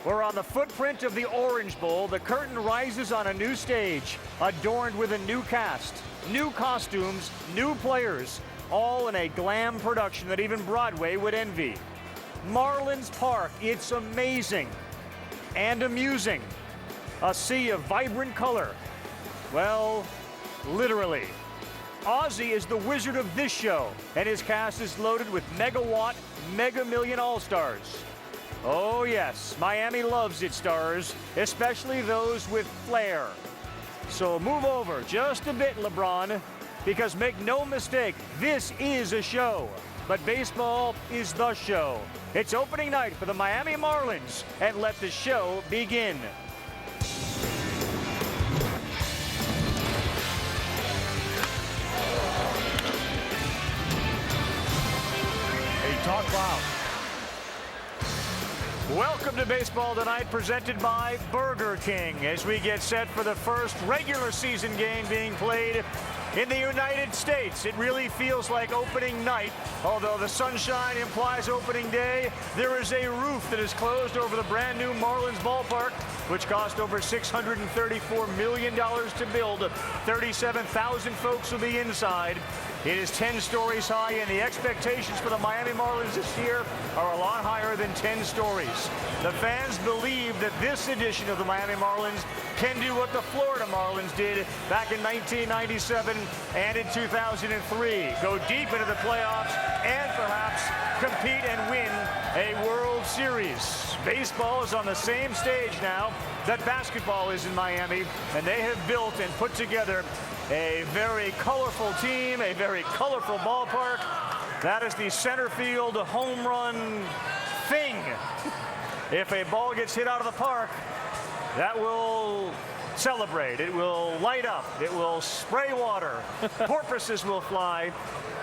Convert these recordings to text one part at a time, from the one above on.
We're on the footprint of the Orange Bowl. The curtain rises on a new stage, adorned with a new cast, new costumes, new players, all in a glam production that even Broadway would envy. Marlins Park, it's amazing and amusing. A sea of vibrant color. Well, literally. Ozzy is the wizard of this show, and his cast is loaded with megawatt, mega million all-stars. Oh yes, Miami loves its stars, especially those with flair. So move over just a bit, LeBron, because make no mistake, this is a show. But baseball is the show. It's opening night for the Miami Marlins, and let the show begin. Hey, talk loud. Welcome to Baseball Tonight, presented by Burger King, as we get set for the first regular season game being played in the United States. It really feels like opening night. Although the sunshine implies opening day, there is a roof that is closed over the brand new Marlins ballpark, which cost over $634 million to build. 37,000 folks will be inside. It is 10 stories high, and the expectations for the Miami Marlins this year are a lot higher than 10 stories. The fans believe that this edition of the Miami Marlins can do what the Florida Marlins did back in 1997 and in 2003. Go deep into the playoffs and perhaps compete and win a World Series. Baseball is on the same stage now that basketball is in Miami, and they have built and put together a very colorful team, a very colorful ballpark. That is the center field home run thing. If a ball gets hit out of the park, that will celebrate. It will light up. It will spray water. Porpoises will fly.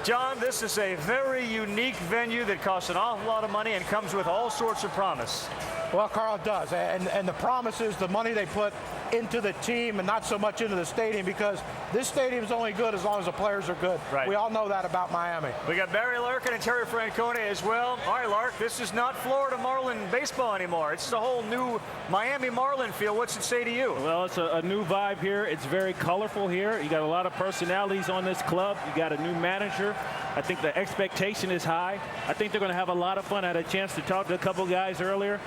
John, this is a very unique venue that costs an awful lot of money and comes with all sorts of promise. Well, Carl, it does. And the promise is the money they put into the team and not so much into the stadium, because this stadium is only good as long as the players are good. Right. We all know that about Miami. We got Barry Larkin and Terry Francona as well. All right, Lark, this is not Florida Marlin baseball anymore. It's a whole new Miami Marlin feel. What's it say to you? Well, it's a new vibe here. It's very colorful here. You got a lot of personalities on this club. You got a new manager. I think the expectation is high. I think they're going to have a lot of fun. I had a chance to talk to a couple guys earlier.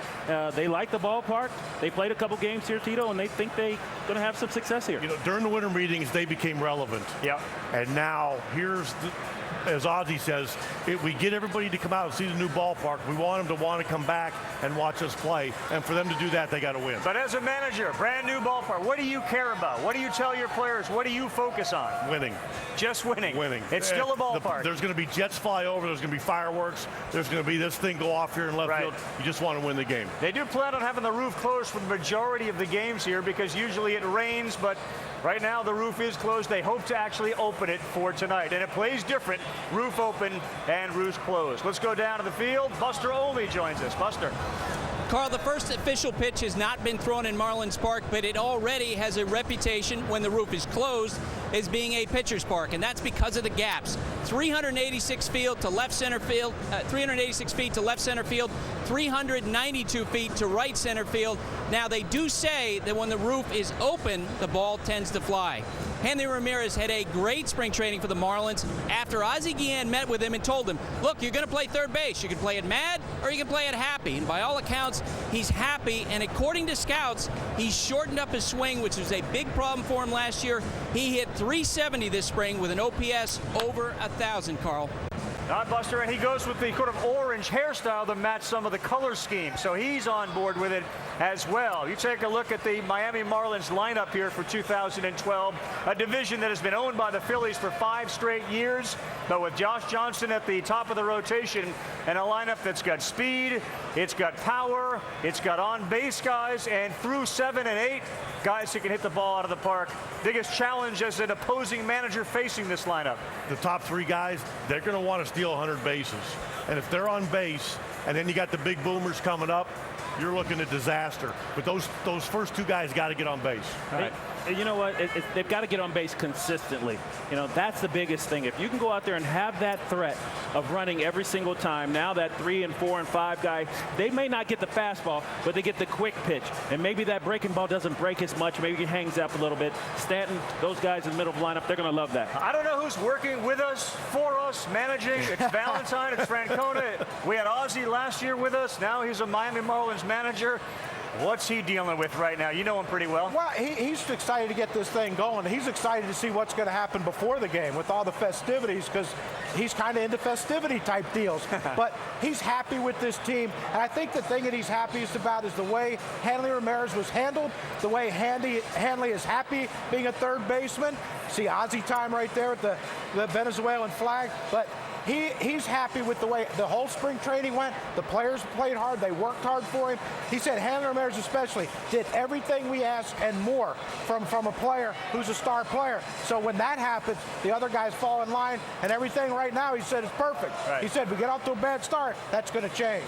They like the ballpark. They played a couple games here, Tito, and they think they're going to have some success here. You know, during the winter meetings, they became relevant. Yeah. And now here's as Ozzy says, we get everybody to come out and see the new ballpark. We want them to want to come back and watch us play. And for them to do that, they got to win. But as a manager, brand new ballpark, what do you care about? What do you tell your players? What do you focus on? Winning. Just winning. Winning. It's still a ballpark. There's going to be jets fly over. There's going to be fireworks. There's going to be this thing go off here in left field. You just want to win the game. They do plan on having the roof closed for the majority of the games here, because usually it rains, but right now the roof is closed. They hope to actually open it for tonight. And it plays different. Roof open and roof closed. Let's go down to the field. Buster Olney joins us. Buster. Carl, the first official pitch has not been thrown in Marlins Park, but it already has a reputation when the roof is closed as being a pitcher's park, and that's because of the gaps. 386 feet to left center field, 386 feet to left center field, 392 feet to right center field. Now, they do say that when the roof is open, the ball tends to fly. Hanley Ramirez had a great spring training for the Marlins after Ozzie Guillen met with him and told him, look, you're going to play third base. You can play it mad or you can play it happy. And by all accounts, he's happy. And according to scouts, he's shortened up his swing, which was a big problem for him last year. He hit 370 this spring with an OPS over 1,000, Carl. Not Buster, and he goes with the sort of orange hairstyle to match some of the color scheme, so he's on board with it as well. You take a look at the Miami Marlins lineup here for 2012, a division that has been owned by the Phillies for 5 straight years, but with Josh Johnson at the top of the rotation, and a lineup that's got speed, it's got power, it's got on-base guys, and through 7 and 8, guys who can hit the ball out of the park. Biggest challenge as an opposing manager facing this lineup. The top 3 guys, they're going to want to steal 100 bases. And if they're on base, and then you got the big boomers coming up, you're looking at disaster. But those first 2 guys got to get on base. Right. You know what? They've got to get on base consistently. You know, that's the biggest thing. If you can go out there and have that threat of running every single time, now that 3 and 4 and 5 guy, they may not get the fastball, but they get the quick pitch. And maybe that breaking ball doesn't break as much. Maybe he hangs up a little bit. Stanton, those guys in the middle of the lineup, they're going to love that. I don't know who's working with us, for us, managing. It's Valentine, it's Francona. We had Ozzie last year with us. Now he's a Miami Marlins manager. What's he dealing with right now? You know him pretty well. Well, he's excited to get this thing going. He's excited to see what's going to happen before the game with all the festivities, because he's kind of into festivity type deals. But he's happy with this team. And I think the thing that he's happiest about is the way Hanley Ramirez was handled, the way Hanley is happy being a third baseman. See Ozzie time right there with the Venezuelan flag. But he's happy with the way the whole spring training went. The players played hard. They worked hard for him. He said Hanley Ramirez especially did everything we asked and more from a player who's a star player. So when that happens, the other guys fall in line, and everything right now, he said, is perfect. Right. He said, we get off to a bad start, that's going to change.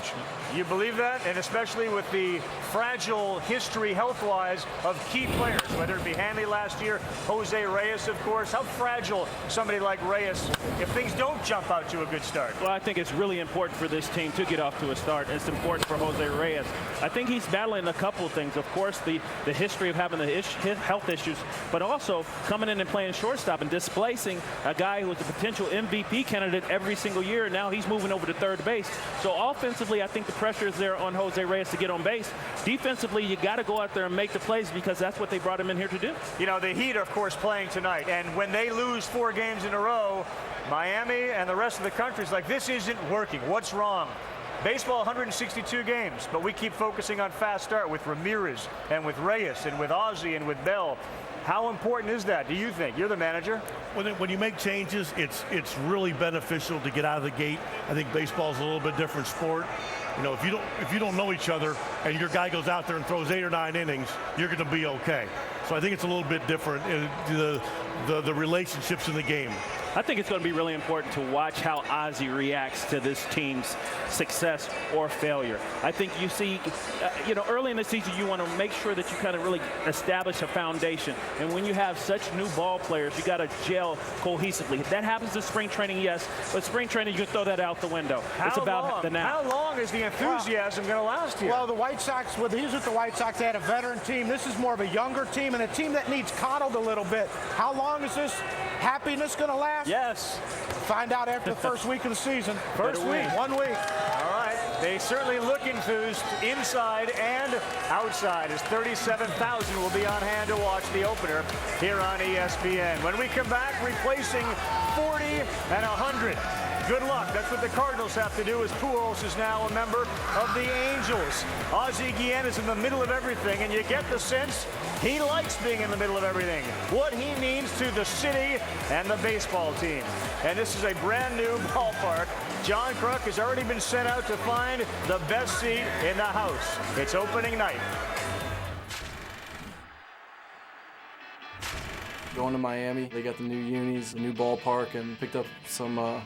You believe that? And especially with the fragile history health-wise of key players, whether it be Hanley last year, Jose Reyes, of course. How fragile somebody like Reyes, if things don't jump out to a good start? Well, I think it's really important for this team to get off to a start. It's important for Jose Reyes. I think he's battling a couple of things. Of course, the history of having the health issues, but also coming in and playing shortstop and displacing a guy who was a potential MVP candidate every single year, and now he's moving over to third base. So offensively, I think the pressure is there on Jose Reyes to get on base. Defensively, you got to go out there and make the plays, because that's what they brought him in here to do. You know, the Heat, of course, playing tonight, and when they lose 4 games in a row, Miami and the rest of the country is like, this isn't working. What's wrong? Baseball, 162 games, but we keep focusing on fast start with Ramirez and with Reyes and with Ozzie and with Bell. How important is that, do you think? You're the manager. When you make changes, it's really beneficial to get out of the gate. I think baseball's a little bit different sport. You know, if you don't know each other and your guy goes out there and throws 8 or 9 innings, you're going to be okay. So I think it's a little bit different in the relationships in the game. I think it's going to be really important to watch how Ozzie reacts to this team's success or failure. I think you see, you know, early in the season, you want to make sure that you kind of really establish a foundation. And when you have such new ball players, you got to gel cohesively. That happens in spring training, yes, but spring training, you can throw that out the window. It's about the now. How long is the enthusiasm going to last here? Well, the White Sox, when he was with the White Sox, they had a veteran team. This is more of a younger team and a team that needs coddled a little bit. How long is this happiness going to last? Yes. Find out after the first week of the season. First week. 1 week. All right. They certainly look enthused inside and outside, as 37,000 will be on hand to watch the opener here on ESPN. When we come back, replacing 40 and 100. Good luck. That's what the Cardinals have to do, as Pujols is now a member of the Angels. Ozzie Guillen is in the middle of everything, and you get the sense he likes being in the middle of everything. What he means to the city and the baseball team. And this is a brand new ballpark. John Kruk has already been sent out to find the best seat in the house. It's opening night. Going to Miami, they got the new unis, the new ballpark, and picked up some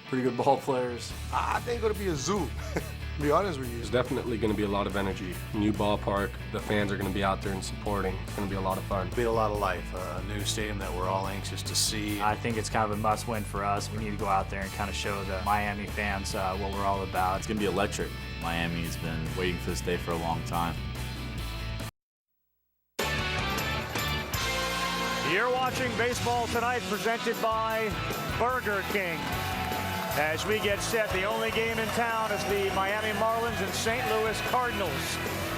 pretty good ball players. I think it's going to be a zoo, to be honest with you. There's definitely going to be a lot of energy. New ballpark, the fans are going to be out there and supporting. It's going to be a lot of fun. Be a lot of life, a new stadium that we're all anxious to see. I think it's kind of a must-win for us. We need to go out there and kind of show the Miami fans what we're all about. It's going to be electric. Miami's been waiting for this day for a long time. You're watching Baseball Tonight, presented by Burger King. As we get set, the only game in town is the Miami Marlins and St. Louis Cardinals.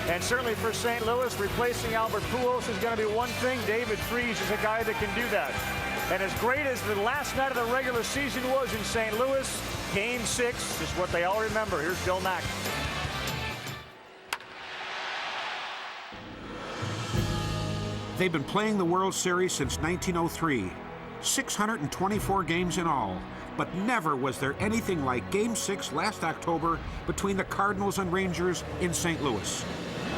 And certainly for St. Louis, replacing Albert Pujols is going to be one thing. David Freese is a guy that can do that. And as great as the last night of the regular season was in St. Louis, Game 6 is what they all remember. Here's Bill Mack. They've been playing the World Series since 1903, 624 games in all, but never was there anything like Game 6 last October between the Cardinals and Rangers in St. Louis.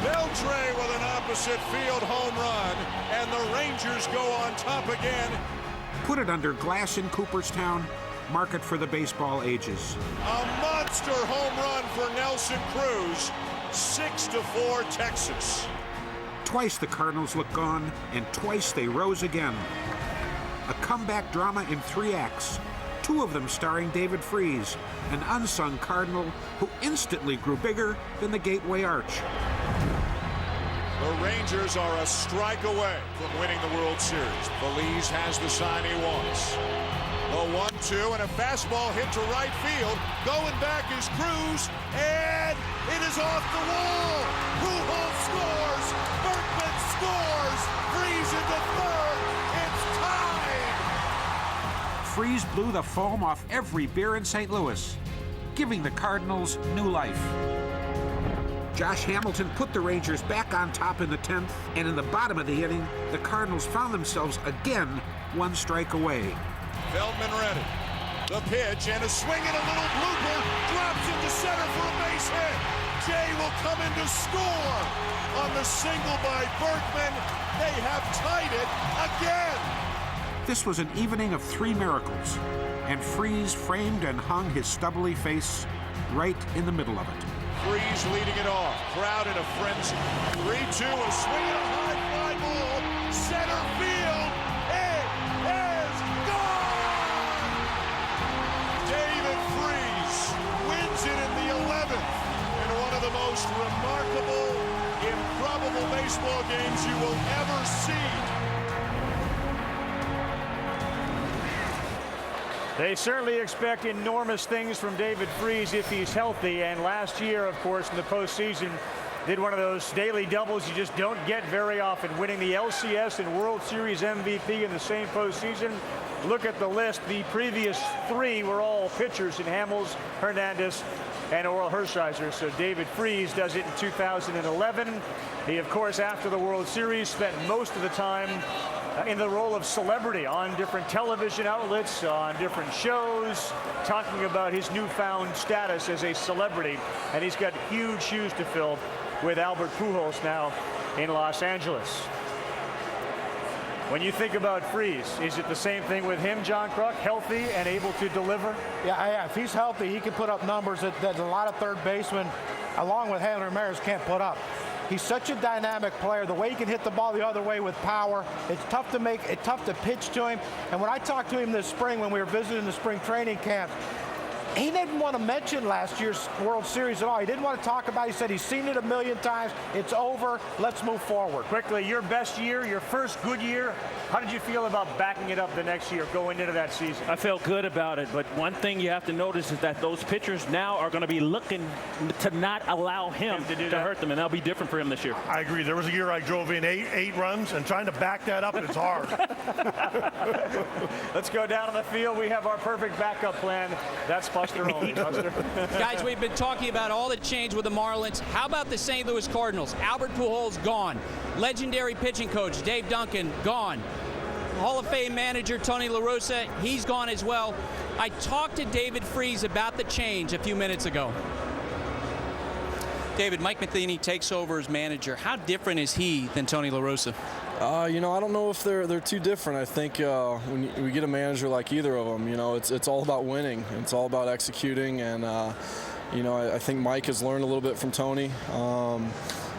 Beltre with an opposite field home run, and the Rangers go on top again. Put it under glass in Cooperstown, mark it for the baseball ages. A monster home run for Nelson Cruz, 6-4 Texas. Twice the Cardinals looked gone, and twice they rose again. A comeback drama in 3 acts, 2 of them starring David Freese, an unsung Cardinal who instantly grew bigger than the Gateway Arch. The Rangers are a strike away from winning the World Series. Feliz has the sign he wants. The 1-2 and a fastball hit to right field. Going back is Cruz, and it is off the wall. Pujols scores. Berkman scores. Freese into third. It's tied. Freese blew the foam off every beer in St. Louis, giving the Cardinals new life. Josh Hamilton put the Rangers back on top in the 10th, and in the bottom of the inning, the Cardinals found themselves again 1 strike away. Feldman ready. The pitch and a swing and a little blooper. Drops into center for a base hit. Jay will come in to score on the single by Berkman. They have tied it again. This was an evening of 3 miracles, and Freese framed and hung his stubbly face right in the middle of it. Freese leading it off. Crowd in a frenzy. 3-2, a swing and a high fly ball. Center field. It is gone! David Freese wins it in the 11th in one of the most remarkable, improbable baseball games you will ever see. They certainly expect enormous things from David Freese if he's healthy. And last year, of course, in the postseason, did one of those daily doubles you just don't get very often, winning the LCS and World Series MVP in the same postseason. Look at the list. The previous 3 were all pitchers in Hamels, Hernandez, and Orel Hershiser. So David Freese does it in 2011. He, of course, after the World Series, spent most of the time in the role of celebrity on different television outlets, on different shows, talking about his newfound status as a celebrity. And he's got huge shoes to fill with Albert Pujols now in Los Angeles. When you think about Freese, is it the same thing with him, John Kruk? Healthy and able to deliver? Yeah, if he's healthy, he can put up numbers that a lot of third basemen, along with Hanley Ramirez, can't put up. He's such a dynamic player. The way he can hit the ball the other way with power, it's tough to pitch to him. And when I talked to him this spring when we were visiting the spring training camp, he didn't want to mention last year's World Series at all. He didn't want to talk about it. He said he's seen it a million times. It's over. Let's move forward. Quickly, your best year, your first good year. How did you feel about backing it up the next year, going into that season? I felt good about it, but one thing you have to notice is that those pitchers now are going to be looking to not allow him to hurt them, and that'll be different for him this year. I agree. There was a year I drove in eight runs, and trying to back that up, it's hard. Let's go down on the field. We have our perfect backup plan. That's Buster Olney. Buster. Guys, we've been talking about all the change with the Marlins. How about the St. Louis Cardinals? Albert Pujols gone. Legendary pitching coach Dave Duncan gone. Hall of Fame manager Tony La Russa, he's gone as well. I talked to David Freese about the change a few minutes ago. David, Mike Matheny takes over as manager. How different is he than Tony La Russa? I don't know if they're too different. I think when we get a manager like either of them, it's all about winning. It's all about executing, and I think Mike has learned a little bit from Tony.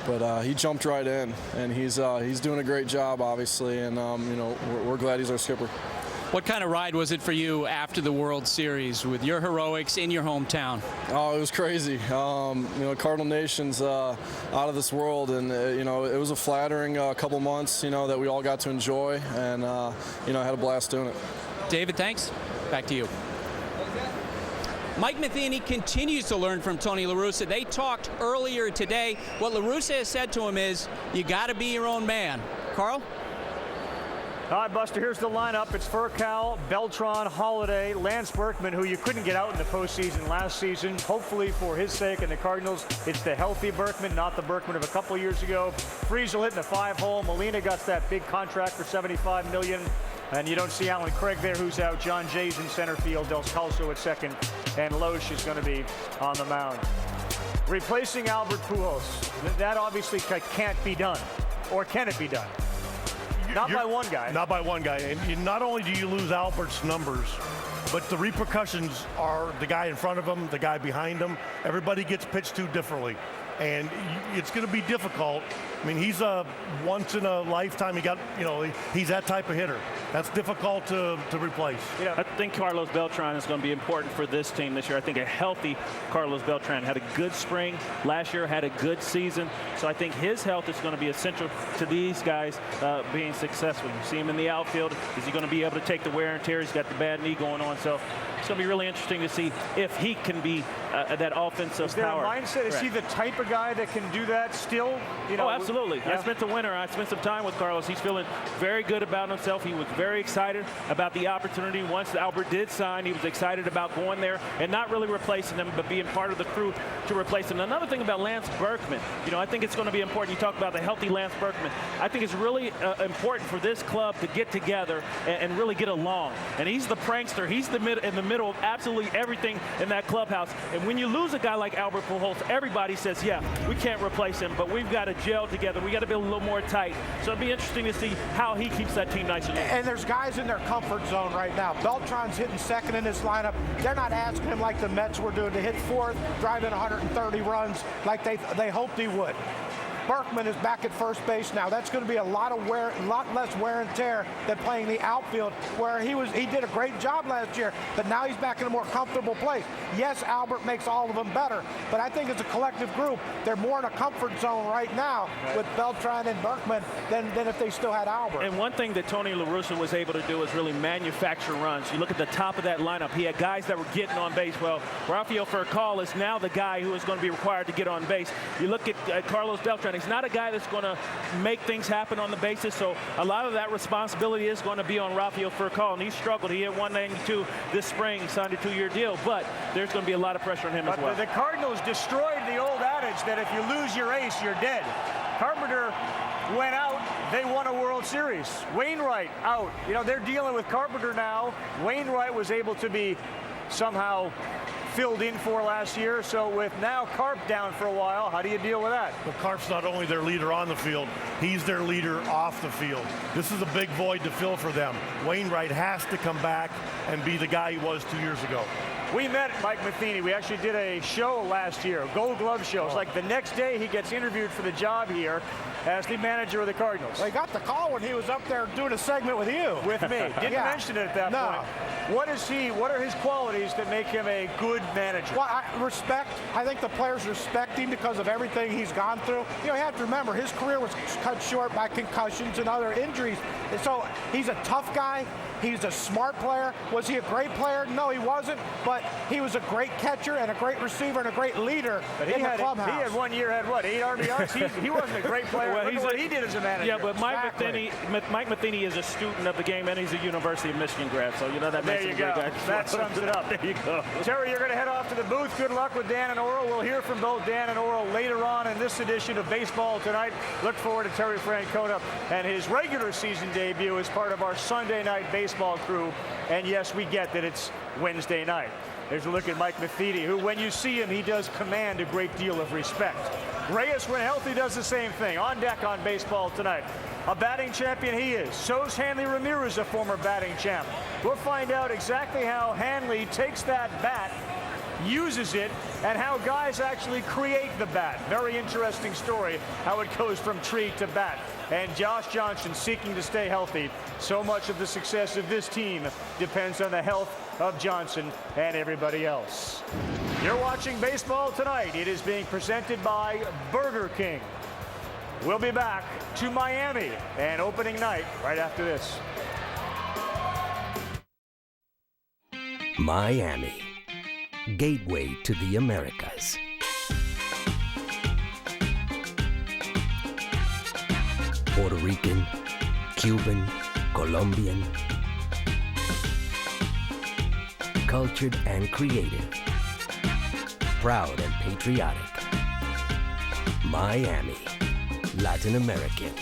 But he jumped right in, and he's doing a great job, obviously, and we're glad he's our skipper. What kind of ride was it for you after the World Series with your heroics in your hometown? Oh, it was crazy. Cardinal Nation's out of this world, and it was a flattering couple months, that we all got to enjoy, and I had a blast doing it. David, thanks. Back to you. Mike Matheny continues to learn from Tony La Russa. They talked earlier today. What La Russa has said to him is, you got to be your own man. Carl? All right, Buster, here's the lineup. It's Furcal, Beltran, Holiday, Lance Berkman, who you couldn't get out in the postseason last season. Hopefully, for his sake and the Cardinals, it's the healthy Berkman, not the Berkman of a couple years ago. Freese will hit in the 5-hole. Molina got that big contract for $75 million. And you don't see Alan Craig there, who's out. John Jay's in center field. Del Calso at second. And Loesch is going to be on the mound. Replacing Albert Pujols. That obviously can't be done. Or can it be done? Not by one guy. Not by one guy. And not only do you lose Albert's numbers, but the repercussions are the guy in front of him, the guy behind him. Everybody gets pitched to differently. and it's going to be difficult. I mean, he's a once in a lifetime. He's that type of hitter. That's difficult to replace. Yeah, I think Carlos Beltran is going to be important for this team this year. I think a healthy Carlos Beltran had a good spring last year, had a good season. So I think his health is going to be essential to these guys being successful. You see him in the outfield. Is he going to be able to take the wear and tear? He's got the bad knee going on. So it's going to be really interesting to see if he can be that offensive is there power. A mindset? Is he the type of guy that can do that still? Oh, absolutely. Yeah. I spent the winter. I spent some time with Carlos. He's feeling very good about himself. He was very excited about the opportunity. Once Albert did sign, he was excited about going there and not really replacing him, but being part of the crew to replace him. Another thing about Lance Berkman, I think it's going to be important. You talk about the healthy Lance Berkman. I think it's really important for this club to get together and really get along. And he's the prankster. He's in the middle of absolutely everything in that clubhouse. And when you lose a guy like Albert Pujols, everybody says, yeah, we can't replace him, but we've got to gel together. We got to be a little more tight. So it'll be interesting to see how he keeps that team nice and loose. And there's guys in their comfort zone right now. Beltran's hitting second in this lineup. They're not asking him like the Mets were doing to hit fourth, driving 130 runs like they hoped he would. Berkman is back at first base now. That's going to be a lot less wear and tear than playing the outfield, where he did a great job last year, but now he's back in a more comfortable place. Yes, Albert makes all of them better, but I think as a collective group, they're more in a comfort zone right now with Beltran and Berkman than if they still had Albert. And one thing that Tony La Russa was able to do is really manufacture runs. You look at the top of that lineup, he had guys that were getting on base. Well, Rafael Furcal is now the guy who is going to be required to get on base. You look at Carlos Beltran. He's not a guy that's going to make things happen on the bases, so a lot of that responsibility is going to be on Rafael Furcal, and he struggled. He hit 192 this spring, signed a 2-year deal, but there's going to be a lot of pressure on him as well. The Cardinals destroyed the old adage that if you lose your ace, you're dead. Carpenter went out, they won a World Series. Wainwright out. They're dealing with Carpenter now. Wainwright was able to be somehow filled in for last year. So with now Carp down for a while, how do you deal with that? Well, Carp's not only their leader on the field, he's their leader off the field. This is a big void to fill for them. Wainwright has to come back and be the guy he was 2 years ago. We met Mike Matheny. We actually did a show last year, Gold Glove show. It's like the next day he gets interviewed for the job here as the manager of the Cardinals. Well, he got the call when he was up there doing a segment with you. With me. Didn't mention it at that point. What are his qualities that make him a good manager? Well, respect. I think the players respect him because of everything he's gone through. You have to remember, his career was cut short by concussions and other injuries. And so he's a tough guy. He's a smart player. Was he a great player? No, he wasn't. But he was a great catcher and a great receiver and a great leader in the clubhouse. He had 1 year, 8 RBIs? He wasn't a great player. Well, Look what he did as a manager. Yeah, but Mike Matheny is a student of the game, and he's a University of Michigan grad. So, that makes him a great guy. That sums it up. There you go. Terry, you're going to head off to the booth. Good luck with Dan and Oral. We'll hear from both Dan and Oral later on in this edition of Baseball Tonight. Look forward to Terry Francona and his regular season debut as part of our Sunday night baseball crew. And yes, we get that it's Wednesday night. There's a look at Mike Matheny, who, when you see him, he does command a great deal of respect. Reyes, when healthy, does the same thing. On deck on Baseball Tonight. A batting champion he is. So's Hanley Ramirez, a former batting champ. We'll find out exactly how Hanley takes that bat, uses it, and how guys actually create the bat. Very interesting story, how it goes from tree to bat. And Josh Johnson seeking to stay healthy. So much of the success of this team depends on the health of Johnson and everybody else. You're watching Baseball Tonight. It is being presented by Burger King. We'll be back to Miami and opening night right after this. Miami, gateway to the Americas. Puerto Rican, Cuban, Colombian. Cultured and creative. Proud and patriotic. Miami, Latin American,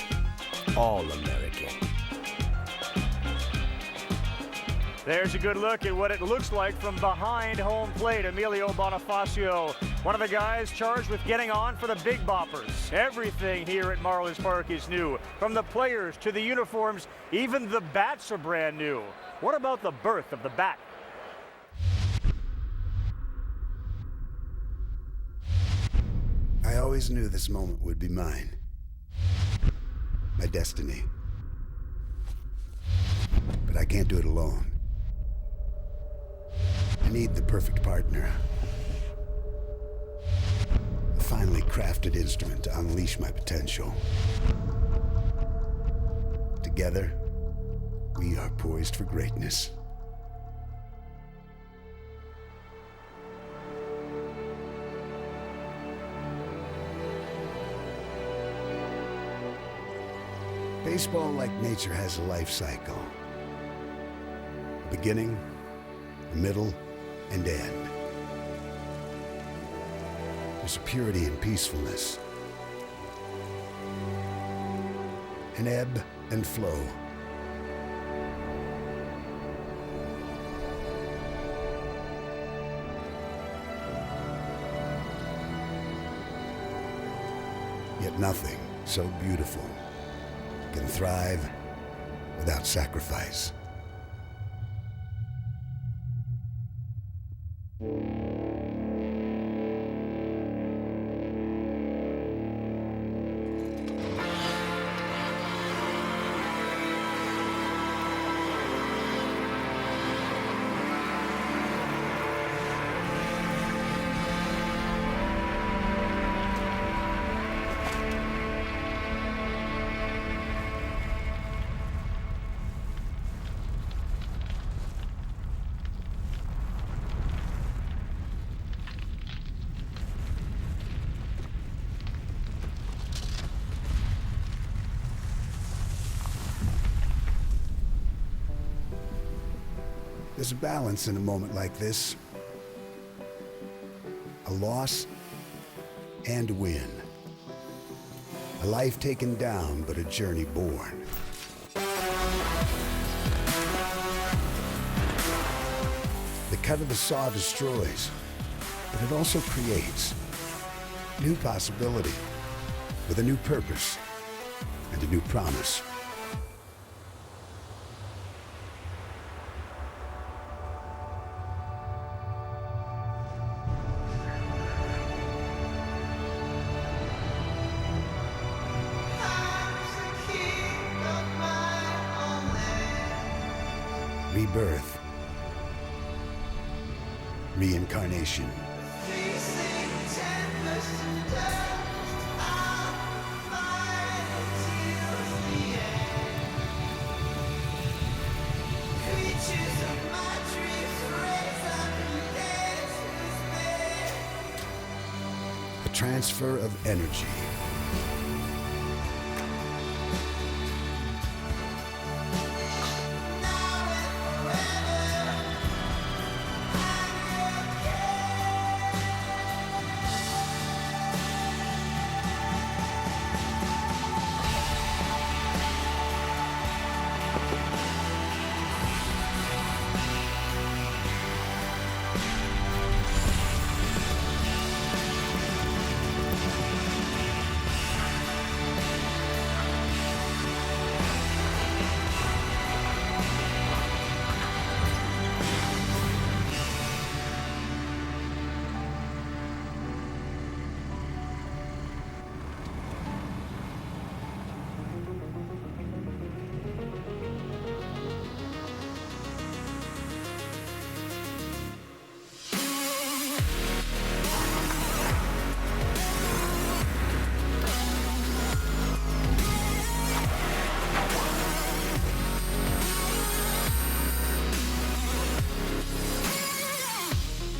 all American. There's a good look at what it looks like from behind home plate. Emilio Bonifacio, one of the guys charged with getting on for the Big Boppers. Everything here at Marlins Park is new. From the players to the uniforms, even the bats are brand new. What about the birth of the bat? I always knew this moment would be mine. My destiny. But I can't do it alone. I need the perfect partner. A finely crafted instrument to unleash my potential. Together, we are poised for greatness. Baseball, like nature, has a life cycle. A beginning, a middle, and end. There's a purity and peacefulness. An ebb and flow. Yet nothing so beautiful can thrive without sacrifice. There's a balance in a moment like this. A loss and a win. A life taken down, but a journey born. The cut of the saw destroys, but it also creates new possibility with a new purpose and a new promise. Rebirth, reincarnation. A transfer of energy.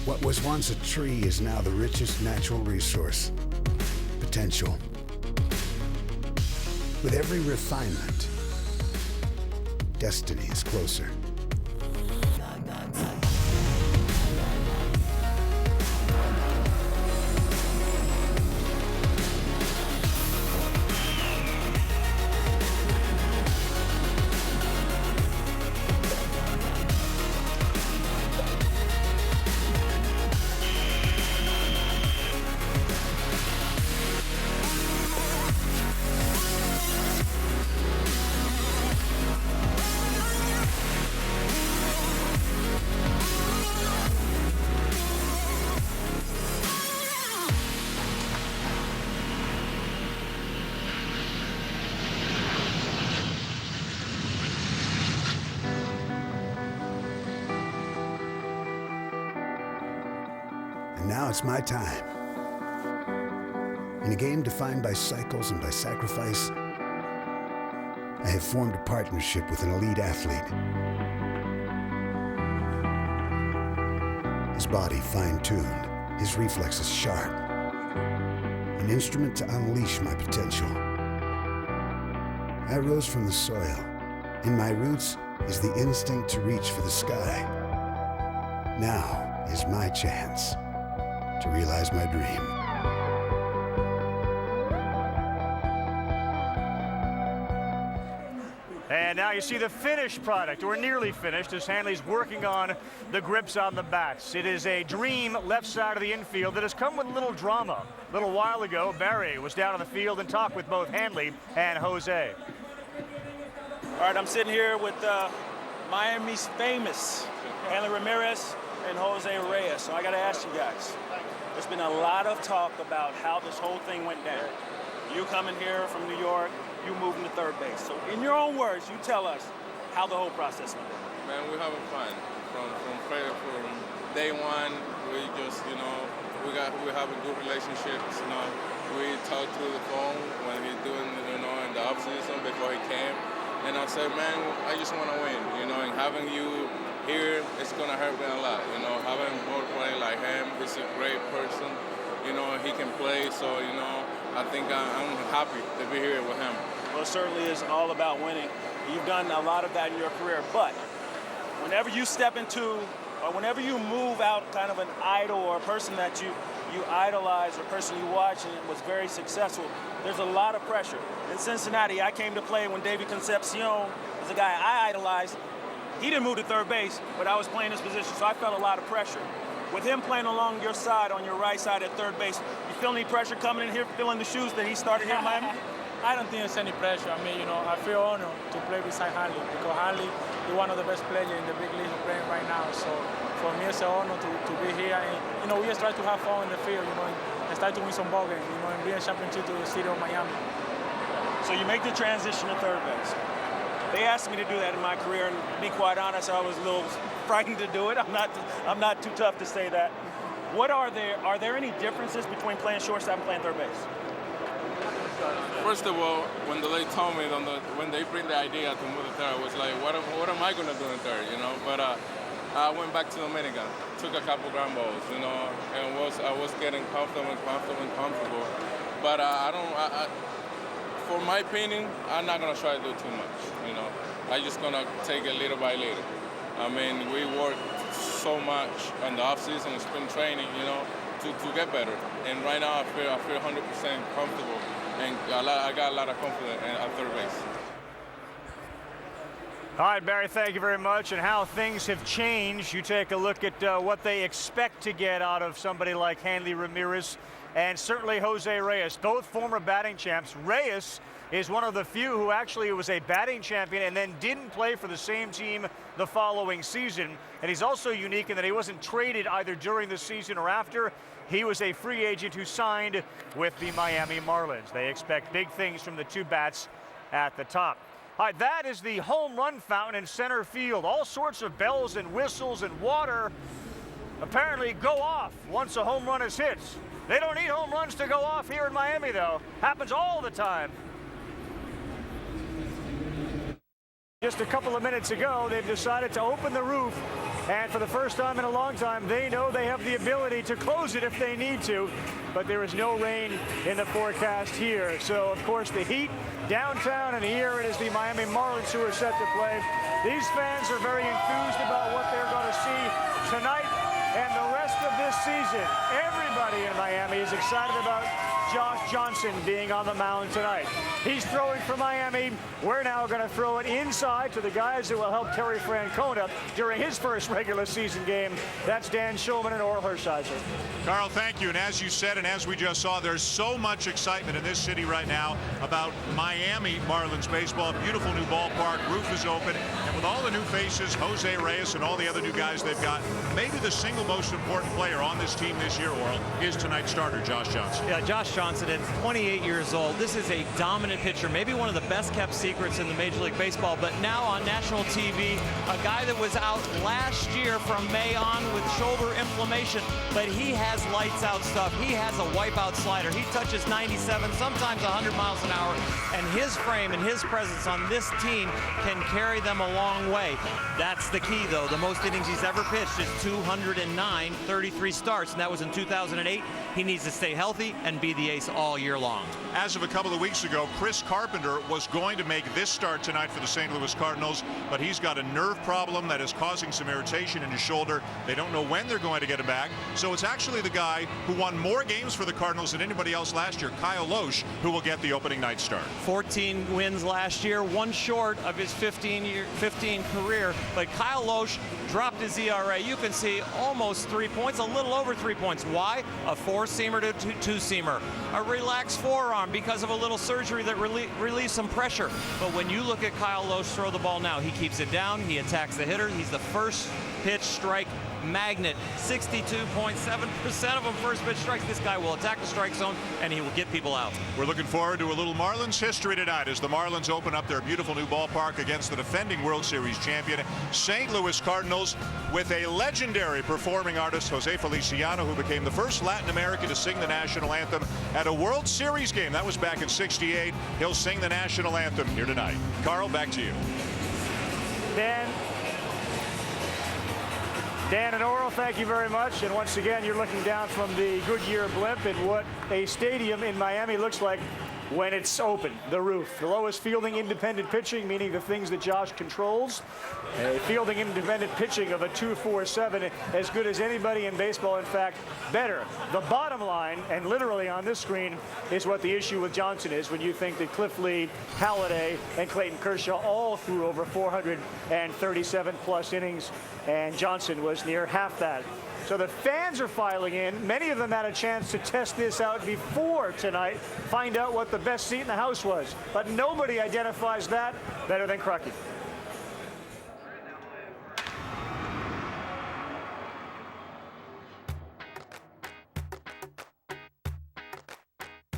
What was once a tree is now the richest natural resource. Potential. With every refinement, destiny is closer. Now it's my time. In a game defined by cycles and by sacrifice, I have formed a partnership with an elite athlete. His body fine-tuned, his reflexes sharp. An instrument to unleash my potential. I rose from the soil. In my roots is the instinct to reach for the sky. Now is my chance to realize my dream. And now you see the finished product, or nearly finished, as Hanley's working on the grips on the bats. It is a dream left side of the infield that has come with a little drama. A little while ago, Barry was down on the field and talked with both Hanley and Jose. All right, I'm sitting here with Miami's famous Hanley Ramirez and Jose Reyes. So I got to ask you guys, there's been a lot of talk about how this whole thing went down. You coming here from New York, you moving to third base. So in your own words, you tell us how the whole process went. Man, we're having fun. From day one, we just, we having good relationships. We talk through the phone when he's doing, in the off season before he came. And I said, man, I just want to win, and having you here, it's going to help me a lot. Having more players like him, he's a great person. He can play, so, I think I'm happy to be here with him. Well, it certainly is all about winning. You've done a lot of that in your career, but whenever you step into, or whenever you move out kind of an idol or a person that you idolize or a person you watch and was very successful, there's a lot of pressure. In Cincinnati, I came to play when David Concepcion was a guy I idolized. He didn't move to third base, but I was playing his position, so I felt a lot of pressure. With him playing along your side, on your right side at third base, you feel any pressure coming in here, filling the shoes that he started here in Miami? I don't think there's any pressure. I mean, I feel honored to play beside Hanley because Hanley is one of the best players in the big league playing right now. So for me, it's an honor to be here. And, we just try to have fun in the field, and start to win some ball games, and bring a championship to the city of Miami. So you make the transition to third base. They asked me to do that in my career, and to be quite honest, I was a little frightened to do it. I'm not too tough to say that. Are there any differences between playing shortstop and playing third base? First of all, when they told me, when they bring the idea to move to third, I was like, what am I going to do in third, But I went back to Dominican, took a couple ground balls, and I was getting comfortable. But for my opinion, I'm not going to try to do too much, I'm just going to take it little by little. I mean, we work so much in the off-season and spring training, to get better. And right now, I feel 100% comfortable. And I got a lot of confidence at third base. All right, Barry, thank you very much. And how things have changed. You take a look at what they expect to get out of somebody like Hanley Ramirez and certainly Jose Reyes, both former batting champs. Reyes is one of the few who actually was a batting champion and then didn't play for the same team the following season. And he's also unique in that he wasn't traded either during the season or after. He was a free agent who signed with the Miami Marlins. They expect big things from the two bats at the top. All right, that is the home run fountain in center field. All sorts of bells and whistles and water apparently go off once a home run is hit. They don't need home runs to go off here in Miami, though. Happens all the time. Just a couple of minutes ago, they've decided to open the roof. And for the first time in a long time, they know they have the ability to close it if they need to. But there is no rain in the forecast here. So, of course, the Heat downtown, and here it is the Miami Marlins who are set to play. These fans are very enthused about what they're going to see tonight and the rest of this season. Everybody in Miami is excited about Josh Johnson being on the mound tonight. He's throwing for Miami. We're now going to throw it inside to the guys that will help Terry Francona during his first regular season game. That's Dan Shulman and Orel Hershiser. Carl, thank you. And as you said, and as we just saw, there's so much excitement in this city right now about Miami Marlins baseball. A beautiful new ballpark. Roof is open. And with all the new faces, Jose Reyes and all the other new guys they've got, maybe the single most important player on this team this year, Orel, is tonight's starter, Josh Johnson. Yeah, Josh Johnson at 28 years old. This is a dominant pitcher, maybe one of the best kept secrets in the Major League Baseball, but now on national TV, a guy that was out last year from May on with shoulder inflammation, but he has lights out stuff. He has a wipeout slider. He touches 97, sometimes 100 miles an hour, and his frame and his presence on this team can carry them a long way. That's the key, though. The most innings he's ever pitched is 209, 33 starts, and that was in 2008. He needs to stay healthy and be the ace all year long. As of a couple of weeks ago, Chris Carpenter was going to make this start tonight for the St. Louis Cardinals, but he's got a nerve problem that is causing some irritation in his shoulder. They don't know when they're going to get him back. So it's actually the guy who won more games for the Cardinals than anybody else last year, Kyle Loesch, who will get the opening night start. 14 wins last year, one short of his 15 career, but Kyle Loesch dropped his ERA. You can see almost 3 points, a little over 3 points. Why? A four-seamer to two-seamer. A relaxed forearm because of a little surgery that relieved some pressure. But when you look at Kyle Loesch throw the ball now, he keeps it down, he attacks the hitter, he's the first pitch strike magnet. 62.7% of them first pitch strikes. This guy will attack the strike zone and he will get people out. We're looking forward to a little Marlins history tonight as the Marlins open up their beautiful new ballpark against the defending World Series champion St. Louis Cardinals, with a legendary performing artist, Jose Feliciano, who became the first Latin American to sing the national anthem at a World Series game. That was back in '68. He'll sing the national anthem here tonight. Carl, back to you. Dan and Oral, thank you very much. And once again, you're looking down from the Goodyear blimp at what a stadium in Miami looks like when it's open, the roof. The lowest fielding independent pitching, meaning the things that Josh controls. A fielding independent pitching of a 2.47, as good as anybody in baseball, in fact, better. The bottom line, and literally on this screen, is what the issue with Johnson is when you think that Cliff Lee, Halladay, and Clayton Kershaw all threw over 437 plus innings, and Johnson was near half that. So the fans are filing in. Many of them had a chance to test this out before tonight, find out what the best seat in the house was. But nobody identifies that better than Crucky.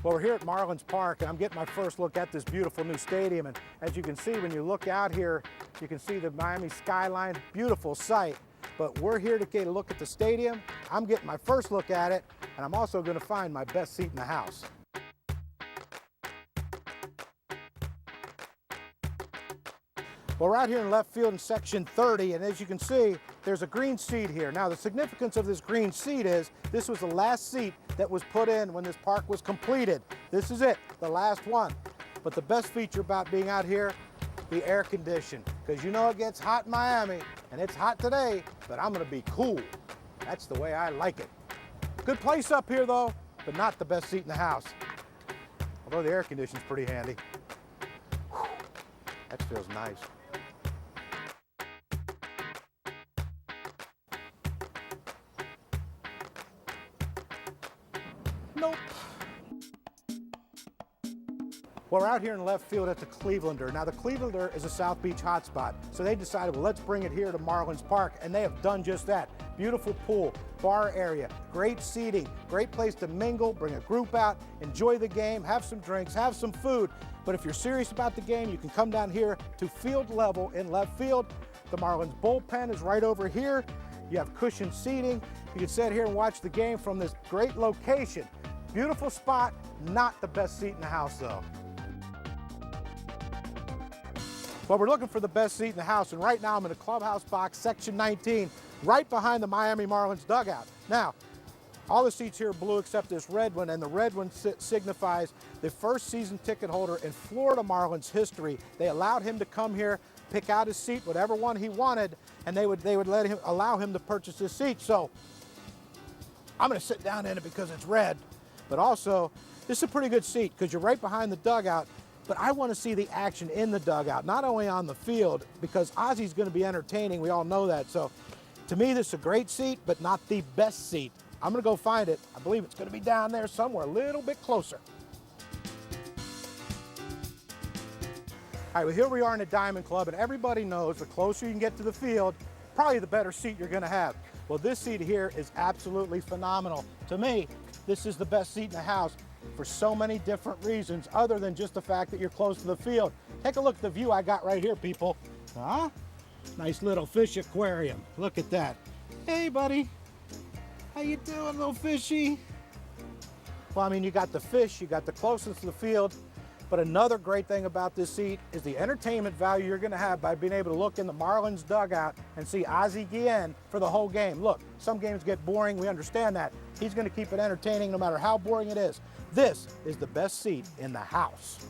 Well, we're here at Marlins Park, and I'm getting my first look at this beautiful new stadium. And as you can see, when you look out here, you can see the Miami skyline, beautiful sight. But we're here to get a look at the stadium. I'm getting my first look at it, and I'm also going to find my best seat in the house. Well, we're out here in left field in section 30, and as you can see, there's a green seat here. Now, the significance of this green seat is this was the last seat that was put in when this park was completed. This is it, the last one. But the best feature about being out here, the air condition, because you know it gets hot in Miami, and it's hot today, but I'm going to be cool. That's the way I like it. Good place up here, though, but not the best seat in the house. Although the air conditioning's pretty handy. Whew, that feels nice. Nope. Well, we're out here in left field at the Clevelander. Now, the Clevelander is a South Beach hotspot, so they decided, well, let's bring it here to Marlins Park, and they have done just that. Beautiful pool, bar area, great seating, great place to mingle, bring a group out, enjoy the game, have some drinks, have some food. But if you're serious about the game, you can come down here to field level in left field. The Marlins bullpen is right over here. You have cushioned seating. You can sit here and watch the game from this great location. Beautiful spot, not the best seat in the house, though. Well, we're looking for the best seat in the house, and right now I'm in the clubhouse box, section 19, right behind the Miami Marlins dugout. Now, all the seats here are blue except this red one, and the red one signifies the first season ticket holder in Florida Marlins history. They allowed him to come here, pick out his seat, whatever one he wanted, and they would allow him to purchase his seat. So I'm going to sit down in it because it's red, but also this is a pretty good seat because you're right behind the dugout. But I want to see the action in the dugout, not only on the field, because Ozzy's going to be entertaining. We all know that. So to me, this is a great seat, but not the best seat. I'm going to go find it. I believe it's going to be down there somewhere, a little bit closer. All right, well, here we are in the Diamond Club, and everybody knows the closer you can get to the field, probably the better seat you're going to have. Well, this seat here is absolutely phenomenal. To me, this is the best seat in the house. for so many different reasons other than just the fact that you're close to the field. Take a look at the view I got right here, people. Huh? Nice little fish aquarium. Look at that. Hey, buddy. How you doing, little fishy? Well, I mean, you got the fish, you got the closeness to the field, but another great thing about this seat is the entertainment value you're going to have by being able to look in the Marlins dugout and see Ozzie Guillen for the whole game. Look, some games get boring, we understand that. He's going to keep it entertaining no matter how boring it is. This is the best seat in the house.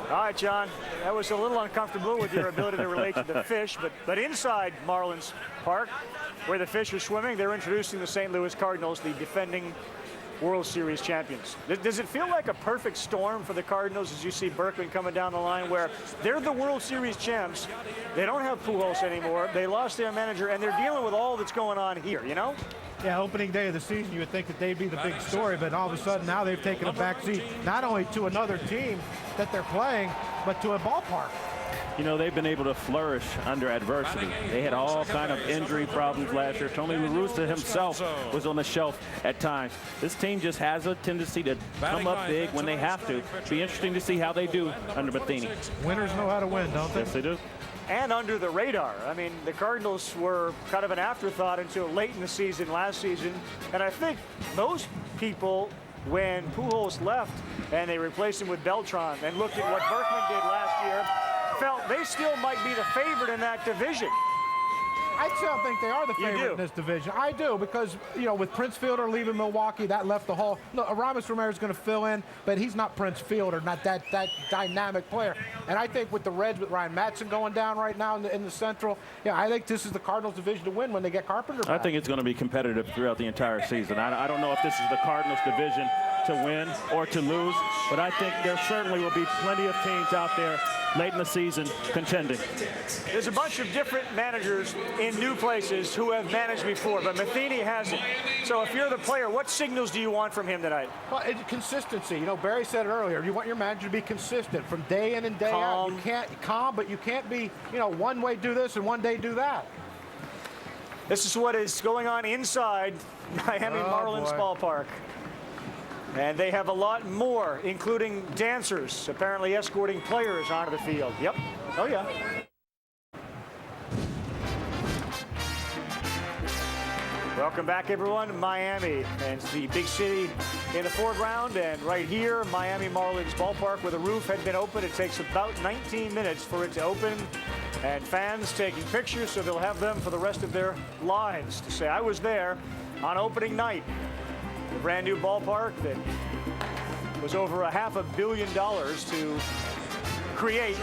All right, John, that was a little uncomfortable with your ability to relate to the fish, but inside Marlins Park, where the fish are swimming, they're introducing the St. Louis Cardinals, the defending World Series champions. Does it feel like a perfect storm for the Cardinals as you see Berkman coming down the line where they're the World Series champs, they don't have Pujols anymore, they lost their manager, and they're dealing with all that's going on here, you know? Yeah, opening day of the season, you would think that they'd be the big story, but all of a sudden now they've taken a backseat not only to another team that they're playing, but to a ballpark. You know, they've been able to flourish under adversity. They had all kind of injury problems last year. Tony Russa himself was on the shelf at times. This team just has a tendency to come up big when they have to. Be interesting to see how they do under Matheny. Winners know how to win, don't they? Yes, they do. And under the radar. I mean, the Cardinals were kind of an afterthought until late in the season last season. And I think most people, when Pujols left and they replaced him with Beltran and looked at what Berkman did last year, felt they still might be the favorite in that division. I still think they are the favorite in this division. I do, because, you know, with Prince Fielder leaving Milwaukee, that left the hole. Look, Aramis Romero is going to fill in, but he's not Prince Fielder, not that dynamic player. And I think with the Reds, with Ryan Madson going down right now in the Central, yeah, I think this is the Cardinals division to win when they get Carpenter back. I think it's going to be competitive throughout the entire season. I don't know if this is the Cardinals division to win or to lose, but I think there certainly will be plenty of teams out there late in the season contending. There's a bunch of different managers in new places who have managed before, but Matheny hasn't. So if you're the player, what signals do you want from him tonight? Well, it's consistency. You know, Barry said it earlier. You want your manager to be consistent from day in and day out. You can't calm, but you can't be, you know, one way do this and one day do that. This is what is going on inside Miami Marlins ballpark. And they have a lot more, including dancers, apparently escorting players onto the field. Yep. Oh, yeah. Welcome back, everyone. Miami, and it's the big city in the foreground. And right here, Miami Marlins ballpark, where the roof had been open. It takes about 19 minutes for it to open. And fans taking pictures, so they'll have them for the rest of their lives to say, I was there on opening night. A brand new ballpark that was over $500 million to create.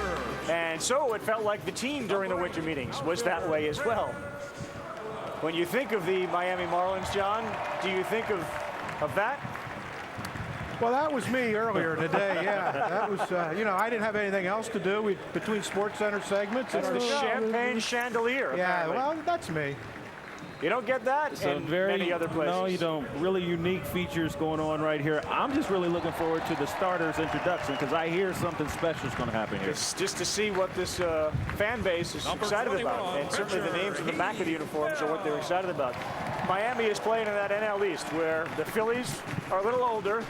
And so it felt like the team during the winter meetings was that way as well. When you think of the Miami Marlins, John, do you think of that? Well, that was me earlier today, yeah. That was, you know, I didn't have anything else to do between Sports Center segments. That's the champagne chandelier, yeah, apparently. well, that's me. You don't get that in many other places. No, you don't. Really unique features going on right here. I'm just really looking forward to the starters introduction because I hear something special is going to happen here. Just to see what this fan base is excited about. And certainly the names on the back of the uniforms are what they're excited about. Miami is playing in that NL East where the Phillies are a little older.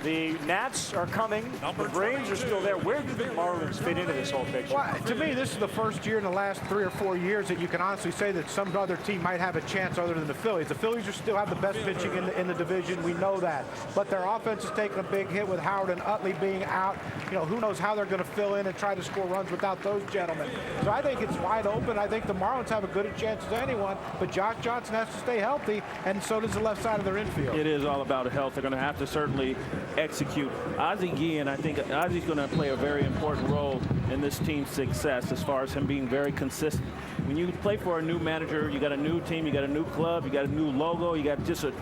The Nats are coming. The Braves are still there. Where do the Marlins fit into this whole picture? Well, to me, this is the first year in the last 3 or 4 years that you can honestly say that some other team might have a chance other than the Phillies. The Phillies still have the best pitching in the division. We know that. But their offense is taking a big hit with Howard and Utley being out. You know, who knows how they're going to fill in and try to score runs without those gentlemen. So I think it's wide open. I think the Marlins have a good a chance as anyone. But Josh Johnson has to stay healthy, and so does the left side of their infield. It is all about health. They're going to have to certainly execute. Ozzie Guillen, I think Ozzie's going to play a very important role in this team's success as far as him being very consistent. When you play for a new manager, you got a new team, you got a new club, you got a new logo, you got just a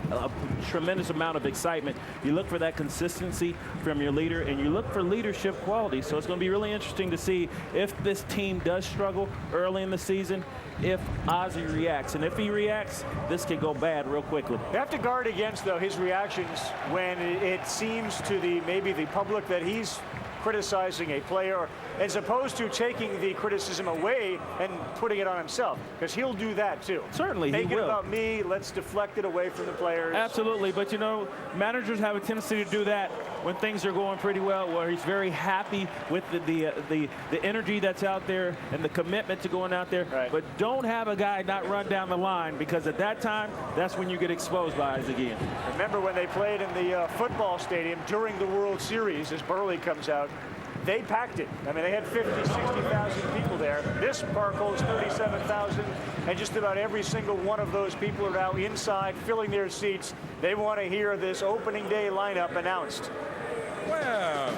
tremendous amount of excitement. You look for that consistency from your leader, and you look for leadership quality. So it's going to be really interesting to see if this team does struggle early in the season, if Ozzie reacts. And if he reacts, this could go bad real quickly. You have to guard against, though, his reactions when it seems to maybe the public that he's criticizing a player, as opposed to taking the criticism away and putting it on himself, because he'll do that too. Certainly, Make he it will. about me. Let's deflect it away from the players. Absolutely, but you know, managers have a tendency to do that when things are going pretty well, where he's very happy with the energy that's out there and the commitment to going out there. Right. But don't have a guy not run down the line, because at that time, that's when you get exposed by Isaac again. Remember when they played in the football stadium during the World Series, as Burley comes out, they packed it. I mean, they had 50, 60,000 people there. This park holds 37,000, and just about every single one of those people are now inside, filling their seats. They want to hear this opening day lineup announced. Well.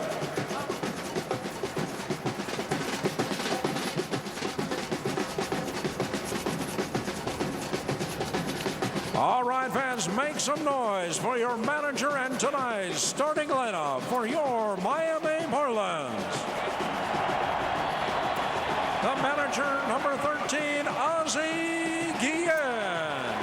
All right, fans, make some noise for your manager and tonight's starting lineup for your Miami Marlins. The manager, number 13, Ozzie Guillen.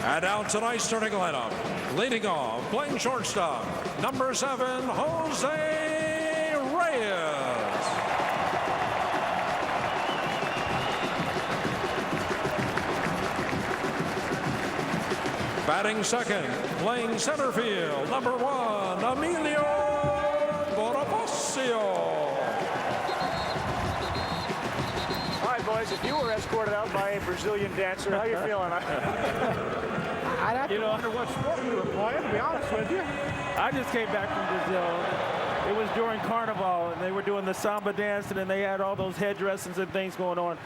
And out tonight's starting lineup, leading off, playing shortstop, number 7, Jose Reyes. Batting second, playing center field, number 1, Emilio Bonifacio. All right, boys, if you were escorted out by a Brazilian dancer, how you feeling? I'd have to wonder what sport we were playing, to be honest with you. I just came back from Brazil. It was during Carnival, and they were doing the samba dancing, and they had all those headdresses and things going on.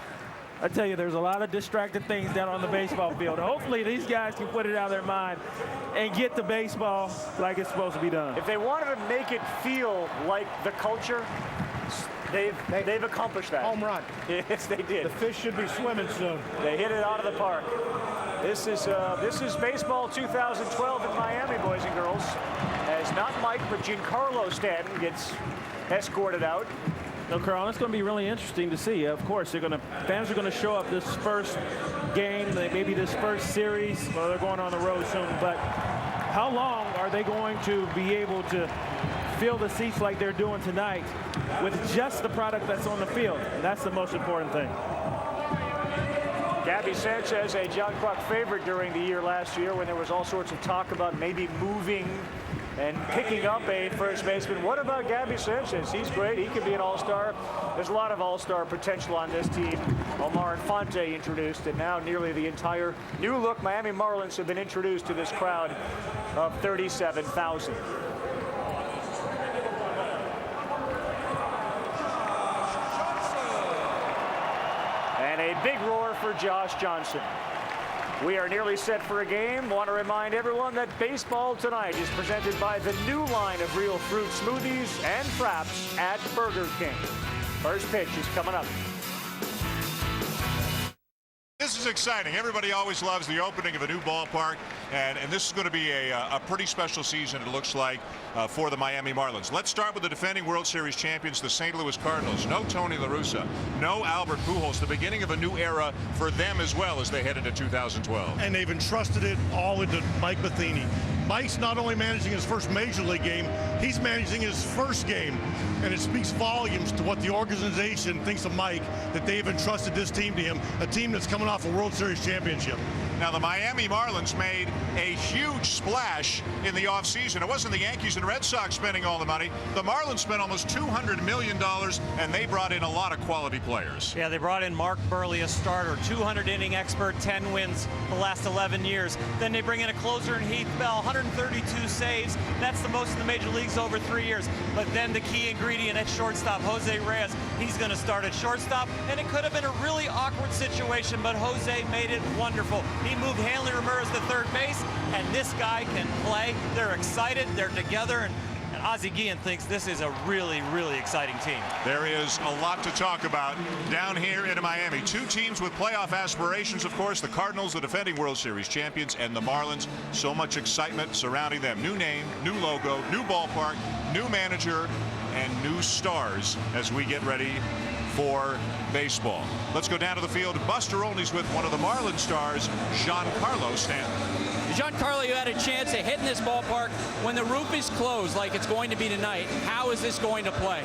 I tell you, there's a lot of distracted things down on the baseball field. Hopefully, these guys can put it out of their mind and get the baseball like it's supposed to be done. If they wanted to make it feel like the culture, they've accomplished that. Home run. Yes, they did. The fish should be swimming soon. They hit it out of the park. This is baseball 2012 in Miami, boys and girls. As not Mike, but Giancarlo Stanton gets escorted out. No, Carl, it's going to be really interesting to see. Of course, fans are going to show up this first game, maybe this first series. Well, they're going on the road soon, but how long are they going to be able to fill the seats like they're doing tonight with just the product that's on the field? And that's the most important thing. Gabby Sanchez, a John Kruk favorite during the year last year when there was all sorts of talk about maybe moving and picking up a first baseman. What about Gabby Sanchez? He's great. He could be an all-star. There's a lot of all-star potential on this team. Omar Infante introduced, and now nearly the entire new-look Miami Marlins have been introduced to this crowd of 37,000. And a big roar for Josh Johnson. We are nearly set for a game. Want to remind everyone that baseball tonight is presented by the new line of real fruit smoothies and fraps at Burger King. First pitch is coming up. This is exciting. Everybody always loves the opening of a new ballpark, and this is going to be a pretty special season, it looks like, for the Miami Marlins. Let's start with the defending World Series champions, the St. Louis Cardinals. No Tony La Russa, no Albert Pujols. The beginning of a new era for them as well as they head into 2012. And they've entrusted it all into Mike Matheny. Mike's not only managing his first major league game, he's managing his first game. And it speaks volumes to what the organization thinks of Mike, that they've entrusted this team to him, a team that's coming off a World Series championship. Now, the Miami Marlins made a huge splash in the offseason. It wasn't the Yankees and Red Sox spending all the money. The Marlins spent almost $200 million, and they brought in a lot of quality players. Yeah, they brought in Mark Burley, a starter, 200-inning expert, 10 wins the last 11 years. Then they bring in a closer in Heath Bell, 132 saves. That's the most in the major leagues over 3 years. But then the key ingredient at shortstop, Jose Reyes, he's going to start at shortstop, and it could have been a really awkward situation, but Jose made it wonderful. He moved Hanley Ramirez to third base, and this guy can play. They're excited, they're together, and Ozzie Guillen thinks this is a really, really exciting team. There is a lot to talk about down here in Miami. Two teams with playoff aspirations, of course, the Cardinals, the defending World Series champions, and the Marlins. So much excitement surrounding them. New name, new logo, new ballpark, new manager, and new stars as we get ready for Baseball. Let's go down to the field. Buster Olney's with one of the Marlins stars, Giancarlo Stanton. Giancarlo, you had a chance to hit in this ballpark when the roof is closed like it's going to be tonight. How is this going to play?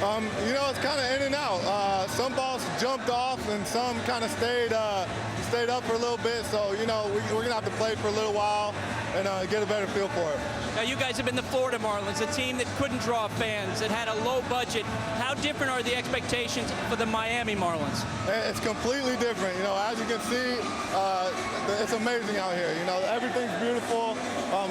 You know, it's kind of in and out. Some balls jumped off and some kind of stayed up for a little bit. So, you know, we're going to have to play for a little while and get a better feel for it. Now, you guys have been the Florida Marlins, a team that couldn't draw fans, that had a low budget. How different are the expectations for the Miami Marlins? It's completely different. You know, as you can see, it's amazing out here. You know, everything's beautiful.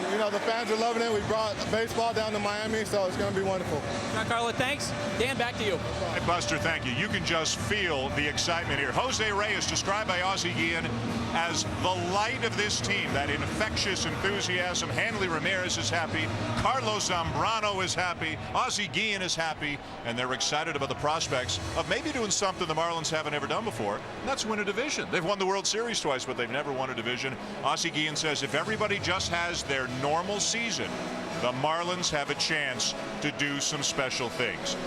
You know, the fans are loving it. We brought baseball down to Miami, so it's going to be wonderful. Giancarlo, thanks. Dan, back to you. Hey, Buster, thank you. You can just feel the excitement here. Jose Reyes, described by Ozzie Guillen as the light of this team, that infectious enthusiasm. Hanley Ramirez is happy. Carlos Zambrano is happy. Ozzie Guillen is happy. And they're excited about the prospects of maybe doing something the Marlins haven't ever done before. And that's win a division. They've won the World Series twice, but they've never won a division. Ozzie Guillen says if everybody just has their normal season, the Marlins have a chance to do some special things.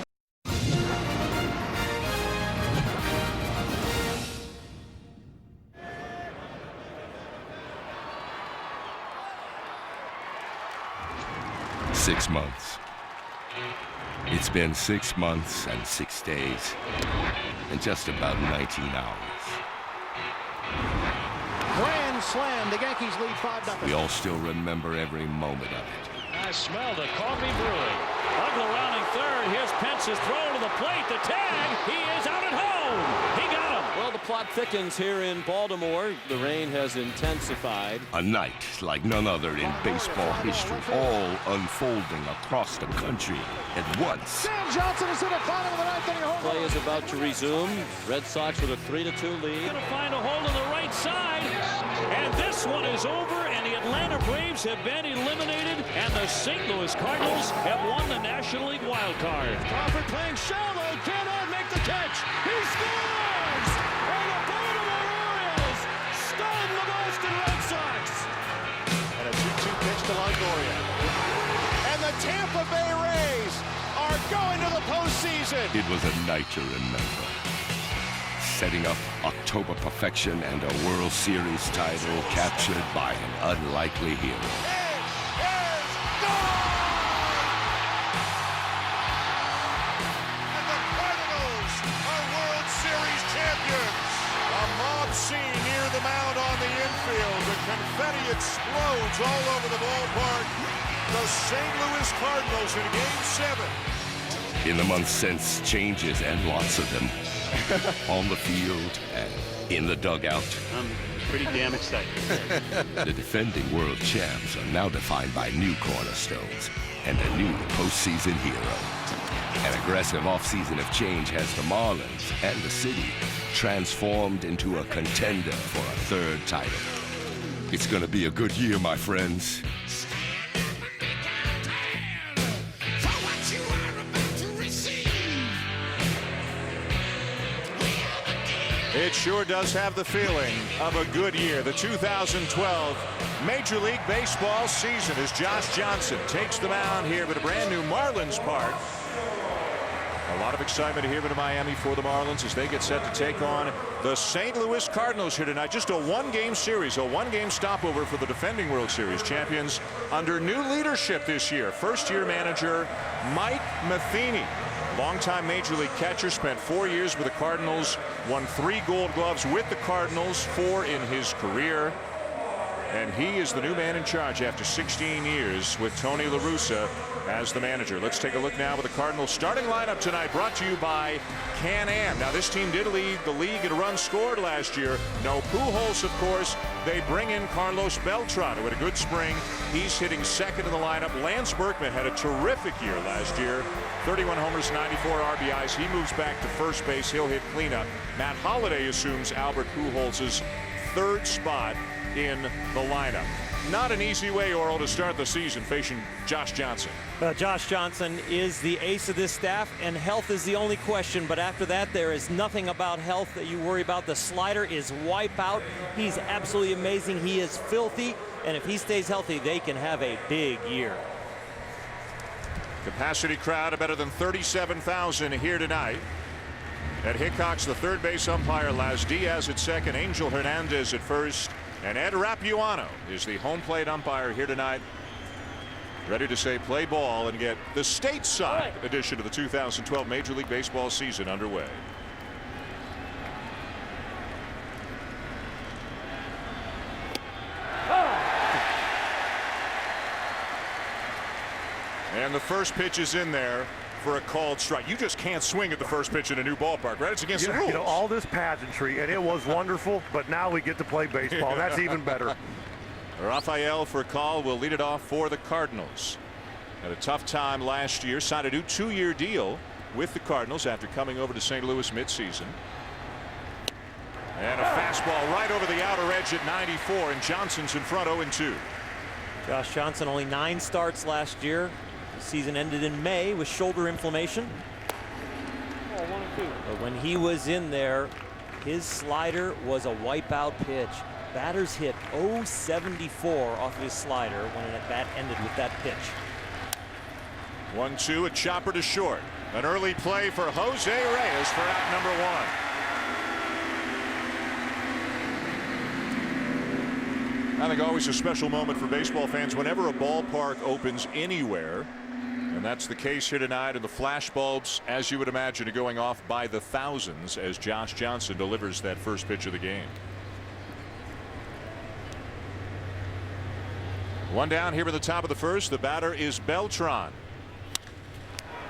Six months. It's been 6 months and 6 days and just about 19 hours. Grand slam. The Yankees lead 5-0. We all still remember every moment of it. I smell the coffee brewing. Uggla rounding third. Here's Pence's throw to the plate. The tag. He is out at home. He got him. Well, the plot thickens here in Baltimore. The rain has intensified. A night like none other in baseball history, all unfolding across the country at once. Sam Johnson is in the bottom of the ninth inning. Play is about to resume. Red Sox with a 3-2 lead. Going to find a hole in the right side. And this one is over, and the Atlanta Braves have been eliminated, and the St. Louis Cardinals have won the National League wild card. Crawford playing shallow, cannot make the catch. He scores! And the Baltimore Orioles stun the Boston Red Sox. And a 2-2 pitch to Longoria. And the Tampa Bay Rays are going to the postseason. It was a night to remember. Setting up October perfection and a World Series title captured by an unlikely hero. And the Cardinals are World Series champions. A mob scene near the mound on the infield. The confetti explodes all over the ballpark. The St. Louis Cardinals in Game 7. In the months since, changes and lots of them. On the field and in the dugout. I'm pretty damn excited. The defending world champs are now defined by new cornerstones and a new postseason hero. An aggressive offseason of change has the Marlins and the city transformed into a contender for a third title. It's going to be a good year, my friends. It sure does have the feeling of a good year. The 2012 Major League Baseball season as Josh Johnson takes the mound here at a brand new Marlins park. A lot of excitement here in Miami for the Marlins as they get set to take on the St. Louis Cardinals here tonight. Just a one-game series, a one-game stopover for the defending World Series champions under new leadership this year. First-year manager Mike Matheny. Longtime Major League catcher, spent 4 years with the Cardinals, won 3 Gold Gloves with the Cardinals, 4 in his career. And he is the new man in charge after 16 years with Tony La Russa as the manager. Let's take a look now with the Cardinals starting lineup tonight, brought to you by Can-Am. Now, this team did lead the league in runs scored last year. No Pujols, of course. They bring in Carlos Beltran, who had a good spring. He's hitting second in the lineup. Lance Berkman had a terrific year last year. 31 homers, 94 RBIs. He moves back to first base. He'll hit cleanup. Matt Holliday assumes Albert Pujols' third spot in the lineup. Not an easy way, Oral, to start the season facing Josh Johnson. Josh Johnson is the ace of this staff, and health is the only question. But after that, there is nothing about health that you worry about. The slider is wipeout. He's absolutely amazing. He is filthy, and if he stays healthy, they can have a big year. Capacity crowd of better than 37,000 here tonight. Ed Hickok's the third base umpire. Laz Diaz at second. Angel Hernandez at first. And Ed Rapuano is the home plate umpire here tonight. Ready to say play ball and get the stateside edition of the 2012 Major League Baseball season underway. And the first pitch is in there for a called strike. You just can't swing at the first pitch in a new ballpark, right? It's against the rules. You know, all this pageantry, and it was wonderful, but now we get to play baseball. That's even better. Rafael Furcal will lead it off for the Cardinals. Had a tough time last year. Signed a new 2-year deal with the Cardinals after coming over to St. Louis midseason. And a fastball right over the outer edge at 94, and Johnson's in front 0-2. Josh Johnson, only 9 starts last year. The season ended in May with shoulder inflammation. But when he was in there, his slider was a wipeout pitch. Batters hit .074 off his slider when an at-bat ended with that pitch. 1-2, a chopper to short. An early play for Jose Reyes for out number 1. I think always a special moment for baseball fans whenever a ballpark opens anywhere. And that's the case here tonight. And the flashbulbs, as you would imagine, are going off by the thousands as Josh Johnson delivers that first pitch of the game. One down here at the top of the first. The batter is Beltran.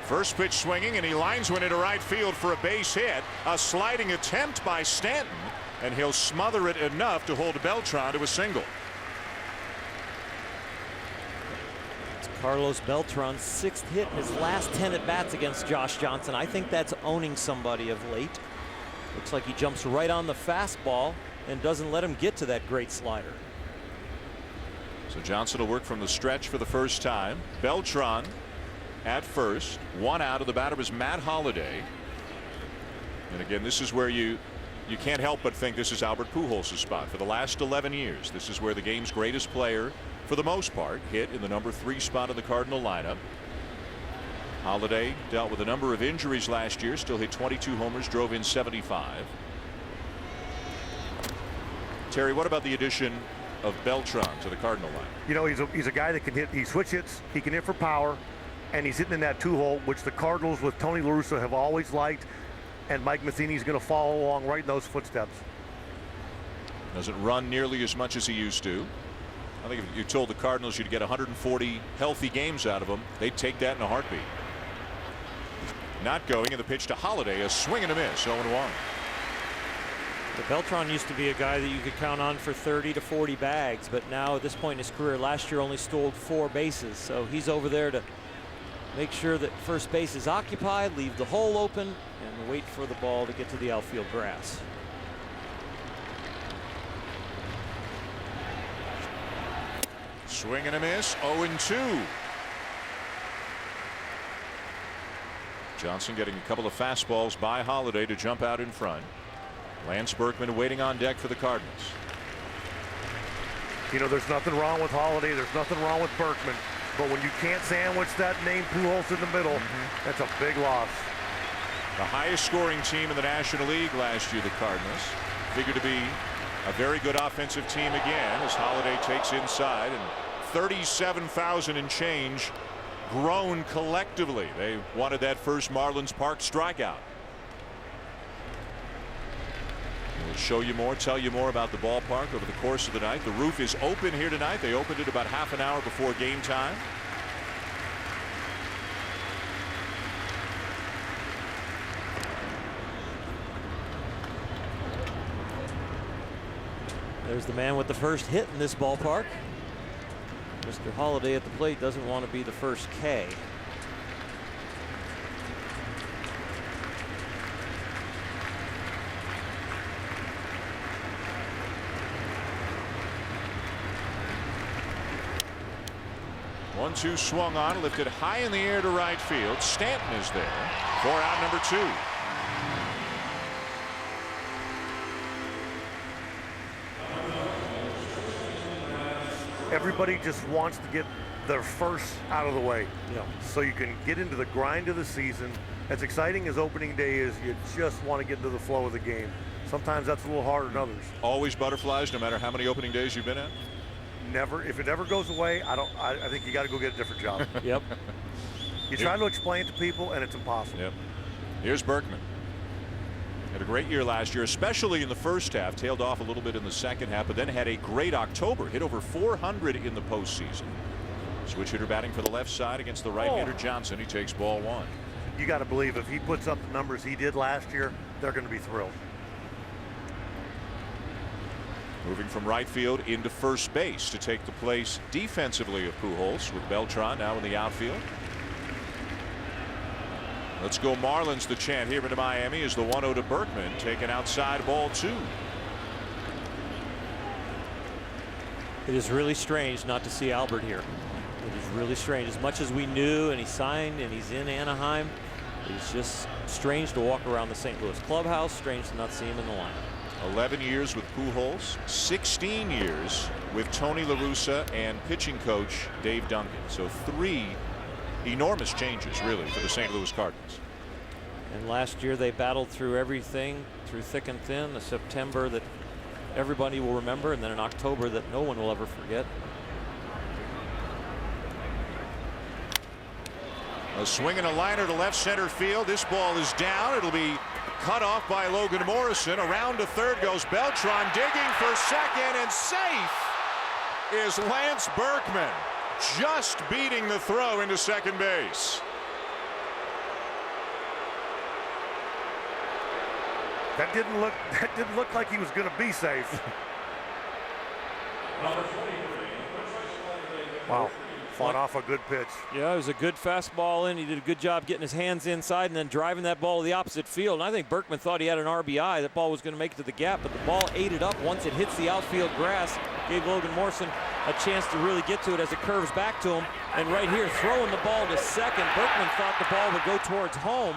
First pitch swinging, and he lines one into right field for a base hit. A sliding attempt by Stanton, and he'll smother it enough to hold Beltran to a single. It's Carlos Beltran's 6th hit in his last 10 at-bats against Josh Johnson. I think that's owning somebody of late. Looks like he jumps right on the fastball and doesn't let him get to that great slider. So Johnson will work from the stretch for the first time. Beltran at first, 1 out. Of the batter was Matt Holliday. And again, this is where you can't help but think this is Albert Pujols' spot. For the last 11 years, this is where the game's greatest player, for the most part, hit in the number 3 spot in the Cardinal lineup. Holliday dealt with a number of injuries last year, still hit 22 homers, drove in 75. Terry, what about the addition of Beltran to the Cardinal line? You know, he's a guy that can hit. He switch hits. He can hit for power, and he's hitting in that 2-hole, which the Cardinals with Tony La Russa have always liked. And Mike Matheny's going to follow along right in those footsteps. Doesn't run nearly as much as he used to. I think if you told the Cardinals you'd get 140 healthy games out of him, they'd take that in a heartbeat. Not going, and the pitch to Holliday, a swing and a miss, 0-1. But Beltran used to be a guy that you could count on for 30 to 40 bags, but now at this point in his career, last year only stole 4 bases. So he's over there to make sure that first base is occupied, leave the hole open, and wait for the ball to get to the outfield grass. Swing and a miss, 0-2. Johnson getting a couple of fastballs by Holliday to jump out in front. Lance Berkman waiting on deck for the Cardinals. You know, there's nothing wrong with Holliday. There's nothing wrong with Berkman. But when you can't sandwich that name Pujols in the middle, that's a big loss. The highest scoring team in the National League last year, the Cardinals. Figured to be a very good offensive team again as Holliday takes inside, and 37,000 and change groan collectively. They wanted that first Marlins Park strikeout. We'll show you more, tell you more about the ballpark over the course of the night. The roof is open here tonight. They opened it about half an hour before game time. There's the man with the first hit in this ballpark. Mr. Holliday at the plate doesn't want to be the first K. One-two swung on, lifted high in the air to right field. Stanton is there for out number 2. Everybody just wants to get their first out of the way. Yeah. So you can get into the grind of the season, As exciting as opening day is, you just want to get into the flow of the game. Sometimes that's a little harder than others. Always butterflies, no matter how many opening days you've been at? Never. If it ever goes away, I think you got to go get a different job. Yep. You try to explain it to people, and it's impossible. Yep. Here's Berkman. Had a great year last year, especially in the first half. Tailed off a little bit in the second half, but then had a great October. Hit over 400 in the postseason. Switch hitter batting for the left side against the right-hander Johnson. He takes ball one. You got to believe if he puts up the numbers he did last year, they're going to be thrilled. Moving from right field into first base to take the place defensively of Pujols, with Beltran now in the outfield. Let's go Marlins, the chant here into Miami is the 1-0 to Berkman, taken outside, ball 2. It is really strange not to see Albert here. It is really strange. As much as we knew, and he signed, and he's in Anaheim, it's just strange to walk around the St. Louis clubhouse. Strange to not see him in the lineup. 11 years with Pujols, 16 years with Tony La Russa and pitching coach Dave Duncan. So 3 enormous changes, really, for the St. Louis Cardinals. And last year they battled through everything, through thick and thin. A September that everybody will remember, and then an October that no one will ever forget. A swing and a liner to left center field. This ball is down. It'll be cut off by Logan Morrison. Around to third goes Beltran, digging for second, and safe is Lance Berkman, just beating the throw into second base. That didn't look like he was going to be safe. Wow. Fought off a good pitch. Yeah, it was a good fastball in. He did a good job getting his hands inside and then driving that ball to the opposite field. And I think Berkman thought he had an RBI. That ball was going to make it to the gap, but the ball ate it up once it hits the outfield grass. Gave Logan Morrison a chance to really get to it as it curves back to him. And right here, throwing the ball to second. Berkman thought the ball would go towards home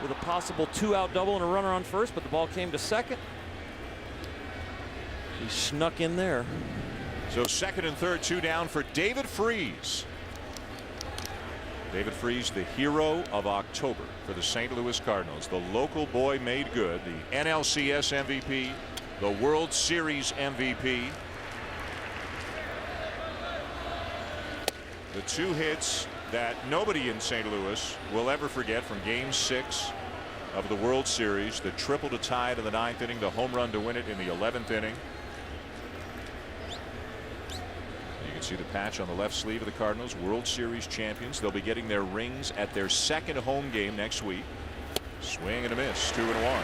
with a possible 2-out double and a runner on first, but the ball came to second. He snuck in there. So second and third, 2 down for David Freese. David Freese, the hero of October for the St. Louis Cardinals. The local boy made good. The NLCS MVP, the World Series MVP. The 2 hits that nobody in St. Louis will ever forget from Game 6 of the World Series. The triple to tie it in the 9th inning, the home run to win it in the 11th inning. You can see the patch on the left sleeve of the Cardinals, World Series champions. They'll be getting their rings at their second home game next week. Swing and a miss, 2-1.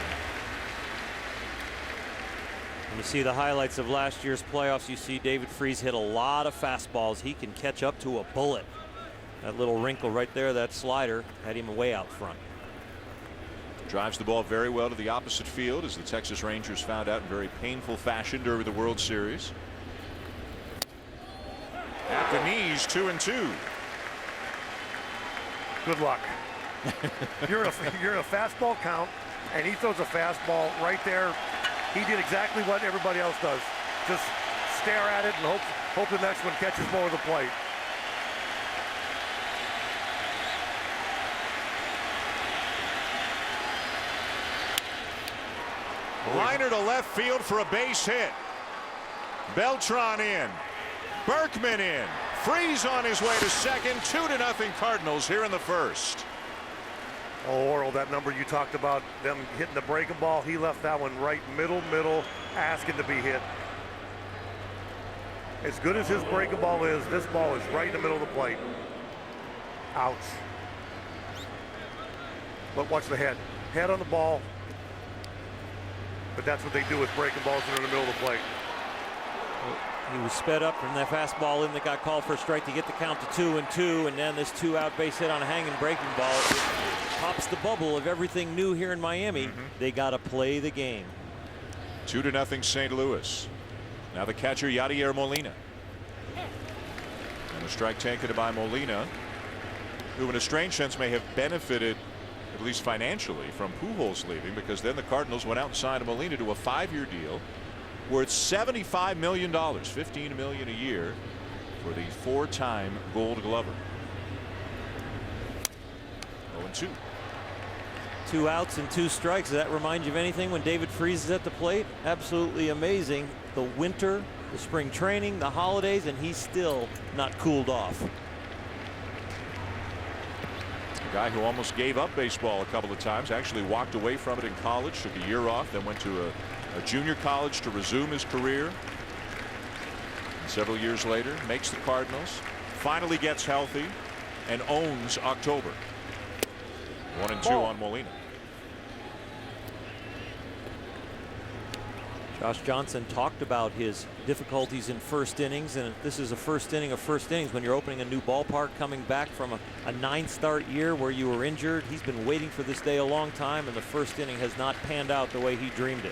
When you see the highlights of last year's playoffs, you see David Freese hit a lot of fastballs. He can catch up to a bullet. That little wrinkle right there, that slider, had him way out front. Drives the ball very well to the opposite field, as the Texas Rangers found out in very painful fashion during the World Series. At the knees, 2-2. Good luck. You're in a fastball count, and he throws a fastball right there. He did exactly what everybody else does. Just stare at it and hope the next one catches more of the plate. Liner to left field for a base hit. Beltran in. Berkman in. Freese on his way to second. 2-0 Cardinals here in the first. Oh, Oral, that number you talked about, them hitting the breaking ball, he left that one right middle, asking to be hit. As good as his breaking ball is, this ball is right in the middle of the plate. Ouch. But watch the head. Head on the ball. But that's what they do with breaking balls that are in the middle of the plate. He was sped up from that fastball in that got called for a strike to get the count to 2-2, and then this 2-out base hit on a hanging breaking ball. It pops the bubble of everything new here in Miami. They got to play the game. 2-0 St. Louis. Now the catcher Yadier Molina. And a strike taken by Molina, who in a strange sense may have benefited, at least financially, from Pujols leaving, because then the Cardinals went out and signed Molina to a 5-year deal worth $75 million, $15 million a year, for the 4-time Gold Glover. 0-2. 2 outs and 2 strikes. Does that remind you of anything when David Freese is at the plate? Absolutely amazing. The winter, the spring training, the holidays, and he's still not cooled off. A guy who almost gave up baseball a couple of times, actually walked away from it in college, took a year off, then went to a junior college to resume his career. And several years later, makes the Cardinals, finally gets healthy, and owns October. 1-2 on Molina. Josh Johnson talked about his difficulties in first innings, and this is a first inning of first innings when you're opening a new ballpark, coming back from a 9-start year where you were injured. He's been waiting for this day a long time, and the first inning has not panned out the way he dreamed it.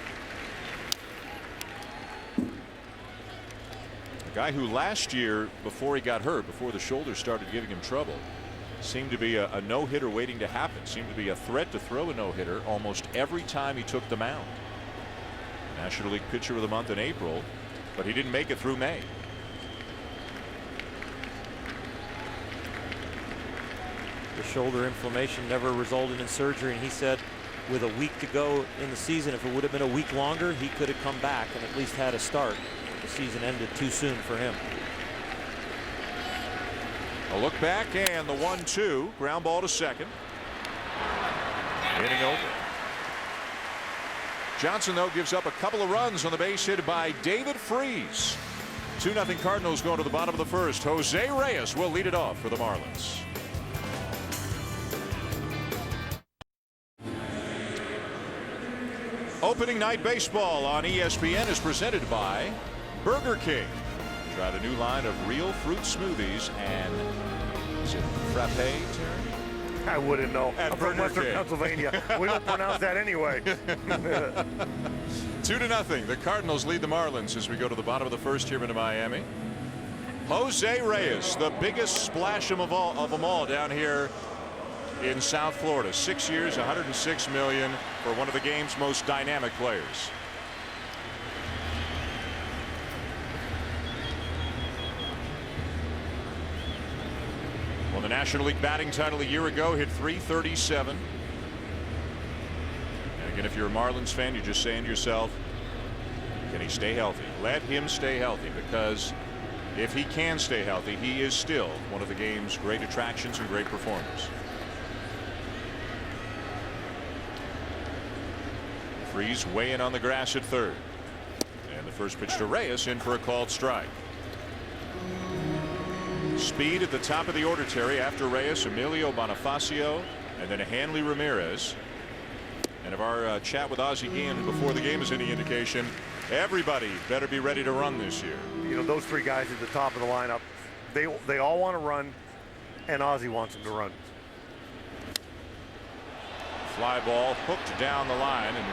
A guy who last year, before he got hurt, before the shoulder started giving him trouble, seemed to be a no-hitter waiting to happen, seemed to be a threat to throw a no-hitter almost every time he took the mound. National League Pitcher of the Month in April, but he didn't make it through May. The shoulder inflammation never resulted in surgery, and he said with a week to go in the season, if it would have been a week longer, he could have come back and at least had a start. The season ended too soon for him. A look back and the 1-2, ground ball to second. Inning over. Johnson, though, gives up a couple of runs on the base hit by David Freese. 2-0 Cardinals going to the bottom of the first. Jose Reyes will lead it off for the Marlins. Opening night baseball on ESPN is presented by Burger King. Try the new line of real fruit smoothies and is it frappe, Terry? I wouldn't know. At I'm from Burger Western King. Pennsylvania. We don't pronounce that anyway. 2-0. The Cardinals lead the Marlins as we go to the bottom of the first here in Miami. Jose Reyes, the biggest splash of them all down here in South Florida. 6 years, $106 million for one of the game's most dynamic players. Won the National League batting title a year ago, hit .337. And again, if you're a Marlins fan, you're just saying to yourself, can he stay healthy? Let him stay healthy, because if he can stay healthy, he is still one of the game's great attractions and great performers. Freese weighing on the grass at third. And the first pitch to Reyes, in for a called strike. Speed at the top of the order, Terry, after Reyes, Emilio Bonifacio, and then Hanley Ramirez. And if our chat with Ozzie Guillen before the game is any indication, everybody better be ready to run this year. You know, those three guys at the top of the lineup, they all want to run, and Ozzie wants them to run. Fly ball hooked down the line and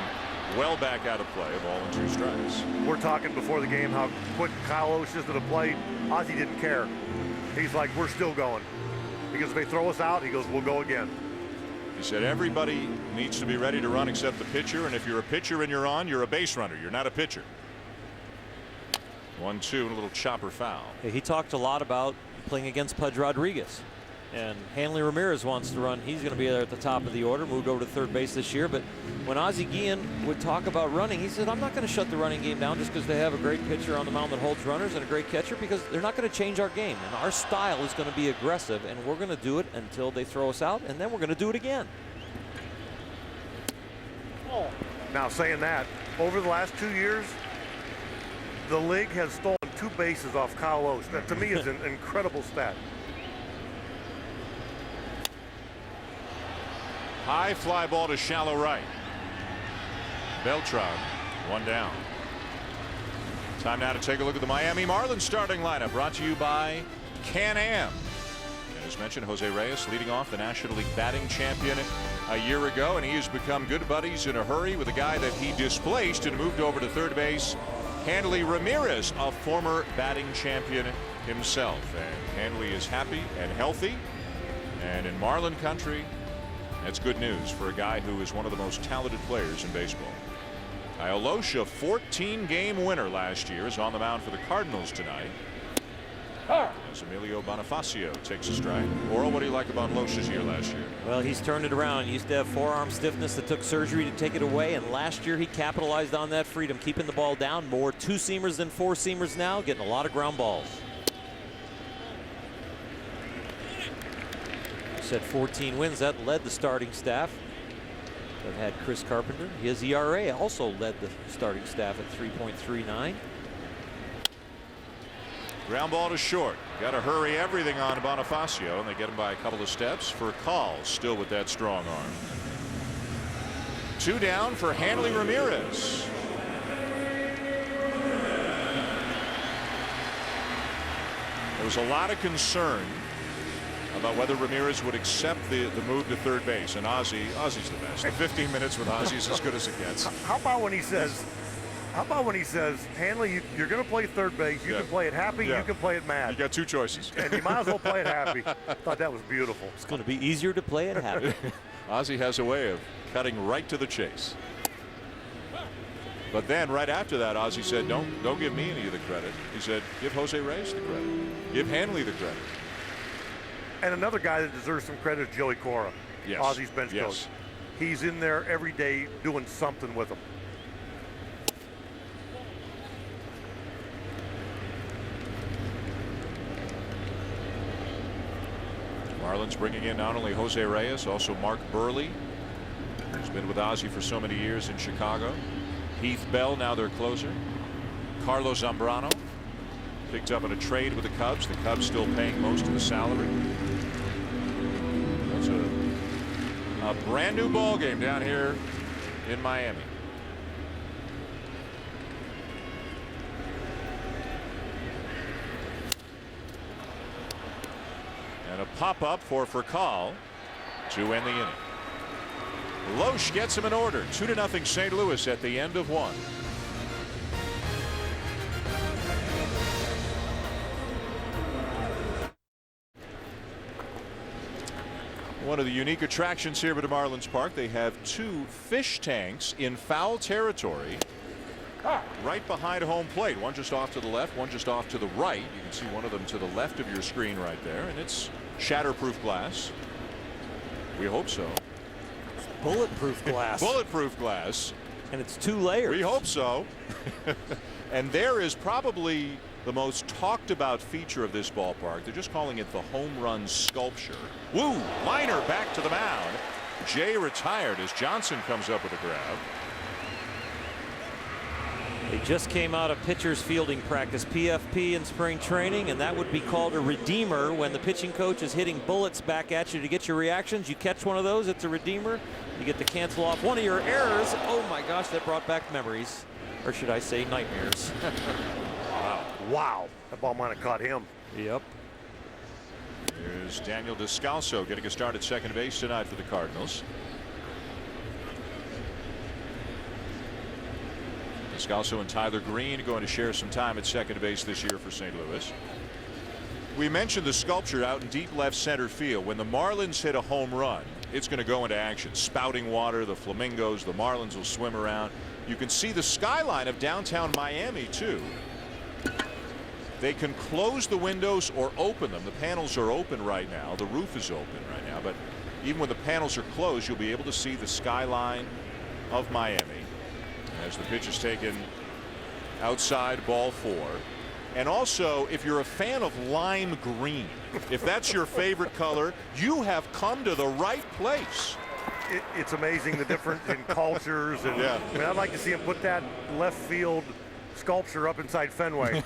well back out of play. A ball and 2 strikes. We're talking before the game how quick Kyle Oates is to the plate. Ozzie didn't care. He's like, we're still going. Because if they throw us out, he goes, we'll go again. He said everybody needs to be ready to run except the pitcher, and if you're a pitcher and you're on, you're a base runner. You're not a pitcher. 1-2 and a little chopper foul. He talked a lot about playing against Pudge Rodriguez. And Hanley Ramirez wants to run. He's going to be there at the top of the order, moved over to third base this year. But when Ozzie Guillen would talk about running, he said, I'm not going to shut the running game down just because they have a great pitcher on the mound that holds runners and a great catcher, because they're not going to change our game. And our style is going to be aggressive, and we're going to do it until they throw us out, and then we're going to do it again. Now, saying that, over the last 2 years, the league has stolen 2 bases off Kyle Oates. That, to me, is an incredible stat. High fly ball to shallow right. Beltran, 1 down. Time now to take a look at the Miami Marlins starting lineup, brought to you by Can-Am. And as mentioned, Jose Reyes leading off, the National League batting champion a year ago, and he has become good buddies in a hurry with a guy that he displaced and moved over to third base, Hanley Ramirez, a former batting champion himself. And Hanley is happy and healthy, and in Marlin country, that's good news for a guy who is one of the most talented players in baseball. Kyle Lohse, a 14-game winner last year, is on the mound for the Cardinals tonight. As Emilio Bonifacio takes a strike. Oral, what do you like about Losh's year last year? Well, he's turned it around. He used to have forearm stiffness that took surgery to take it away, and last year he capitalized on that freedom, keeping the ball down. More two-seamers than four-seamers now, getting a lot of ground balls. Said 14 wins. That led the starting staff. That had Chris Carpenter. His ERA also led the starting staff at 3.39. Ground ball to short. Got to hurry everything on Bonifacio, and they get him by a couple of steps for Call, still with that strong arm. 2 down for Hanley Ramirez. There was a lot of concern about whether Ramirez would accept the move to third base, and Ozzy's the best. 15 minutes with Ozzy is as good as it gets. How about when he says, Hanley, you're going to play third base. You can play it happy. You can play it mad. You got 2 choices. And you might as well play it happy. Thought that was beautiful. It's going to be easier to play it happy. Ozzy has a way of cutting right to the chase. But then right after that, Ozzy said, don't give me any of the credit. He said, give Jose Reyes the credit. Give Hanley the credit. And another guy that deserves some credit is Joey Cora, Ozzy's bench coach. He's in there every day doing something with them. Marlins bringing in not only Jose Reyes, also Mark Burley, who's been with Ozzy for so many years in Chicago. Heath Bell, now their closer. Carlos Zambrano, picked up in a trade with the Cubs. The Cubs still paying most of the salary. That's a brand new ball game down here in Miami. And a pop-up for Furcal to end the inning. Loesch gets him in order. 2-0 St. Louis at the end of 1. One of the unique attractions here at the Marlins Park, they have 2 fish tanks in foul territory right behind home plate. One just off to the left, one just off to the right. You can see one of them to the left of your screen right there, and it's shatterproof glass. We hope so. Bulletproof glass. Bulletproof glass. And it's 2 layers. We hope so. And there is probably the most talked about feature of this ballpark. They're just calling it the home run sculpture. Woo! Liner back to the mound. Jay retired as Johnson comes up with a grab. They just came out of pitcher's fielding practice, PFP, in spring training, and that would be called a redeemer. When the pitching coach is hitting bullets back at you to get your reactions, you catch one of those, it's a redeemer. You get to cancel off one of your errors. Oh my gosh, that brought back memories. Or should I say nightmares. Wow. That ball might have caught him. Yep. Here's Daniel Descalso getting a start at second base tonight for the Cardinals. Descalso and Tyler Green going to share some time at second base this year for St. Louis. We mentioned the sculpture out in deep left center field. When the Marlins hit a home run, it's going to go into action. Spouting water, the flamingos, the Marlins will swim around. You can see the skyline of downtown Miami too. They can close the windows or open them. The panels are open right now. The roof is open right now, but even when the panels are closed, you'll be able to see the skyline of Miami as the pitch is taken outside, ball 4. And also, if you're a fan of lime green, if that's your favorite color, you have come to the right place. It's amazing the difference in cultures. And I mean, I'd like to see him put that left field sculpture up inside Fenway.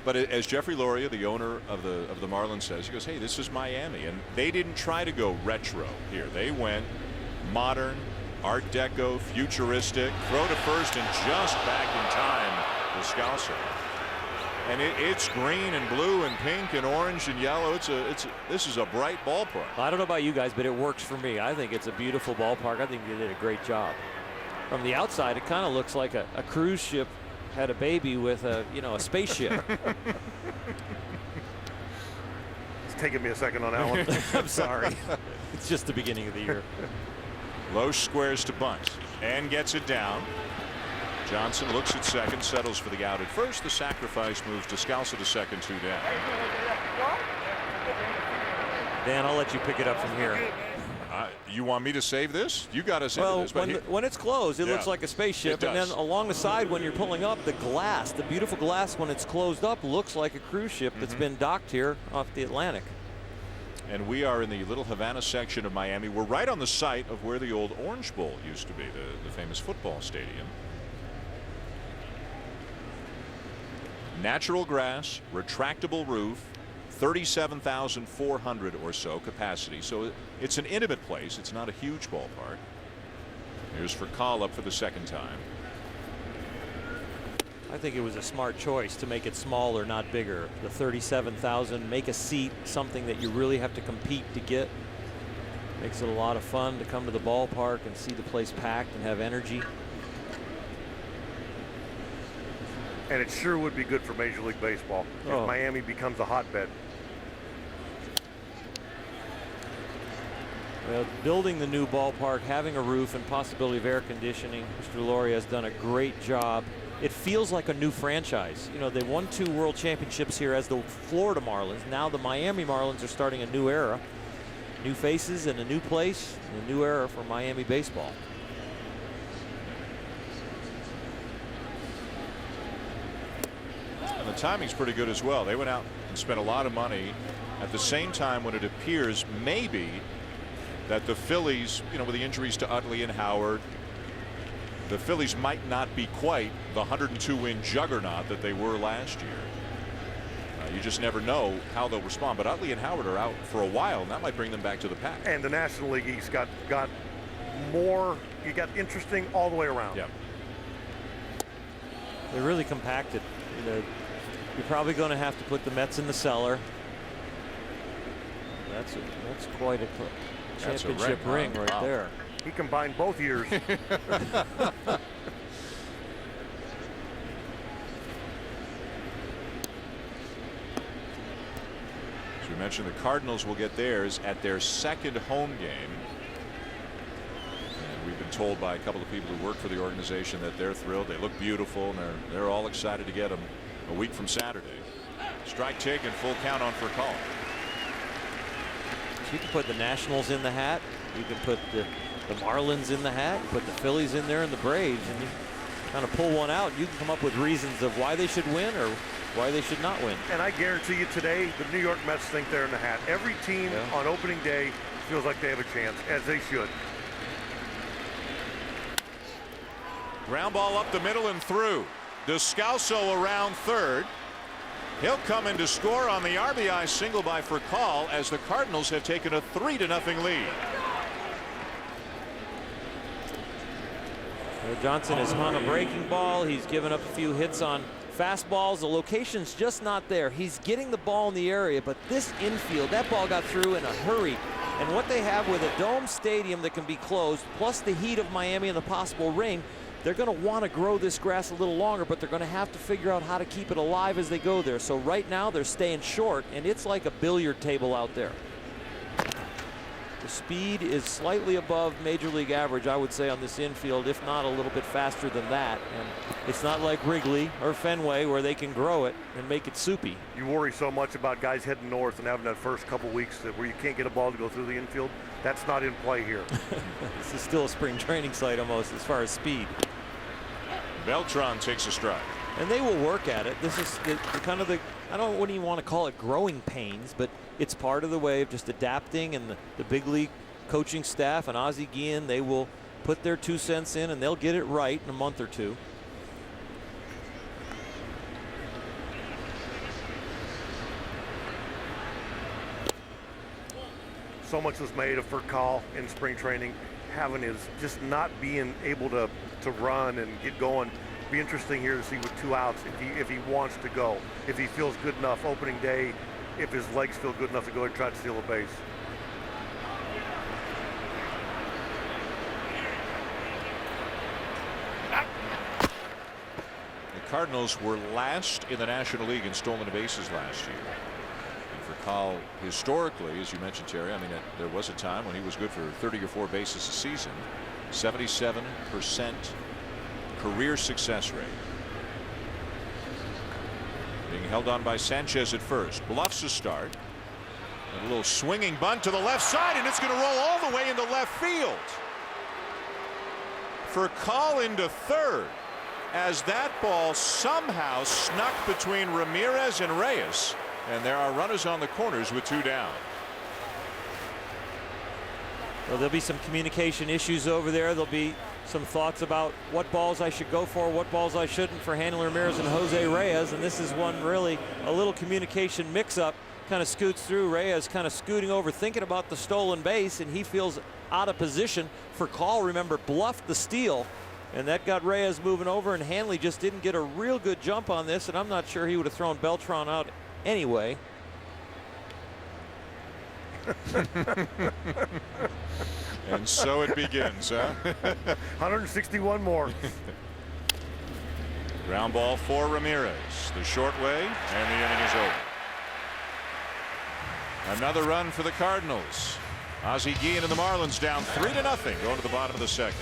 But as Jeffrey Loria, the owner of the Marlins, says, he goes, hey, this is Miami, and they didn't try to go retro here. They went modern, Art Deco, futuristic, throw to first, and just back in time, Descalso. And it's green and blue and pink and orange and yellow. This is a bright ballpark. I don't know about you guys, but it works for me. I think it's a beautiful ballpark. I think they did a great job. From the outside, it kind of looks like a cruise ship had a baby with a spaceship. It's taking me a second on that one. I'm sorry. It's just the beginning of the year. Loesch squares to bunt and gets it down. Johnson looks at second, settles for the out at first. The sacrifice moves Descalso to second, 2 down. Dan, I'll let you pick it up from here. You want me to save this? You got us into this. Well, when it's closed, it looks like a spaceship, and then along the side when you're pulling up, the glass, the beautiful glass when it's closed up, looks like a cruise ship that's been docked here off the Atlantic. And we are in the Little Havana section of Miami. We're right on the site of where the old Orange Bowl used to be, the famous football stadium. Natural grass, retractable roof, 37,400 or so capacity. So it's an intimate place. It's not a huge ballpark. Here's for Call up for the second time. I think it was a smart choice to make it smaller, not bigger. The 37,000, make a seat something that you really have to compete to get. Makes it a lot of fun to come to the ballpark and see the place packed and have energy. And it sure would be good for Major League Baseball if Miami becomes a hotbed. Well, building the new ballpark, having a roof and possibility of air conditioning, Mr. Laurie has done a great job. It feels like a new franchise. You know, they won 2 World Championships here as the Florida Marlins. Now the Miami Marlins are starting a new era. New faces and a new place, and a new era for Miami baseball. And the timing's pretty good as well. They went out and spent a lot of money at the same time when it appears maybe that the Phillies, you know, with the injuries to Utley and Howard, the Phillies might not be quite the 102-win juggernaut that they were last year. You just never know how they'll respond. But Utley and Howard are out for a while, and that might bring them back to the pack. And the National League East got more, you got interesting all the way around. Yeah. They really compacted. You know, you're probably going to have to put the Mets in the cellar. That's quite a championship ring right there. He combined both years. As we mentioned, the Cardinals will get theirs at their second home game. And we've been told by a couple of people who work for the organization that they're thrilled. They look beautiful, and they're all excited to get them a week from Saturday. Strike taken, full count on for a call. You can put the Nationals in the hat. You can put the Marlins in the hat. You put the Phillies in there and the Braves, and you kind of pull one out. You can come up with reasons of why they should win or why they should not win. And I guarantee you today, the New York Mets think they're in the hat. Every team on opening day feels like they have a chance, as they should. Ground ball up the middle and through. Descalso around third. He'll come in to score on the RBI single by Furcal as the Cardinals have taken a 3-0 lead. Johnson has hung a breaking ball. He's given up a few hits on fastballs. The location's just not there. He's getting the ball in the area, but this infield, that ball got through in a hurry. And what they have with a dome stadium that can be closed, plus the heat of Miami and the possible rain, they're going to want to grow this grass a little longer, but they're going to have to figure out how to keep it alive as they go there. So right now they're staying short, and it's like a billiard table out there. The speed is slightly above Major League average, I would say, on this infield, if not a little bit faster than that. And it's not like Wrigley or Fenway where they can grow it and make it soupy. You worry so much about guys heading north and having that first couple weeks where you can't get a ball to go through the infield. That's not in play here. This is still a spring training site almost as far as speed. Beltran takes a strike. And they will work at it. This is the kind of the, I don't know what you want to call it, growing pains, but it's part of the way of just adapting, and the big league coaching staff and Ozzie Guillen, they will put their 2 cents in and they'll get it right in a month or two. So much was made of Furcal in spring training. Having his just not being able to run and get going. Be interesting here to see with 2 outs if he wants to go, if he feels good enough opening day, if his legs feel good enough to go and try to steal a base. The Cardinals were last in the National League in stolen bases last year. And Furcal, historically, as you mentioned, Terry, I mean, there was a time when he was good for 30 or 4 bases a season. 77% career success rate. Being held on by Sanchez at first. Bluffs a start. A little swinging bunt to the left side, and it's going to roll all the way into left field. For call into third, as that ball somehow snuck between Ramirez and Reyes, and there are runners on the corners with 2 down. Well, there'll be some communication issues over there. There'll be some thoughts about what balls I should go for, what balls I shouldn't for Hanley Ramirez and Jose Reyes, and this is one really a little communication mix-up. Kind of scoots through. Reyes kind of scooting over, thinking about the stolen base, and he feels out of position. For call, remember, bluffed the steal, and that got Reyes moving over, and Hanley just didn't get a real good jump on this, and I'm not sure he would have thrown Beltran out anyway. And so it begins, huh? 161 more. Ground ball for Ramirez. The short way, and the inning is over. Another run for the Cardinals. Ozzie Guillen and the Marlins down 3-0 going to the bottom of the second.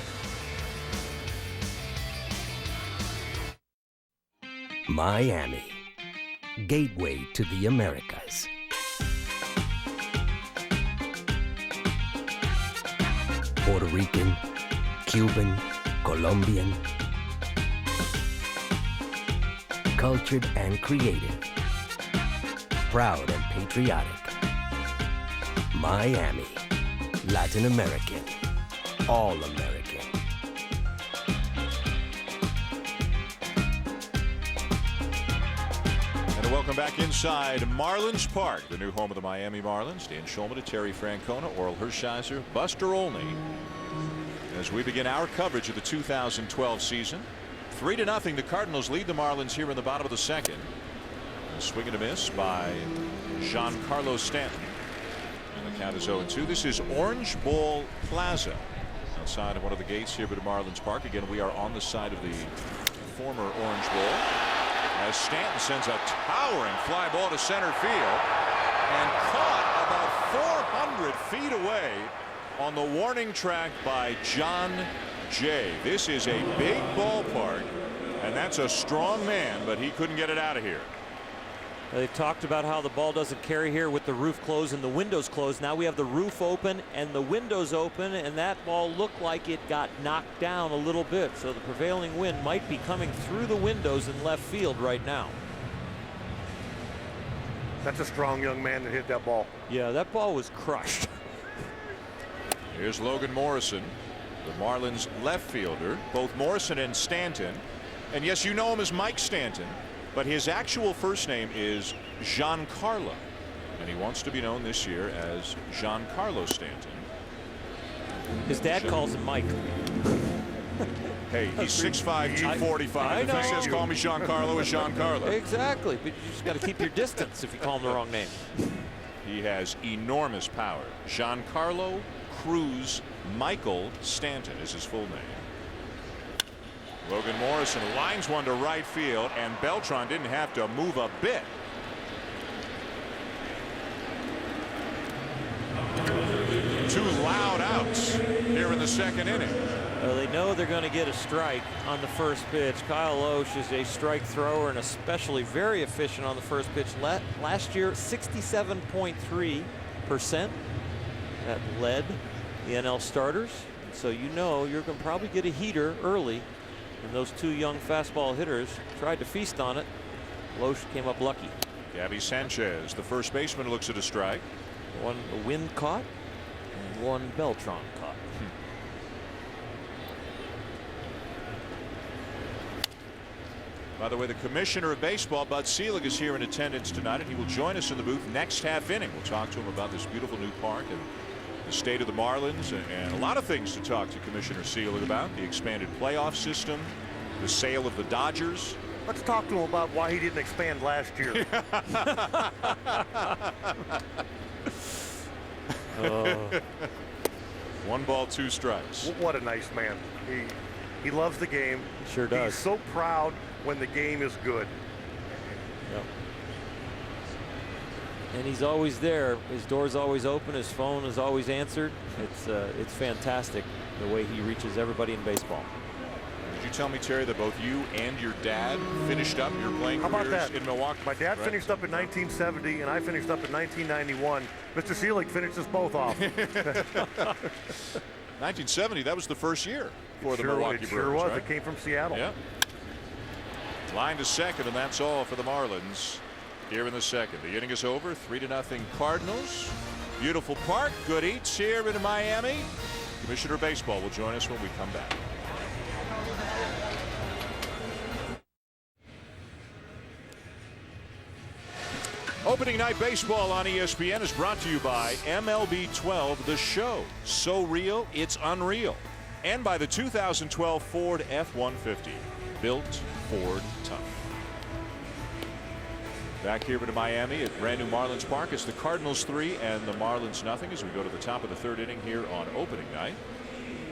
Miami, gateway to the Americas. Puerto Rican, Cuban, Colombian. Cultured and creative. Proud and patriotic. Miami, Latin American, all American. And welcome back inside Marlins Park, the new home of the Miami Marlins. Dan Shulman, Terry Francona, Oral Hershiser, Buster Olney. As we begin our coverage of the 2012 season, 3-0, the Cardinals lead the Marlins here in the bottom of the second. A swing and a miss by Giancarlo Stanton. And the count is 0-2. This is Orange Bowl Plaza, outside of one of the gates here at Marlins Park. Again, we are on the side of the former Orange Bowl. As Stanton sends a towering fly ball to center field and caught about 400 feet away on the warning track by John Jay. This is a big ballpark, and that's a strong man, but he couldn't get it out of here. They've talked about how the ball doesn't carry here with the roof closed and the windows closed. Now we have the roof open and the windows open, and that ball looked like it got knocked down a little bit. So the prevailing wind might be coming through the windows in left field right now. That's a strong young man that hit that ball. Yeah, that ball was crushed. Here's Logan Morrison, the Marlins left fielder. Both Morrison and Stanton. And yes, you know him as Mike Stanton, but his actual first name is Giancarlo, and he wants to be known this year as Giancarlo Stanton. His dad calls him Mike. Hey, he's 6'5", 245. If he says call me Giancarlo, it's Giancarlo. Exactly, but you just got to keep your distance if you call him the wrong name. He has enormous power. Giancarlo Cruz Michael Stanton is his full name. Logan Morrison lines one to right field, and Beltran didn't have to move a bit. Two loud outs here in the second inning. They know they're going to get a strike on the first pitch. Kyle Loesch is a strike thrower and especially very efficient on the first pitch. Last year, 67.3%. That led the NL starters. So you know you're going to probably get a heater early. And those two young fastball hitters tried to feast on it. Loesch came up lucky. Gabby Sanchez, the first baseman, looks at a strike. One the wind caught and one Beltran caught. By the way, the commissioner of baseball, Bud Selig, is here in attendance tonight, and he will join us in the booth next half inning. We'll talk to him about this beautiful new park and the state of the Marlins, and a lot of things to talk to Commissioner Selig about. The expanded playoff system, the sale of the Dodgers. Let's talk to him about why he didn't expand last year. One ball, two strikes. What a nice man. He loves the game. Sure does. He's so proud when the game is good. Yep. And he's always there. His door's always open. His phone is always answered. It's fantastic the way he reaches everybody in baseball. Did you tell me, Terry, that both you and your dad finished up your playing careers in Milwaukee? My dad right? finished up in 1970, and I finished up in 1991. Mr. Seelig finished us both off. 1970, that was the first year for the Milwaukee Brewers. Sure was. Right? It came from Seattle. Yeah. Line to second, and that's all for the Marlins here in the second. The inning is over. 3-0 Cardinals. Beautiful park. Good eats here in Miami. Commissioner of Baseball will join us when we come back. Opening night baseball on ESPN is brought to you by MLB 12, The Show. So real, it's unreal. And by the 2012 Ford F-150. Built Ford tough. Back here in Miami at brand new Marlins Park. It's the Cardinals 3 and the Marlins nothing as we go to the top of the third inning here on opening night.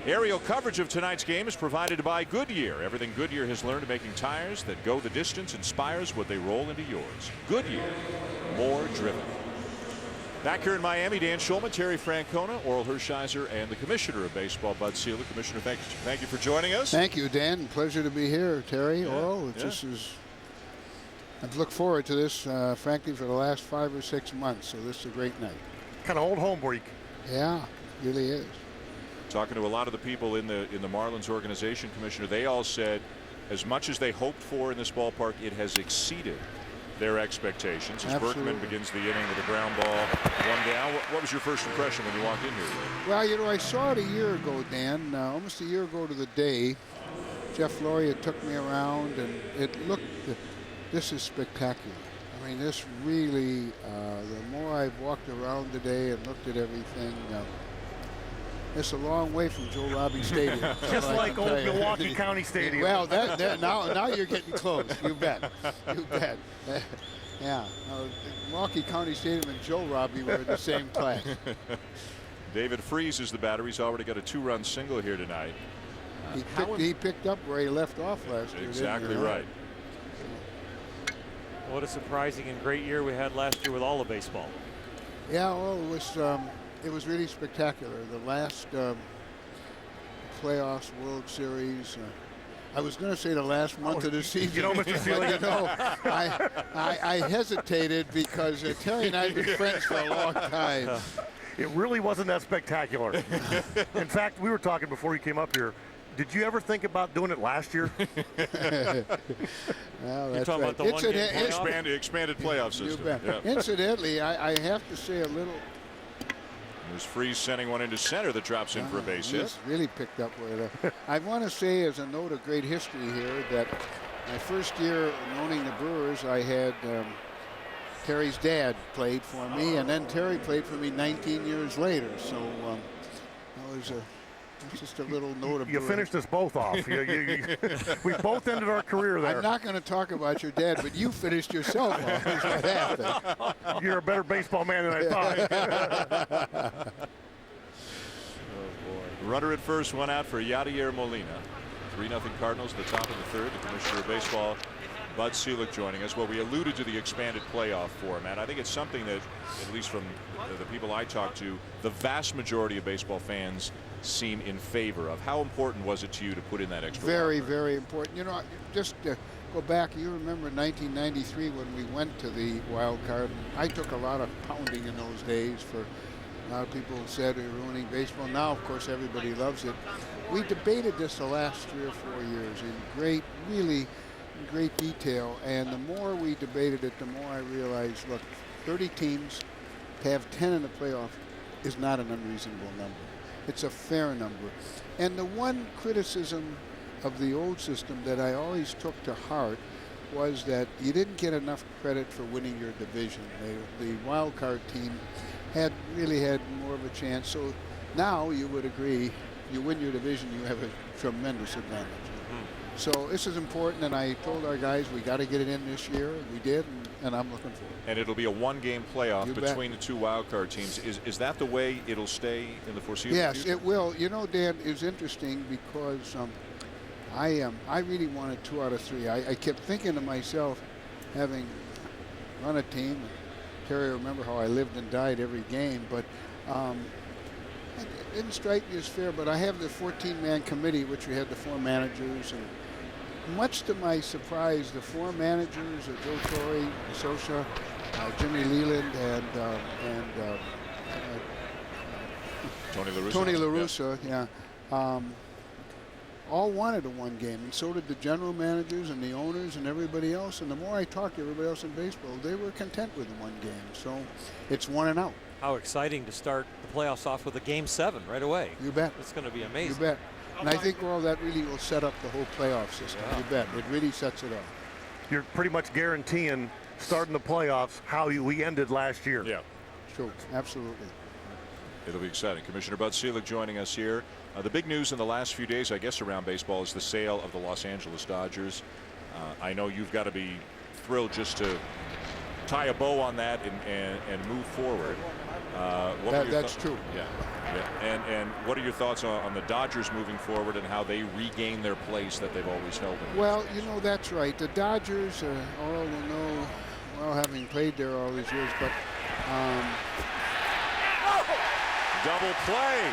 Aerial coverage of tonight's game is provided by Goodyear. Everything Goodyear has learned making tires that go the distance inspires what they roll into yours. Goodyear, more driven. Back here in Miami, Dan Schulman, Terry Francona, Oral Hershiser, and the Commissioner of Baseball, Bud Selig. Commissioner, thank you for joining us. Thank you, Dan. Pleasure to be here, Terry. Yeah. Oral, this is. I've looked forward to this, frankly, for the last 5 or 6 months. So this is a great night. Kind of old home week. Yeah, really is. Talking to a lot of the people in the Marlins organization, Commissioner, they all said as much as they hoped for in this ballpark, it has exceeded their expectations. As Absolutely. Berkman begins the inning with a ground ball, one down. What was your first impression when you walked in here? Well, you know, I saw it a year ago, Dan, almost a year ago to the day. Jeff Lurie had took me around, and it looked, this is spectacular. I mean, this really, the more I've walked around today and looked at everything, it's a long way from Joe Robbie Stadium. Just like old Milwaukee County Stadium. Well, now you're getting close. You bet. You bet. Yeah. Milwaukee County Stadium and Joe Robbie were in the same class. David Freese is the batter. He's already got a 2-run single here tonight. He picked up where he left off last year. Exactly right. What a surprising and great year we had last year with all of baseball. Yeah, well, it was really spectacular. The last playoffs, World Series. I was going to say the last month of the season. You know, Mr. Seelig, you know, I hesitated because Terry and I have been friends for a long time. It really wasn't that spectacular. In fact, we were talking before you came up here. Did you ever think about doing it last year? Well, You're talking about the one-game expanded playoff system. Yeah. Incidentally, I have to say a little. There's Freese sending one into center that drops in for a base hit. He's really picked up where I want to say, as a note of great history here, that my first year owning the Brewers, I had Terry's dad played for me, and then Terry played for me 19 years later. So that was just a little note of. You finished us both off. We both ended our career there. I'm not going to talk about your dad, but you finished yourself off. Is what happened. You're a better baseball man than I thought. Oh boy! Runner at first, one out for Yadier Molina. 3-0 Cardinals at the top of the third. The Commissioner of Baseball, Bud Selig, joining us. Well, we alluded to the expanded playoff format. I think it's something that, at least from the people I talk to, the vast majority of baseball fans seem in favor of. How important was it to you to put in that extra? Very, very important. You know, just go back. You remember 1993 when we went to the wild card. I took a lot of pounding in those days. For a lot of people said we were ruining baseball. Now, of course, everybody loves it. We debated this the last 3 or 4 years in really great detail. And the more we debated it, the more I realized, look, 30 teams to have 10 in the playoff is not an unreasonable number. It's a fair number. And the one criticism of the old system that I always took to heart was that you didn't get enough credit for winning your division. The wild card team really had more of a chance. So now you would agree, you win your division, you have a tremendous advantage. So this is important, and I told our guys we got to get it in this year. We did, and I'm looking forward. And it'll be a one-game playoff between the two wild card teams. Is that the way it'll stay in the foreseeable future? Yes, it will. You know, Dan, it's interesting because I really wanted 2 out of 3. I kept thinking to myself, having run a team, Terry, remember how I lived and died every game, but it didn't strike me as fair. But I have the 14-man committee, which we had the 4 managers, and much to my surprise, the four managers, Joe Torre, Sosa, Jimmy Leland, and Tony La Russa, yeah. All wanted a one game, and so did the general managers and the owners and everybody else. And the more I talked to everybody else in baseball, they were content with the one game. So it's 1 and out. How exciting to start the playoffs off with a Game 7 right away. You bet. It's going to be amazing. You bet. And I think that really will set up the whole playoff system. Yeah. You bet. It really sets it up. You're pretty much guaranteeing starting the playoffs how we ended last year. Yeah. True. Absolutely. It'll be exciting. Commissioner Bud Selig joining us here. The big news in the last few days, I guess, around baseball is the sale of the Los Angeles Dodgers. I know you've got to be thrilled just to tie a bow on that and move forward. That's true. Yeah. And what are your thoughts on the Dodgers moving forward and how they regain their place that they've always held in? Well, that's right. The Dodgers, all will know, well, having played there all these years, but double play.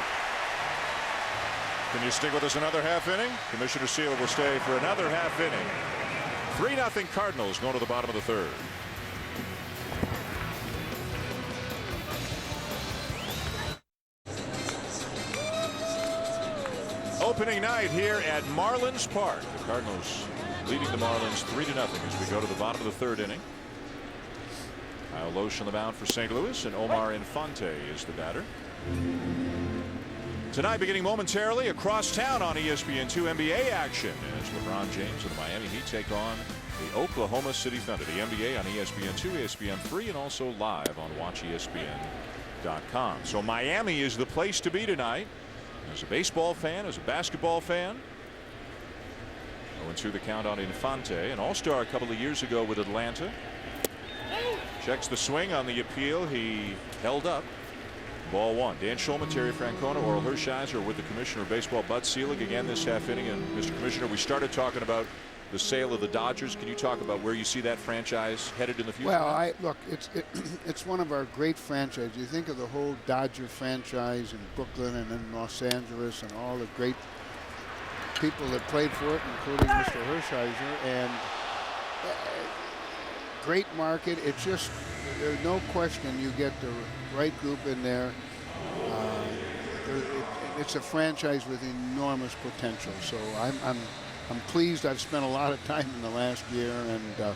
Can you stick with us another half inning? Commissioner Selig will stay for another half inning. 3-0 Cardinals going to the bottom of the third. Opening night here at Marlins Park. The Cardinals leading the Marlins 3-0 as we go to the bottom of the third inning. Kyle Loesch on the mound for St. Louis, and Omar Infante is the batter. Tonight, beginning momentarily across town on ESPN2, NBA action as LeBron James and the Miami Heat take on the Oklahoma City Thunder. The NBA on ESPN2, ESPN3, and also live on WatchESPN.com. So Miami is the place to be tonight. As a baseball fan, as a basketball fan. 0-2 the count on Infante, an all-star a couple of years ago with Atlanta. Checks the swing on the appeal. He held up. Ball one. Dan Shulman, Terry Francona, Oral Hershiser with the Commissioner of Baseball, Bud Selig, again this half inning. And Mr. Commissioner, we started talking about the sale of the Dodgers. Can you talk about where you see that franchise headed in the future? Well, look, it's one of our great franchises. You think of the whole Dodger franchise in Brooklyn and in Los Angeles and all the great people that played for it, including Mr. Hershiser, and great market. It's just, there's no question you get the right group in there. It's a franchise with enormous potential. So I'm pleased. I've spent a lot of time in the last year, and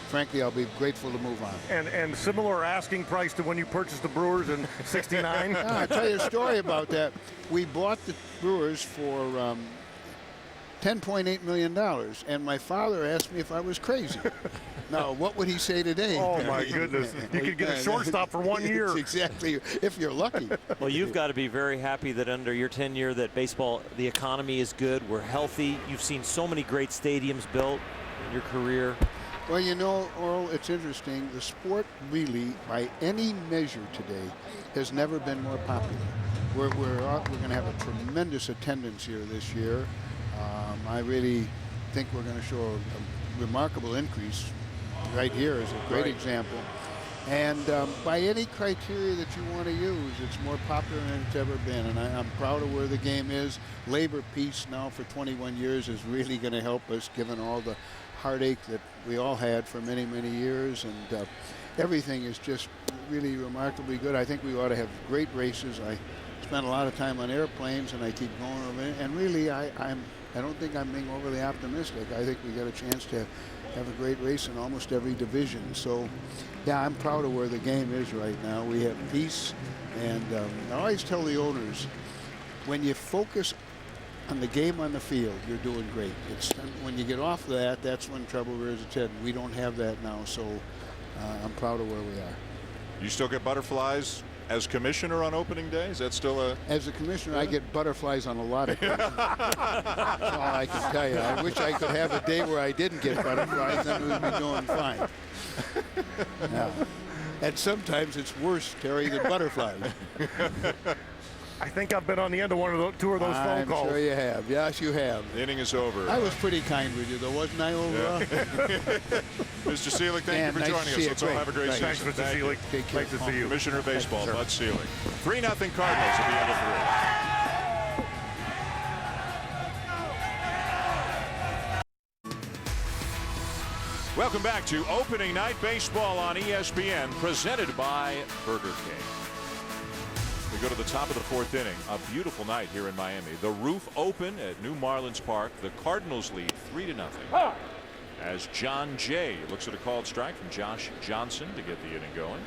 frankly, I'll be grateful to move on. And similar asking price to when you purchased the Brewers in '69. I'll tell you a story about that. We bought the Brewers for $10.8 million, and my father asked me if I was crazy. Now, what would he say today? Oh, my goodness. You could get a shortstop for 1 year. Exactly, if you're lucky. Well, you've got to be very happy that under your tenure that baseball, the economy is good. We're healthy. You've seen so many great stadiums built in your career. Well, Oral, it's interesting. The sport really, by any measure today, has never been more popular. We're going to have a tremendous attendance here this year. I really think we're going to show a remarkable increase. Right here is a great example. And by any criteria that you want to use, it's more popular than it's ever been. And I'm proud of where the game is. Labor peace now for 21 years is really going to help us, given all the heartache that we all had for many, many years. And everything is just really remarkably good. I think we ought to have great races. I spent a lot of time on airplanes, and I keep going over it. And really, I don't think I'm being overly optimistic. I think we got a chance to have a great race in almost every division. So, yeah, I'm proud of where the game is right now. We have peace, and I always tell the owners, when you focus on the game on the field, you're doing great. It's when you get off of that, that's when trouble rears its head. We don't have that now, so I'm proud of where we are. You still get butterflies as commissioner on opening day? Is that still a... As a commissioner, I get butterflies on a lot of occasions. That's all I can tell you. I wish I could have a day where I didn't get butterflies, then we'd be doing fine. Yeah. And sometimes it's worse, Terry, than butterflies. I think I've been on the end of two of those phone calls. I'm sure you have. Yes, you have. The inning is over. I was pretty kind with you, though, wasn't I, overall? Yeah. Mr. Selig, thank you for joining us. Let's all have a great season. Thanks, Mr. Selig. Nice to see you. Commissioner of Baseball, Bud Selig. 3-0 Cardinals at the end of 3. Welcome back to opening night baseball on ESPN, presented by Burger King. We go to the top of the 4th inning. A beautiful night here in Miami. The roof open at New Marlins Park. The Cardinals lead 3-0. As John Jay looks at a called strike from Josh Johnson to get the inning going.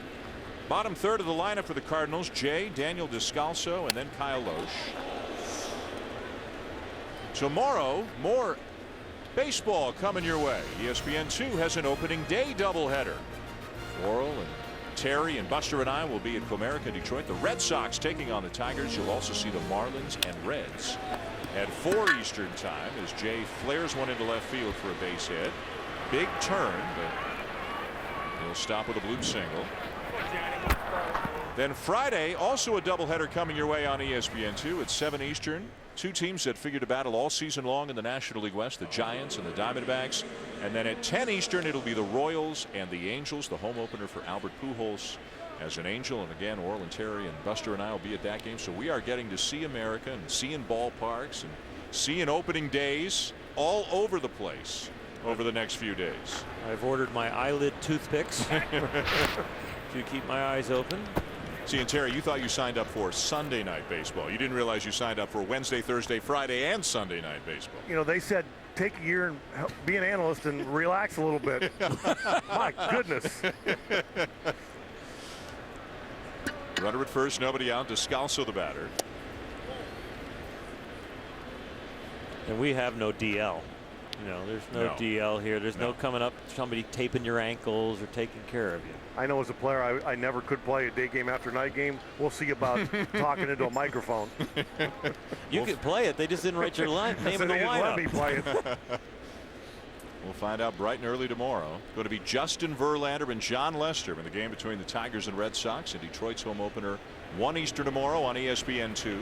Bottom third of the lineup for the Cardinals: Jay, Daniel Descalso, and then Kyle Loesch. Tomorrow, more baseball coming your way. ESPN2 has an opening day doubleheader. Floral and Terry and Buster and I will be at Comerica, Detroit. The Red Sox taking on the Tigers. You'll also see the Marlins and Reds at 4 Eastern time as Jay flares one into left field for a base hit. Big turn, but he'll stop with a bloop single. Then Friday, also a doubleheader coming your way on ESPN2 at 7 Eastern. 2 teams that figure to battle all season long in the National League West, the Giants and the Diamondbacks. And then at 10 Eastern, it'll be the Royals and the Angels, the home opener for Albert Pujols as an Angel. And again, Orel and Terry and Buster and I will be at that game. So we are getting to see America and seeing ballparks and seeing opening days all over the place over the next few days. I've ordered my eyelid toothpicks to keep my eyes open. See, and Terry, you thought you signed up for Sunday night baseball. You didn't realize you signed up for Wednesday, Thursday, Friday, and Sunday night baseball. You know, they said take a year and be an analyst and relax a little bit. My goodness. Runner at first, nobody out. Descalso the batter. And we have no DL. You know, there's no DL here. There's no coming up, somebody taping your ankles or taking care of you. I know as a player, I never could play a day game after night game. We'll see about talking into a microphone. You could play it. They just didn't write your name in the lineup. Let me play it. We'll find out bright and early tomorrow. Going to be Justin Verlander and John Lester in the game between the Tigers and Red Sox in Detroit's home opener 1 Eastern tomorrow on ESPN2.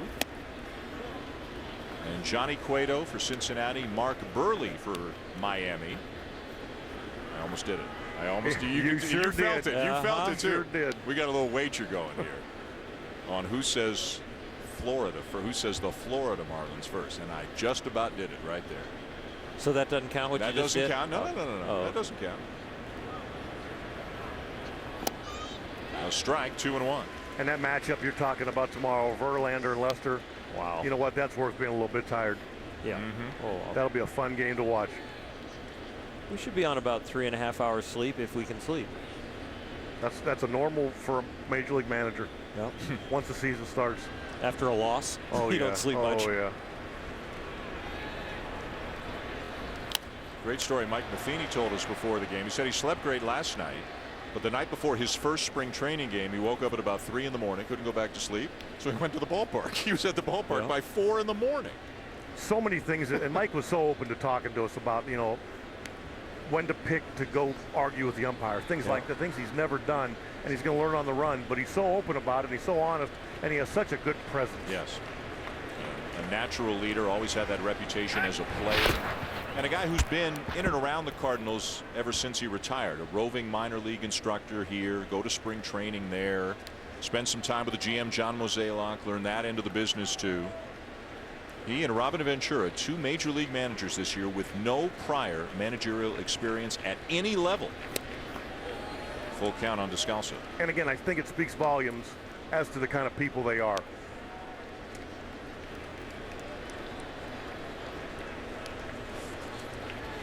And Johnny Cueto for Cincinnati, Mark Burley for Miami. I almost did it. I almost did. You sure felt did. it. You felt it too. Sure did. We got a little wager going here on who says Florida for who says the Florida Marlins first, and I just about did it right there. So that doesn't count. What that you just did? Count. No. That doesn't count. A strike, 2-1. And that matchup you're talking about tomorrow, Verlander and Lester. Wow. You know what? That's worth being a little bit tired. Yeah. That'll be a fun game to watch. We should be on about 3.5 hours sleep if we can sleep. That's a normal for a major league manager. Yep. Once the season starts. After a loss, you don't sleep much. Oh yeah. Great story Mike Matheny told us before the game. He said he slept great last night, but the night before his first spring training game, he woke up at about 3 in the morning, couldn't go back to sleep, so he went to the ballpark. He was at the ballpark by 4 in the morning. So many things, and Mike was so open to talking to us about, you know, when to pick to go argue with the umpire, things like the things he's never done, and he's going to learn on the run. But he's so open about it, he's so honest, and he has such a good presence. Yes, a natural leader, always had that reputation as a player, and a guy who's been in and around the Cardinals ever since he retired. A roving minor league instructor here, go to spring training there, spend some time with the GM John Mozeliak, learn that end of the business too. He and Robin Ventura, 2 major league managers this year with no prior managerial experience at any level. Full count on Descalso. And again, I think it speaks volumes as to the kind of people they are.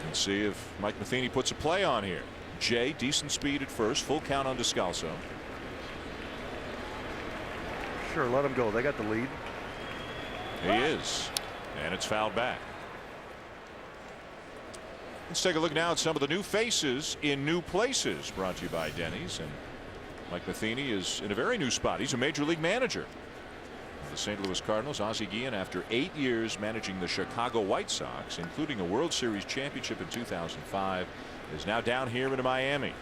Let's see if Mike Matheny puts a play on here. Jay, decent speed at first, full count on Descalso. Sure, let him go. They got the lead. He is, and it's fouled back. Let's take a look now at some of the new faces in new places, brought to you by Denny's. And Mike Matheny is in a very new spot. He's a major league manager. The St. Louis Cardinals, Ozzie Guillen, after 8 years managing the Chicago White Sox, including a World Series championship in 2005, is now down here in Miami.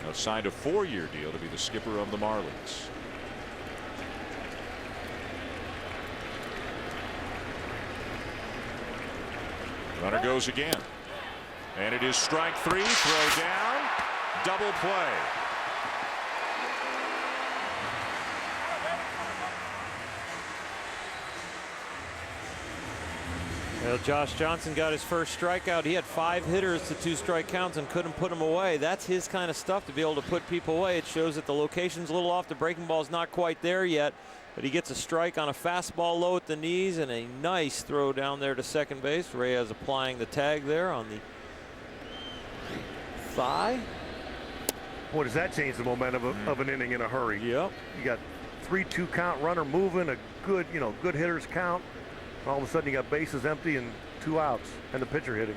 Now signed a 4-year deal to be the skipper of the Marlins. Runner goes again, and it is strike 3. Throw down, double play. Well, Josh Johnson got his first strikeout. He had 5 hitters to 2 strike counts and couldn't put them away. That's his kind of stuff, to be able to put people away. It shows that the location's a little off. The breaking ball's not quite there yet, but he gets a strike on a fastball low at the knees and a nice throw down there to second base. Reyes applying the tag there on the thigh. Boy, does that change the momentum of an inning in a hurry. Yep. You got 3-2 count, runner moving, a good, good hitters count. All of a sudden you got bases empty and 2 outs and the pitcher hitting.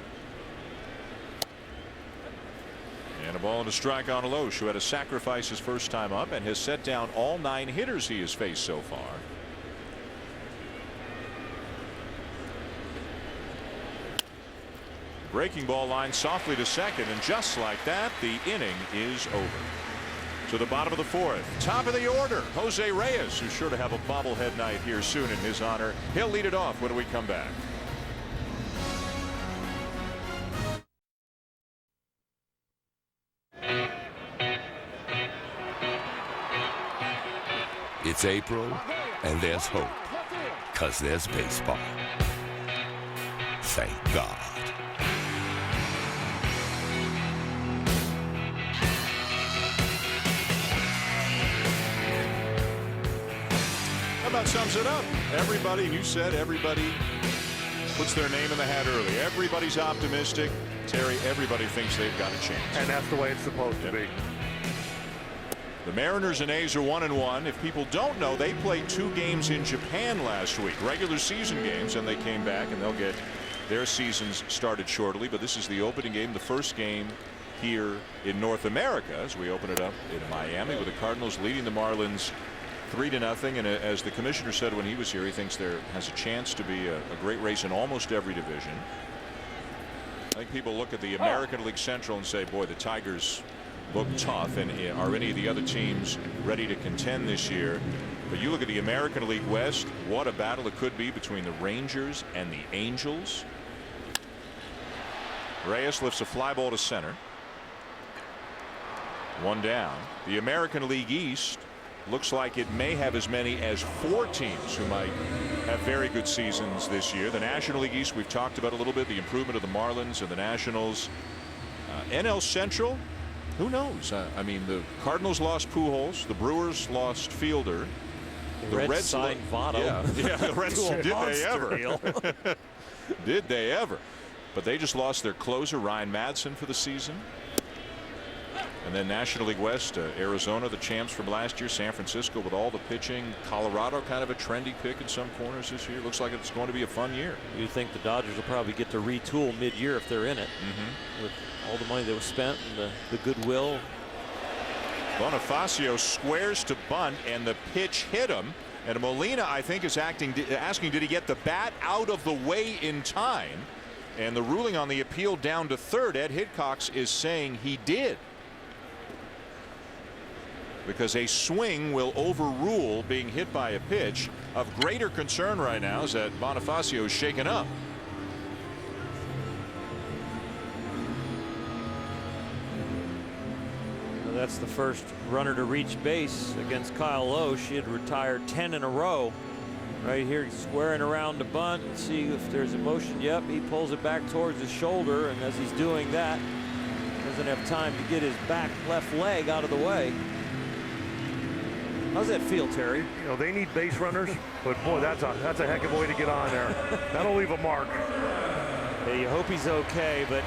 And a ball and a strike on Loesch, who had to sacrifice his first time up and has set down all 9 hitters he has faced so far. Breaking ball line softly to second, and just like that, the inning is over. To the bottom of the 4th, top of the order, Jose Reyes, who's sure to have a bobblehead night here soon in his honor. He'll lead it off when we come back. It's April, and there's hope, 'cause there's baseball. Thank God. That sums it up. Everybody, you said everybody puts their name in the hat early. Everybody's optimistic. Terry, everybody thinks they've got a chance. And that's the way it's supposed to be. The Mariners and A's are 1-1. If people don't know, they played 2 games in Japan last week, regular season games, and they came back, and they'll get their seasons started shortly. But this is the opening game, the first game here in North America, as we open it up in Miami, with the Cardinals leading the Marlins 3-0. And as the commissioner said when he was here, he thinks there has a chance to be a great race in almost every division. I think people look at the American League Central and say, boy, the Tigers look tough, and are any of the other teams ready to contend this year? But you look at the American League West, what a battle it could be between the Rangers and the Angels. Reyes lifts a fly ball to center. 1 down. The American League East looks like it may have as many as 4 teams who might have very good seasons this year. The National League East, we've talked about a little bit, the improvement of the Marlins and the Nationals. NL Central, who knows? I mean, the Cardinals lost Pujols, the Brewers lost Fielder, the Reds signed Votto. Yeah, the Reds did they ever? Did they ever? But they just lost their closer, Ryan Madsen, for the season. And then National League West, Arizona, the champs from last year, San Francisco with all the pitching, Colorado kind of a trendy pick in some corners this year. Looks like it's going to be a fun year. You think the Dodgers will probably get to retool mid-year if they're in it, with all the money that was spent and the goodwill. Bonifacio squares to bunt, and the pitch hit him. And Molina, I think, is asking, did he get the bat out of the way in time? And the ruling on the appeal down to third, Ed Hickox is saying he did, because a swing will overrule being hit by a pitch. Of greater concern right now is that Bonifacio is shaken up. That's the first runner to reach base against Kyle Loesch. He had retired 10 in a row. Right here, squaring around the bunt and see if there's a motion. Yep, he pulls it back towards his shoulder, and as he's doing that, doesn't have time to get his back left leg out of the way. How's that feel, Terry? You know, they need base runners, but boy, that's a heck of a way to get on there. That'll leave a mark. Hey, you hope he's okay, but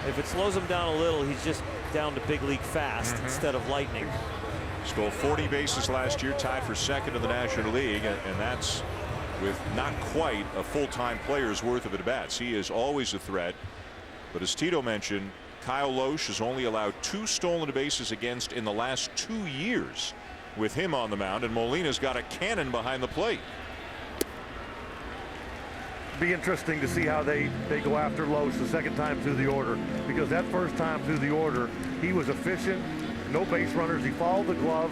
if it slows him down a little, he's just down to big league fast instead of lightning. Stole 40 bases last year, tied for second in the National League, and that's with not quite a full-time player's worth of at-bats. He is always a threat, but as Tito mentioned, Kyle Loesch has only allowed 2 stolen bases against in the last 2 years with him on the mound, and Molina's got a cannon behind the plate. Be interesting to see how they go after Loesch the second time through the order, because that first time through the order, he was efficient, no base runners, he followed the glove,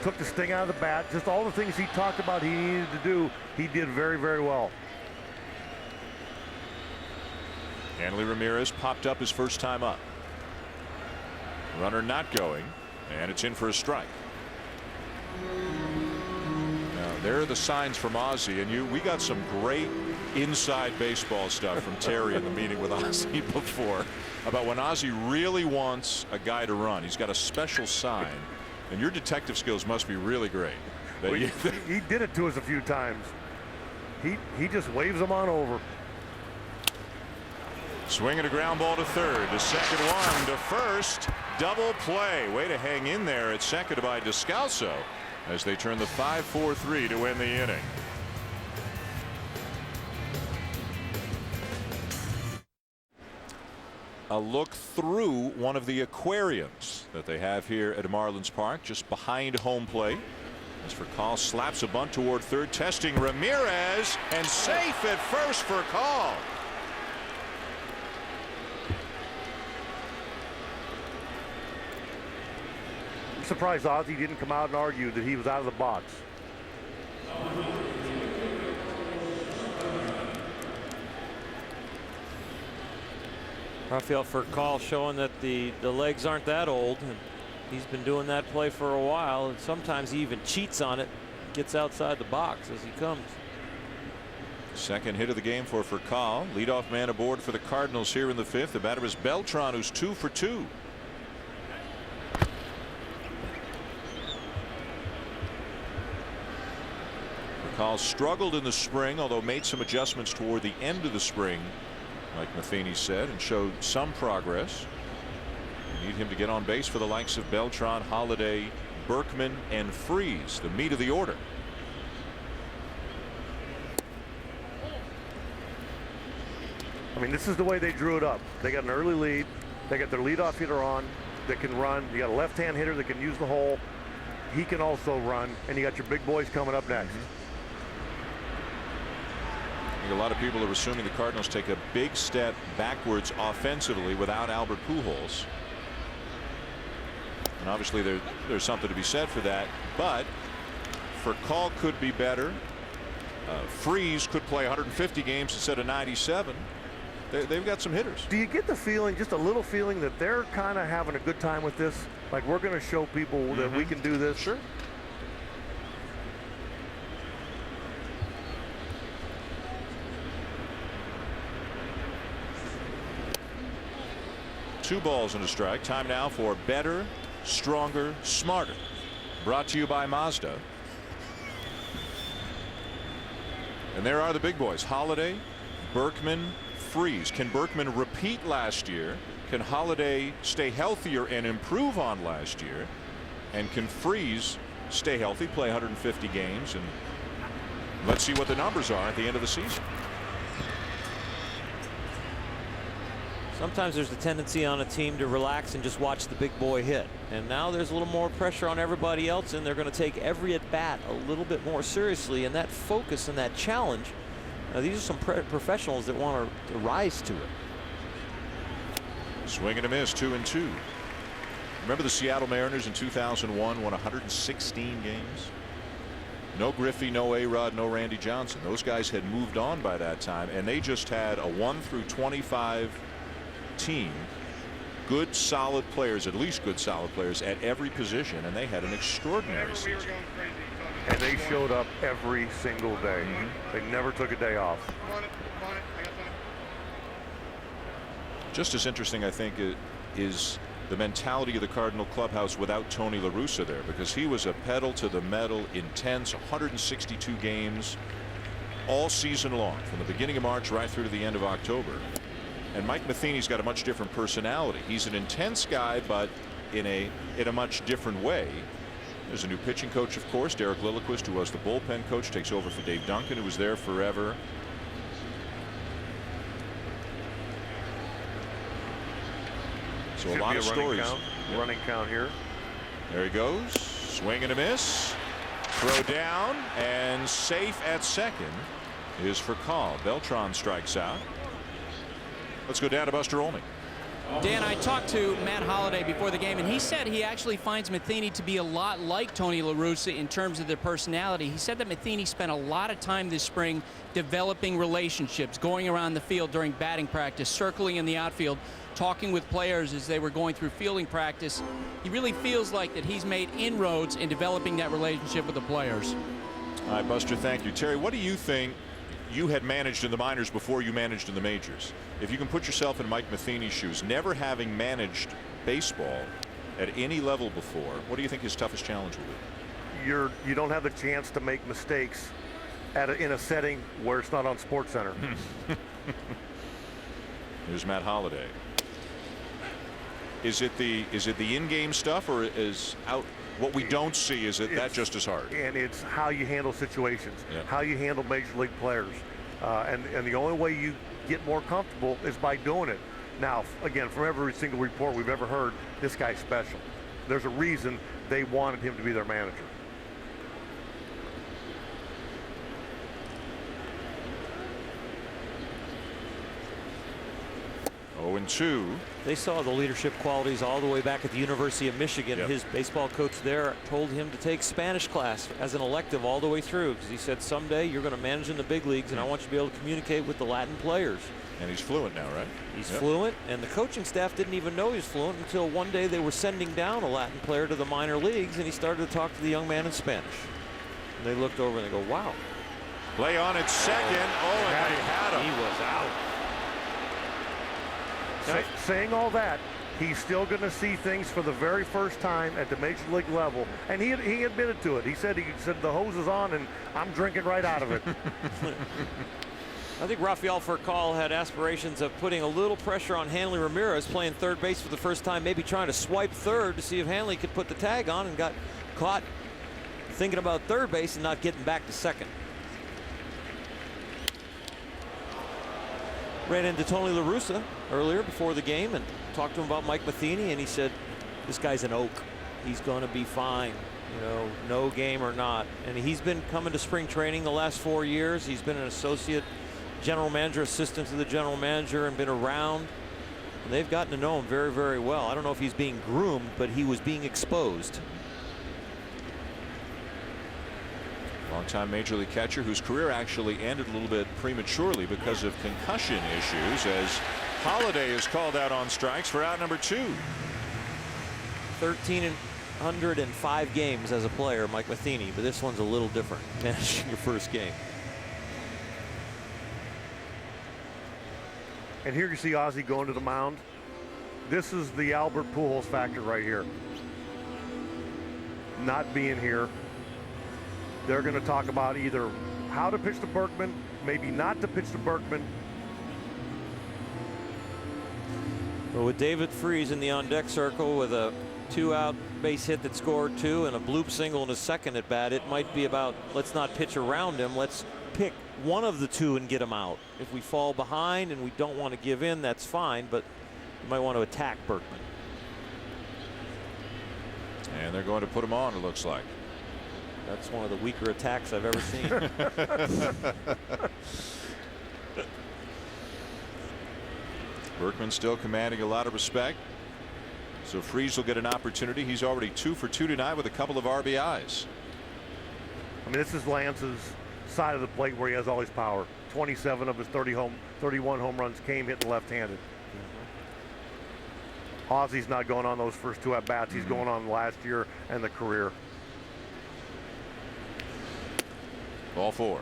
took the sting out of the bat, just all the things he talked about he needed to do, he did very, very well. Hanley Ramirez popped up his first time up. Runner not going, and it's in for a strike. Now, there are the signs from Ozzie, and we got some great inside baseball stuff from Terry in the meeting with Ozzie before about when Ozzie really wants a guy to run. He's got a special sign, and your detective skills must be really great. Well, he did it to us a few times. He just waves them on over. Swinging a ground ball to third. The second one to first. Double play. Way to hang in there at second by Descalso as they turn the 5-4-3 to win the inning. A look through one of the aquariums that they have here at Marlins Park, just behind home plate. As Furcal slaps a bunt toward third, testing Ramirez, and safe at first for Call. I'm surprised Ozzie didn't come out and argue that he was out of the box. Rafael Furcal showing that the legs aren't that old, and he's been doing that play for a while, and sometimes he even cheats on it, gets outside the box as he comes. Second hit of the game for Furcal. Leadoff man aboard for the Cardinals here in the fifth. The batter is Beltran, who's 2 for 2. Furcal struggled in the spring, although made some adjustments toward the end of the spring, like Matheny said, and showed some progress. You need him to get on base for the likes of Beltran, Holiday, Berkman, and Freese, the meat of the order. I mean, this is the way they drew it up. They got an early lead. They got their leadoff hitter on that can run. You got a left-hand hitter that can use the hole. He can also run, and you got your big boys coming up next. I think a lot of people are assuming the Cardinals take a big step backwards offensively without Albert Pujols. And obviously there's something to be said for that, but Furcal could be better. Freese could play 150 games instead of 97. They've got some hitters. Do you get the feeling, just a little feeling, that they're kind of having a good time with this? Like, we're going to show people that we can do this? Sure. Two balls and a strike. Time now for Better, Stronger, Smarter. Brought to you by Mazda. And there are the big boys. Holiday, Berkman, Freese. Can Berkman repeat last year? Can Holiday stay healthier and improve on last year? And can Freese stay healthy, play 150 games? And let's see what the numbers are at the end of the season. Sometimes there's a tendency on a team to relax and just watch the big boy hit. And now there's a little more pressure on everybody else, and they're going to take every at-bat a little bit more seriously. And that focus and that challenge, these are some professionals that want to rise to it. Swing and a miss, 2-2. Remember the Seattle Mariners in 2001 won 116 games? No Griffey, no A-Rod, no Randy Johnson. Those guys had moved on by that time, and they just had a 1 through 25 team. Good, solid players, at least good, solid players at every position, and they had an extraordinary season. And they showed up every single day. They never took a day off. Just as interesting, I think, is the mentality of the Cardinal clubhouse without Tony La Russa there, because he was a pedal to the metal, intense, 162 games all season long, from the beginning of March right through to the end of October. And Mike Matheny's got a much different personality. He's an intense guy, but in a much different way. There's a new pitching coach, of course. Derek Lilliquist, who was the bullpen coach, takes over for Dave Duncan, who was there forever. So a lot of stories. Running count here. There he goes. Swing and a miss. Throw down, and safe at second is Furcal. Beltran strikes out. Let's go down to Buster Olney. Dan, I talked to Matt Holliday before the game, and he said he actually finds Matheny to be a lot like Tony La Russa in terms of their personality. He said that Matheny spent a lot of time this spring developing relationships, going around the field during batting practice, circling in the outfield, talking with players as they were going through fielding practice. He really feels like that he's made inroads in developing that relationship with the players. All right, Buster, thank you. Terry, what do you think you had managed in the minors before you managed in the majors. If you can put yourself in Mike Matheny's shoes, never having managed baseball at any level before, what do you think his toughest challenge will be? You don't have the chance to make mistakes in a setting where it's not on SportsCenter. Here's Matt Holliday. Is it the in-game stuff, or is out what we don't see? Is it that just as hard? And it's how you handle situations, yeah. How you handle major league players, and the only way you get more comfortable is by doing it. Now, again, from every single report we've ever heard, this guy's special. There's a reason they wanted him to be their manager. Oh, and 2. They saw the leadership qualities all the way back at the University of Michigan. Yep. His baseball coach there told him to take Spanish class as an elective all the way through, because he said someday you're going to manage in the big leagues, and I want you to be able to communicate with the Latin players. And he's fluent now, right? He's fluent, and the coaching staff didn't even know he was fluent until one day they were sending down a Latin player to the minor leagues, and he started to talk to the young man in Spanish. And they looked over and they go, wow. Play on at second. Oh, and they had him. He was out. Saying all that, he's still going to see things for the very first time at the major league level, and he admitted to it. He said the hose is on, and I'm drinking right out of it. I think Rafael Furcal had aspirations of putting a little pressure on Hanley Ramirez, playing third base for the first time, maybe trying to swipe third to see if Hanley could put the tag on, and got caught thinking about third base and not getting back to second. Ran into Tony La Russa earlier before the game and talked to him about Mike Matheny, and he said, this guy's an oak. He's going to be fine, you know, no game or not. And he's been coming to spring training the last 4 years. He's been an associate general manager, assistant to the general manager, and been around. And they've gotten to know him very, very well. I don't know if he's being groomed, but he was being exposed. Longtime major league catcher whose career actually ended a little bit prematurely because of concussion issues, as Holliday is called out on strikes for out number 2. 1,305 games as a player, Mike Matheny, but this one's a little different, managing your first game. And here you see Ozzie going to the mound. This is the Albert Pujols factor right here. Not being here. They're going to talk about either how to pitch to Berkman, maybe not to pitch to Berkman. Well, with David Freese in the on-deck circle with a 2-out base hit that scored 2 and a bloop single in his second at bat, it might be about, let's not pitch around him, let's pick one of the 2 and get him out. If we fall behind and we don't want to give in, that's fine, but you might want to attack Berkman. And they're going to put him on, it looks like. That's one of the weaker attacks I've ever seen. Berkman still commanding a lot of respect. So Freese will get an opportunity. He's already 2 for 2 tonight with a couple of RBIs. I mean, this is Lance's side of the plate where he has all his power. 27 of his 31 home runs came hitting left-handed. Ozzie's not going on those first 2 at-bats. He's going on last year and the career. Ball 4.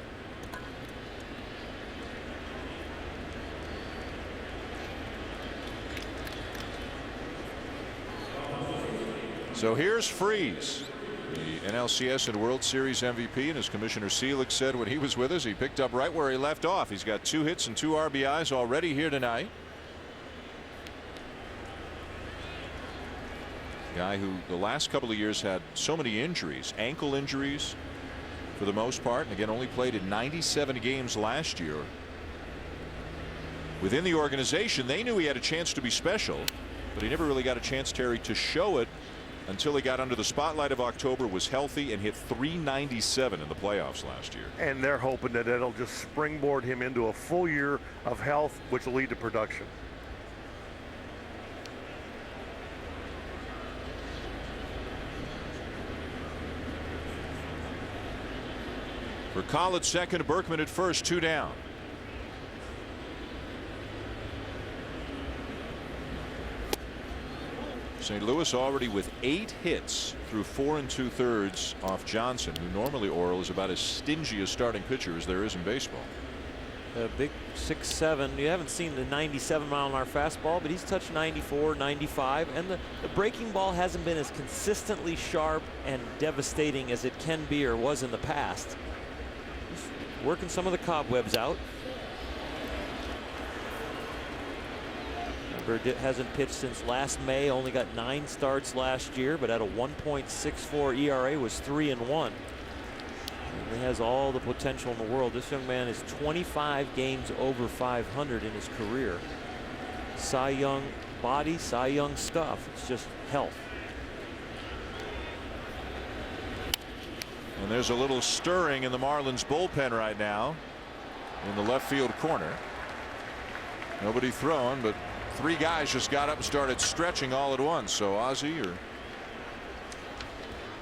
So here's Freese, the NLCS and World Series MVP, and as Commissioner Seelig said when he was with us, he picked up right where he left off. He's got 2 hits and 2 RBIs already here tonight. Guy who the last couple of years had so many injuries, ankle injuries for the most part, and again only played in 97 games last year. Within the organization, they knew he had a chance to be special, but he never really got a chance, Terry, to show it until he got under the spotlight of October, was healthy, and hit .397 in the playoffs last year. And they're hoping that it'll just springboard him into a full year of health, which will lead to production. Furcal at second, Berkman at first, 2 down. St. Louis already with 8 hits through 4 2/3 off Johnson, who normally, Oral, is about as stingy a starting pitcher as there is in baseball. A big 6'7". You haven't seen the 97-mile-an-hour fastball, but he's touched 94, 95, and the breaking ball hasn't been as consistently sharp and devastating as it can be or was in the past. He's working some of the cobwebs out. Remember, it hasn't pitched since last May, only got 9 starts last year, but at a 1.64 ERA, was 3-1. He has all the potential in the world. This young man is 25 games over 500 in his career. Cy Young body, Cy Young stuff. It's just health. And there's a little stirring in the Marlins bullpen right now in the left field corner. Nobody throwing, but 3 guys just got up and started stretching all at once. So Ozzie, or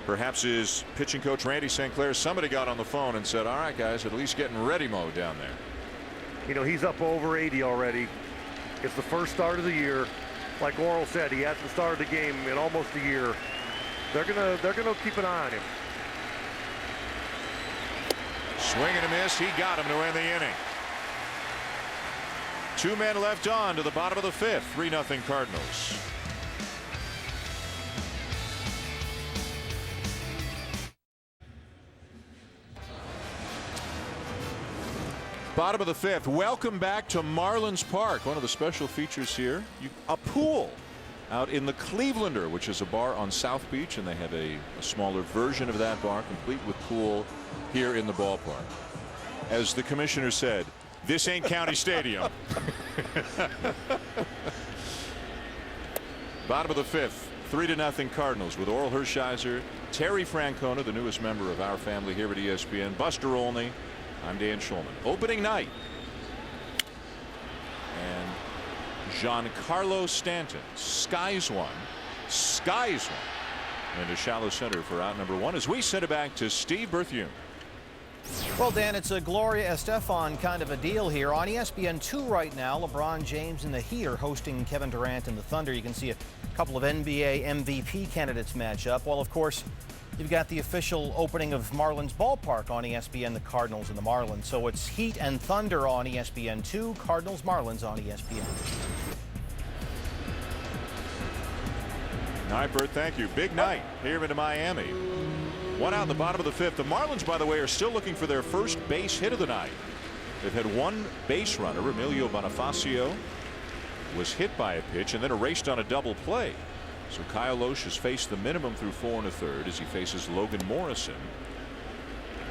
perhaps his pitching coach Randy St. Clair, somebody got on the phone and said, all right guys, at least getting ready mode down there. You know, he's up over 80 already. It's the first start of the year. Like Oral said, he hasn't started the game in almost a year. They're gonna keep an eye on him. Swing and a miss. He got him to end the inning. 2 men left on to the bottom of the 5th. 3-0 Cardinals. Bottom of the 5th. Welcome back to Marlins Park. One of the special features here, a pool out in the Clevelander, which is a bar on South Beach, and they have a smaller version of that bar, complete with pool, here in the ballpark. As the commissioner said, this ain't County Stadium. Bottom of the 5th. 3-0 Cardinals with Oral Hershiser, Terry Francona, the newest member of our family here at ESPN, Buster Olney. I'm Dan Shulman. Opening night. And Giancarlo Stanton skies one. Into shallow center for out number 1 as we send it back to Steve Berthiaume. Well, Dan, it's a Gloria Estefan kind of a deal here. On ESPN2 right now, LeBron James and the Heat are hosting Kevin Durant and the Thunder. You can see a couple of NBA MVP candidates match up. Well, of course, you've got the official opening of Marlins Ballpark on ESPN, the Cardinals and the Marlins. So it's Heat and Thunder on ESPN2, Cardinals, Marlins on ESPN. All right, Bert, thank you. Big night here into Miami. 1 out in the bottom of the 5th. The Marlins, by the way, are still looking for their first base hit of the night. They've had 1 base runner. Emilio Bonifacio was hit by a pitch and then erased on a double play. So Kyle Loesch has faced the minimum through 4 1/3 as he faces Logan Morrison,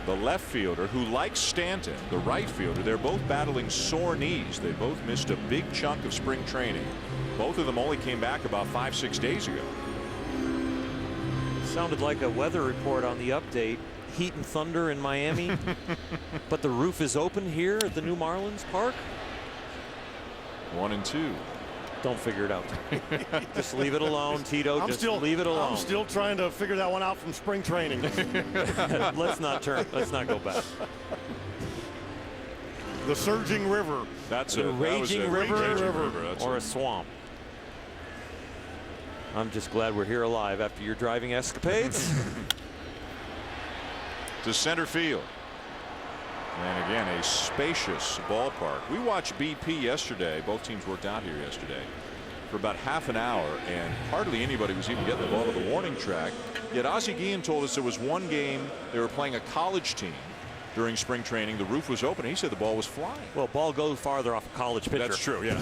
the left fielder, who, like Stanton, the right fielder, they're both battling sore knees. They both missed a big chunk of spring training. Both of them only came back about 5-6 days ago. Sounded like a weather report on the update. Heat and Thunder in Miami. But the roof is open here at the new Marlins Park. 1 and 2. Don't figure it out. Just leave it alone, Tito. Leave it alone. I'm still trying to figure that one out from spring training. Let's not go back. The surging river. That's a raging river, That's or a swamp. I'm just glad we're here alive after your driving escapades. To center field. And again, a spacious ballpark. We watched BP yesterday. Both teams worked out here yesterday for about half an hour, and hardly anybody was even getting the ball to the warning track. Yet Ozzie Guillen told us there was one game they were playing a college team during spring training. The roof was open. He said the ball was flying. Well, ball goes farther off a college pitcher. That's true, yeah.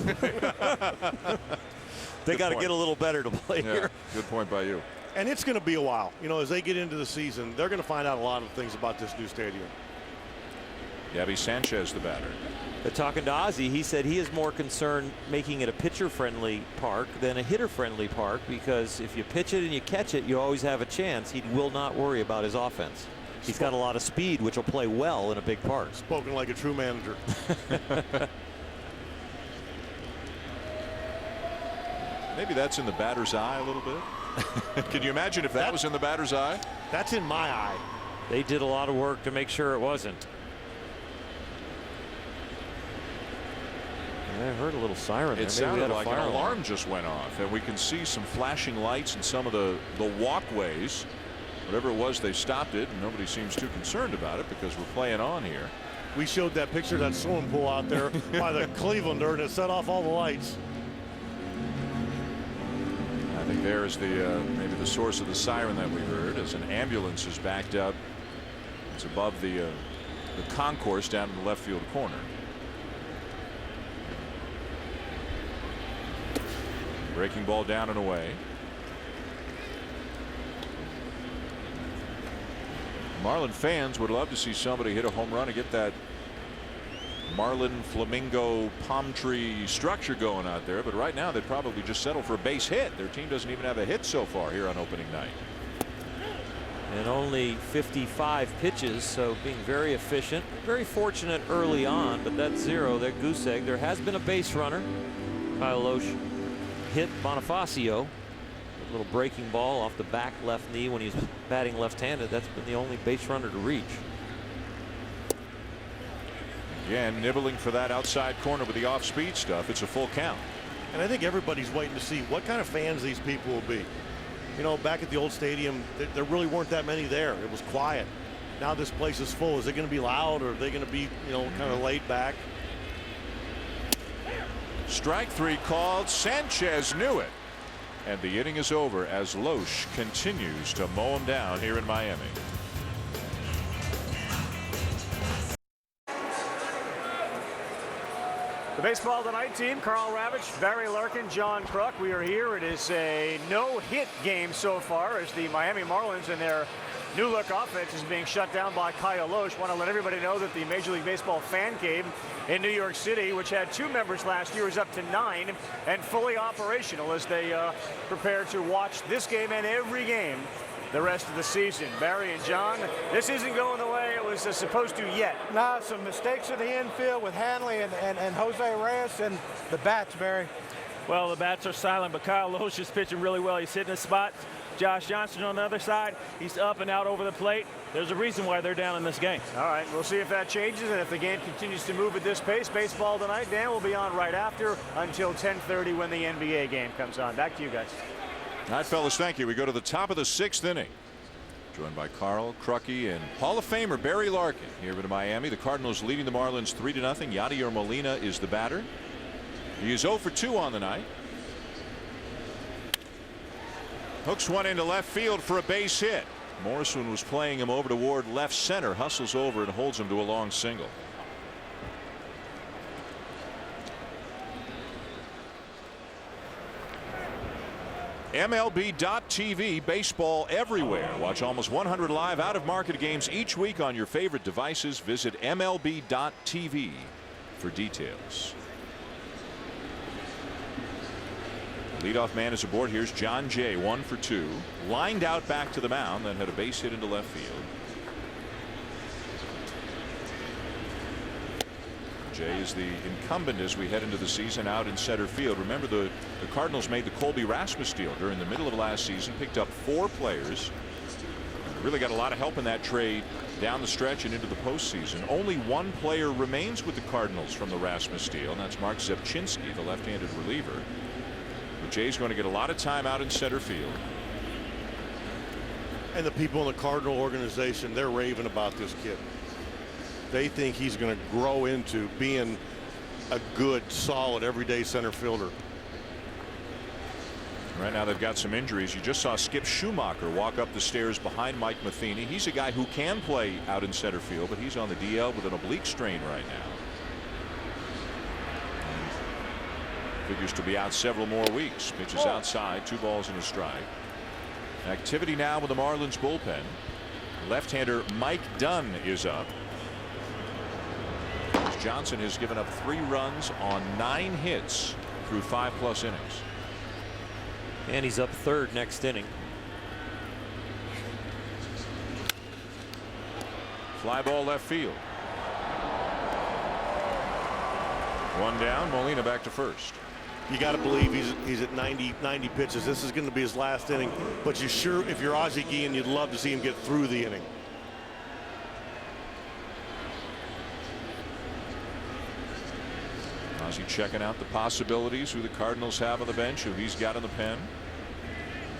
They got to get a little better to play here. Good point by you. And it's going to be a while. You know, as they get into the season, they're going to find out a lot of things about this new stadium. Gabby Sanchez, the batter. But talking to Ozzie, he said he is more concerned making it a pitcher-friendly park than a hitter-friendly park, because if you pitch it and you catch it, you always have a chance. He will not worry about his offense. He's got a lot of speed, which will play well in a big park. Spoken like a true manager. Maybe that's in the batter's eye a little bit. Can you imagine if that was in the batter's eye? That's in my eye. They did a lot of work to make sure it wasn't. I heard a little siren there. It sounded like an alarm just went off, and we can see some flashing lights in some of the walkways. Whatever it was, they stopped it, and nobody seems too concerned about it because we're playing on here. We showed that picture of that swimming pool out there by the Clevelander, and it set off all the lights. I think there is the maybe the source of the siren that we heard as an ambulance is backed up. It's above the concourse down in the left field corner. Breaking ball down and away. Marlin fans would love to see somebody hit a home run and get that Marlin flamingo palm tree structure going out there, but right now they'd probably just settle for a base hit. Their team doesn't even have a hit so far here on opening night. And only 55 pitches, so being very efficient, very fortunate early on, but that's zero. That goose egg. There has been a base runner. Kyle Loesch hit Bonifacio. A little breaking ball off the back left knee when he's batting left-handed. That's been the only base runner to reach. Again, nibbling for that outside corner with the off-speed stuff. It's a full count. And I think everybody's waiting to see what kind of fans these people will be. You know, back at the old stadium, there really weren't that many there. It was quiet. Now this place is full. Is it going to be loud, or are they going to be, you know, kind of laid back? Strike three called. Sanchez knew it. And the inning is over as Loesch continues to mow him down here in Miami. The Baseball Tonight team, Carl Ravitch, Barry Larkin, John Kruk. We are here. It is a no-hit game so far as the Miami Marlins and their new-look offense is being shut down by Kyle Loesch. Want to let everybody know that the Major League Baseball fan cave in New York City, which had 2 members last year, is up to 9 and fully operational as they prepare to watch this game and every game the rest of the season. Barry and John, this isn't going the way it was supposed to yet. Nah, some mistakes in the infield with Hanley and Jose Reyes, and the bats, Barry. Well, the bats are silent, but Kyle Loesch is pitching really well. He's hitting his spot. Josh Johnson on the other side, he's up and out over the plate. There's a reason why they're down in this game. All right, we'll see if that changes and if the game continues to move at this pace. Baseball Tonight, Dan, will be on right after until 10:30 when the NBA game comes on. Back to you guys. All right, fellas, thank you. We go to the top of the 6th inning. Joined by Carl, Crucky, and Hall of Famer Barry Larkin here in Miami. The Cardinals leading the Marlins 3-0. Yadier Molina is the batter. He is 0 for 2 on the night. Hooks one into left field for a base hit. Morrison was playing him over toward left center, hustles over and holds him to a long single. MLB.TV, baseball everywhere. Watch almost 100 live out-of-market games each week on your favorite devices. Visit MLB.TV for details. Leadoff man is aboard. Here's John Jay, 1 for 2. Lined out back to the mound, then had a base hit into left field. Jay is the incumbent as we head into the season out in center field. Remember, the Cardinals made the Colby Rasmus deal during the middle of last season, picked up 4 players. Really got a lot of help in that trade down the stretch and into the postseason. Only 1 player remains with the Cardinals from the Rasmus deal, and that's Mark Zepchinski, the left-handed reliever. But Jay's going to get a lot of time out in center field. And the people in the Cardinal organization, they're raving about this kid. They think he's going to grow into being a good, solid, everyday center fielder. Right now they've got some injuries. You just saw Skip Schumacher walk up the stairs behind Mike Matheny. He's a guy who can play out in center field, but he's on the DL with an oblique strain right now. Figures to be out several more weeks. Pitches outside, 2 balls and a strike. Activity now with the Marlins bullpen. Left-hander Mike Dunn is up. Johnson has given up 3 runs on 9 hits through 5+ innings. And he's up 3rd next inning. Fly ball left field. 1 down. Molina back to first. You got to believe he's at 90 pitches. This is going to be his last inning. But you sure, if you're Ozzie Guillen, you'd love to see him get through the inning. Ozzie checking out the possibilities who the Cardinals have on the bench, who he's got in the pen.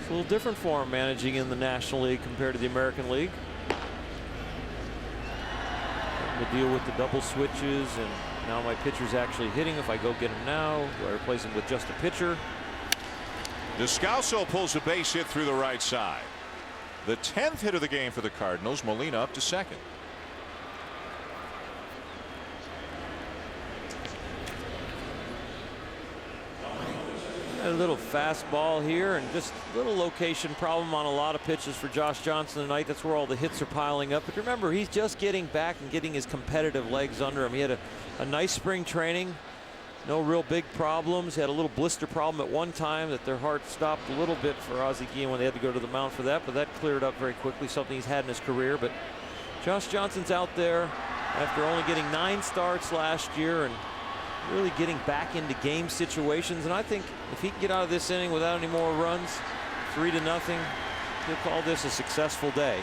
It's a little different for him managing in the National League compared to the American League. to deal with the double switches, and now my pitcher's actually hitting. If I go get him now, do I replace him with just a pitcher? Descalso pulls a base hit through the right side. The 10th hit of the game for the Cardinals. Molina up to second. A little fastball here, and just a little location problem on a lot of pitches for Josh Johnson tonight. That's where all the hits are piling up. But remember, he's just getting back and getting his competitive legs under him. He had a nice spring training. No real big problems. He had a little blister problem at one time that their heart stopped a little bit for Ozzie Guillen when they had to go to the mound for that, but that cleared up very quickly, something he's had in his career. But Josh Johnson's out there after only getting 9 starts last year and really getting back into game situations. And I think if he can get out of this inning without any more runs, 3-0, he'll call this a successful day.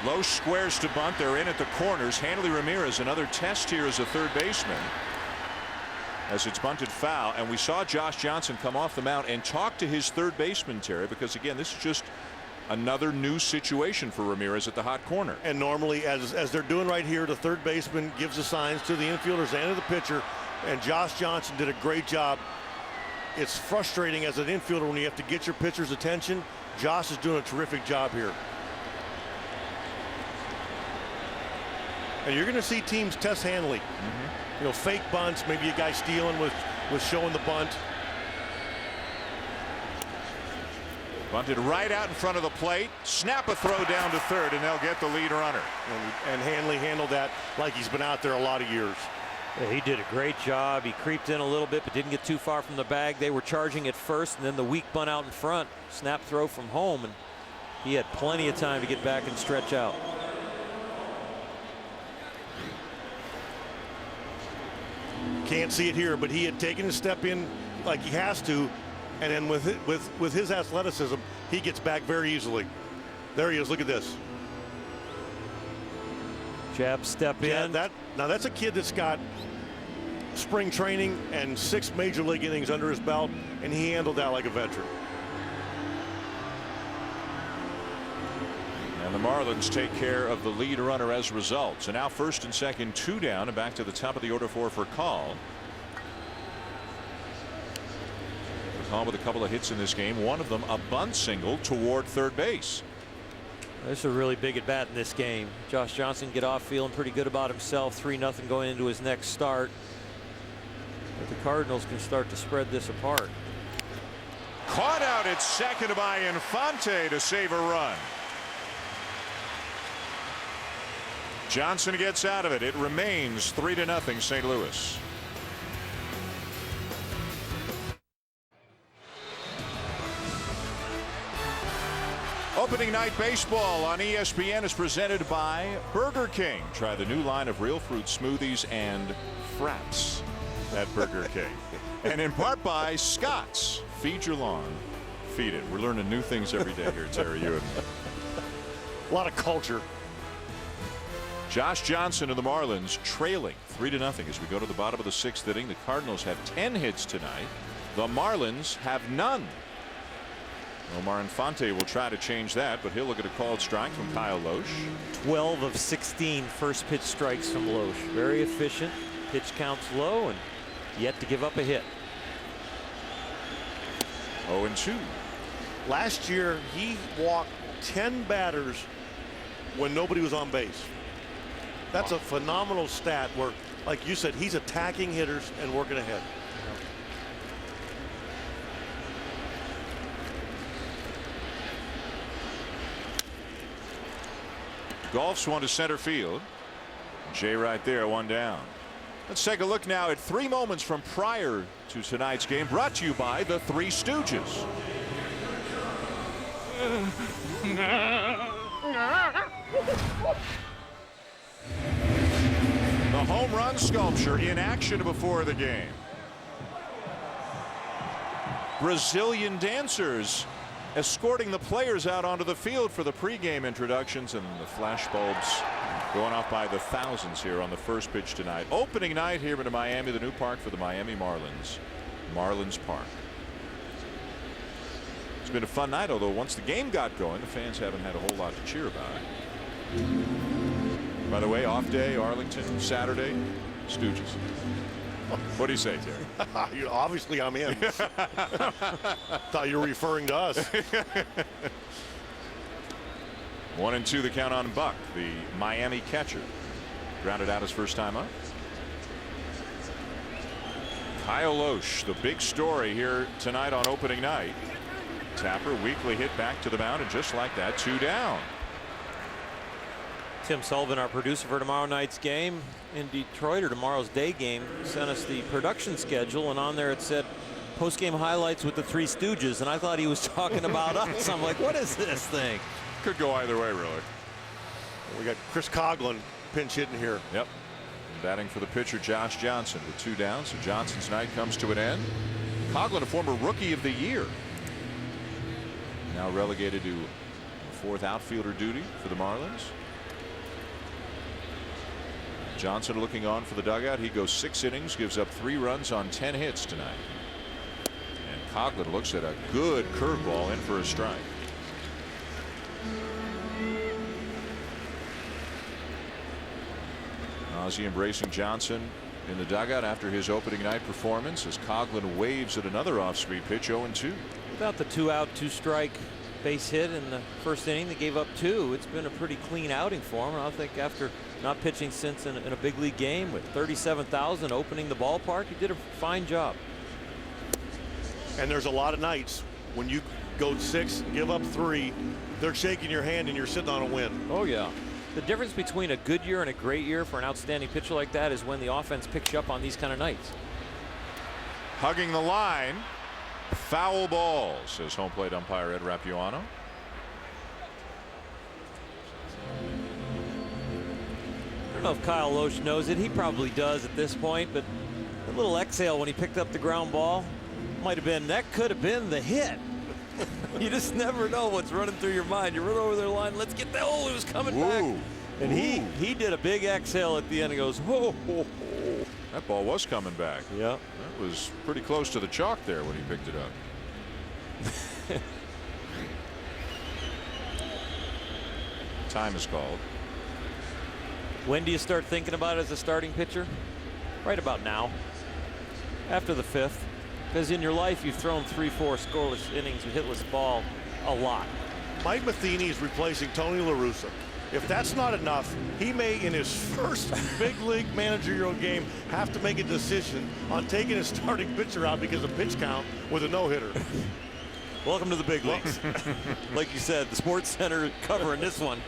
Loesch squares to bunt. They're in at the corners. Hanley Ramirez, another test here as a third baseman, as it's bunted foul. And we saw Josh Johnson come off the mound and talk to his third baseman, Terry, because again, this is just another new situation for Ramirez at the hot corner. And normally, as they're doing right here, the third baseman gives the signs to the infielders and to the pitcher, and Josh Johnson did a great job. It's frustrating as an infielder when you have to get your pitcher's attention. Josh is doing a terrific job here. And you're going to see teams test Hanley. You know, fake bunts, maybe a guy stealing with showing the bunt. Bunted right out in front of the plate. Snap a throw down to third, and they'll get the lead runner. And Hanley handled that like he's been out there a lot of years. Yeah, he did a great job. He creeped in a little bit, but didn't get too far from the bag. They were charging at first, and then the weak bunt out in front. Snap throw from home, and he had plenty of time to get back and stretch out. Can't see it here, but he had taken a step in like he has to, and then with his athleticism, he gets back very easily. There he is. Look at this. Jab step in. Now that's a kid that's got spring training and 6 major league innings under his belt, and he handled that like a veteran. And the Marlins take care of the lead runner as a result. So now first and second, 2 down, and back to the top of the order for Call. Call with a couple of hits in this game. One of them a bunt single toward third base. This is a really big at bat in this game. Josh Johnson get off feeling pretty good about himself. 3-0 going into his next start. But the Cardinals can start to spread this apart. Caught out at second by Infante to save a run. Johnson gets out of it. It remains 3-0 St. Louis. Opening night baseball on ESPN is presented by Burger King. Try the new line of real fruit smoothies and fraps at Burger King. And in part by Scott's. Feed your lawn. Feed it. We're learning new things every day here, Terry. You and a lot of culture. Josh Johnson and the Marlins trailing 3-0 as we go to the bottom of the 6th inning. The Cardinals have 10 hits tonight. The Marlins have none. Omar Infante will try to change that, but he'll look at a called strike from Kyle Loesch. 12 of 16 first pitch strikes from Loesch. Very efficient. Pitch counts low and yet to give up a hit. 0-2. Last year he walked 10 batters when nobody was on base. That's a phenomenal stat where, like you said, he's attacking hitters and working ahead. Golfs one to center field. Jay right there, 1 down. Let's take a look now at 3 moments from prior to tonight's game, brought to you by the Three Stooges. The home run sculpture in action before the game. Brazilian dancers escorting the players out onto the field for the pregame introductions, and the flash bulbs going off by the thousands here on the first pitch tonight. Opening night here in Miami, the new park for the Miami Marlins, Marlins Park. It's been a fun night, although once the game got going, the fans haven't had a whole lot to cheer about. By the way, off day, Arlington, Saturday, Stooges. What do you say, Terry? Obviously, I'm in. Thought you were referring to us. 1-2 the count on Buck, the Miami catcher. Grounded out his first time up. Kyle Loesch, the big story here tonight on opening night. Tapper weakly hit back to the mound, and just like that, 2 down. Tim Sullivan, our producer for tomorrow night's game in Detroit, or tomorrow's day game, sent us the production schedule, and on there it said post-game highlights with the Three Stooges, and I thought he was talking about us. I'm like, what is this thing? Could go either way, really. We got Chris Coughlin pinch hitting here. Yep. And batting for the pitcher, Josh Johnson, with 2 down. So Johnson's night comes to an end. Coughlin, a former Rookie of the Year, now relegated to 4th outfielder duty for the Marlins. Johnson looking on for the dugout. He goes 6 innings, gives up 3 runs on 10 hits tonight. And Coughlin looks at a good curveball in for a strike. Ozzie embracing Johnson in the dugout after his opening night performance as Coughlin waves at another off-speed pitch, 0-2. Without the 2-out, 2-strike base hit in the first inning, they gave up 2. It's been a pretty clean outing for him. I think after not pitching since in a big league game with 37,000 opening the ballpark, he did a fine job. And there's a lot of nights when you go 6, give up 3, they're shaking your hand and you're sitting on a win. Oh yeah. The difference between a good year and a great year for an outstanding pitcher like that is when the offense picks you up on these kind of nights. Hugging the line, foul ball, says home plate umpire Ed Rapuano. I don't know if Kyle Loesch knows it. He probably does at this point, but a little exhale when he picked up the ground ball might have been, that could have been the hit. You just never know what's running through your mind. You run over their line, let's get that. Oh, it was coming back. And he did a big exhale at the end and goes, oh, oh, oh. That ball was coming back. Yeah. That was pretty close to the chalk there when he picked it up. Time is called. When do you start thinking about it as a starting pitcher? Right about now. After the 5th. Because in your life, you've thrown 3-4 scoreless innings with hitless ball a lot. Mike Matheny is replacing Tony La Russa. If that's not enough, he may, in his first big league managerial game, have to make a decision on taking his starting pitcher out because of pitch count with a no-hitter. Welcome to the big leagues. Like you said, the Sports Center covering this one.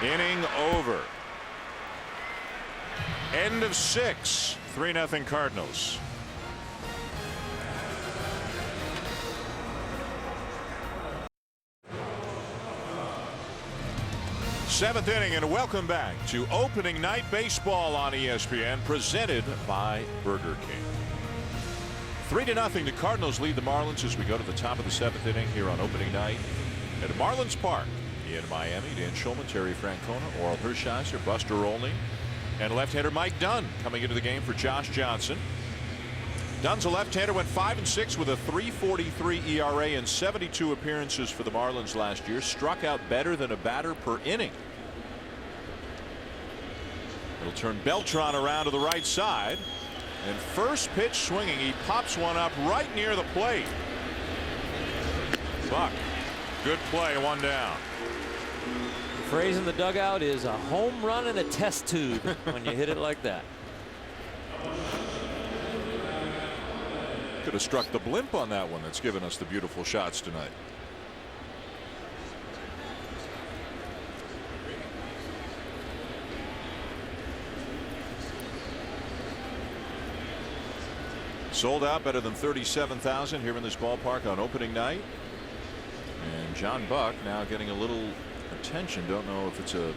Inning over. End of 6. 3-0 Cardinals. Seventh inning, and welcome back to opening night baseball on ESPN, presented by Burger King. 3-0, the Cardinals lead the Marlins as we go to the top of the 7th inning here on opening night at Marlins Park in Miami. Dan Schulman, Terry Francona, Oral Hershiser, Buster Olney, and left-hander Mike Dunn coming into the game for Josh Johnson. Dunn's a left-hander, went 5-6 with a 3.43 ERA in 72 appearances for the Marlins last year. Struck out better than a batter per inning. It'll turn Beltran around to the right side. And first pitch swinging, he pops one up right near the plate. Buck, good play, 1 down. The phrase in the dugout is a home run in a test tube when you hit it like that. Could have struck the blimp on that one that's given us the beautiful shots tonight. Sold out, better than 37,000 here in this ballpark on opening night. And John Buck now getting a little attention. Don't know if it's a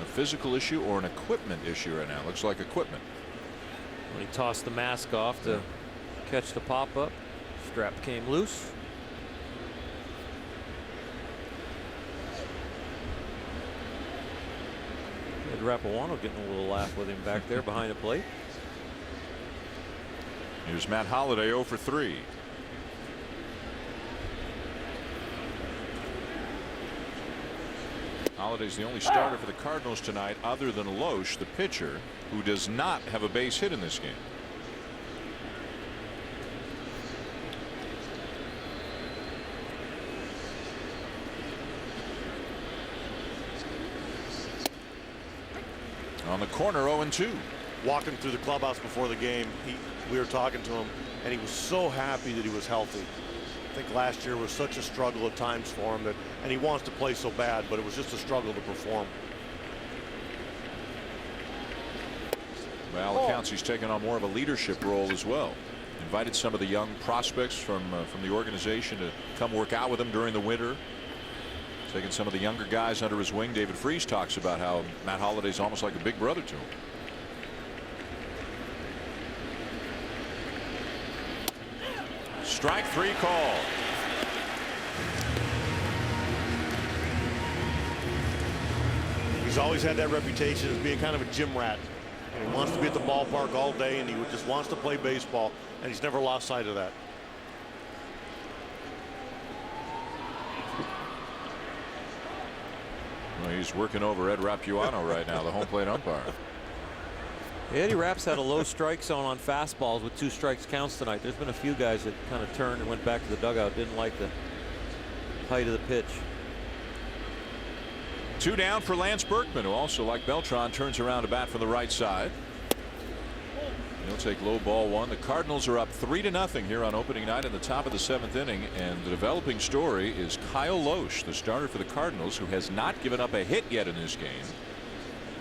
physical issue or an equipment issue right now. Looks like equipment. When he tossed the mask off to catch the pop-up, strap came loose. Ed Rapuano getting a little laugh with him back there behind the plate. Here's Matt Holliday 0 for 3. Holliday's the only starter for the Cardinals tonight other than Loesch, the pitcher, who does not have a base hit in this game. On the corner, 0-2. Walking through the clubhouse before the game, we were talking to him, and he was so happy that he was healthy. I think last year was such a struggle at times for him, and he wants to play so bad, but it was just a struggle to perform. Well, it counts he's taken on more of a leadership role as well. Invited some of the young prospects from the organization to come work out with him during the winter. Taking some of the younger guys under his wing. David Freese talks about how Matt Holliday's almost like a big brother to him. Strike 3 call. He's always had that reputation as being kind of a gym rat. And he wants to be at the ballpark all day, and he just wants to play baseball, and he's never lost sight of that. Well, he's working over Ed Rapuano right now, the home plate umpire. Eddie Raps had a low strike zone on fastballs with 2 strikes counts tonight. There's been a few guys that kind of turned and went back to the dugout, didn't like the height of the pitch. 2 down for Lance Berkman, who also, like Beltran, turns around to bat from the right side. He'll take low ball 1. The Cardinals are up 3-0 here on opening night in the top of the 7th inning, and the developing story is Kyle Loesch, the starter for the Cardinals, who has not given up a hit yet in this game.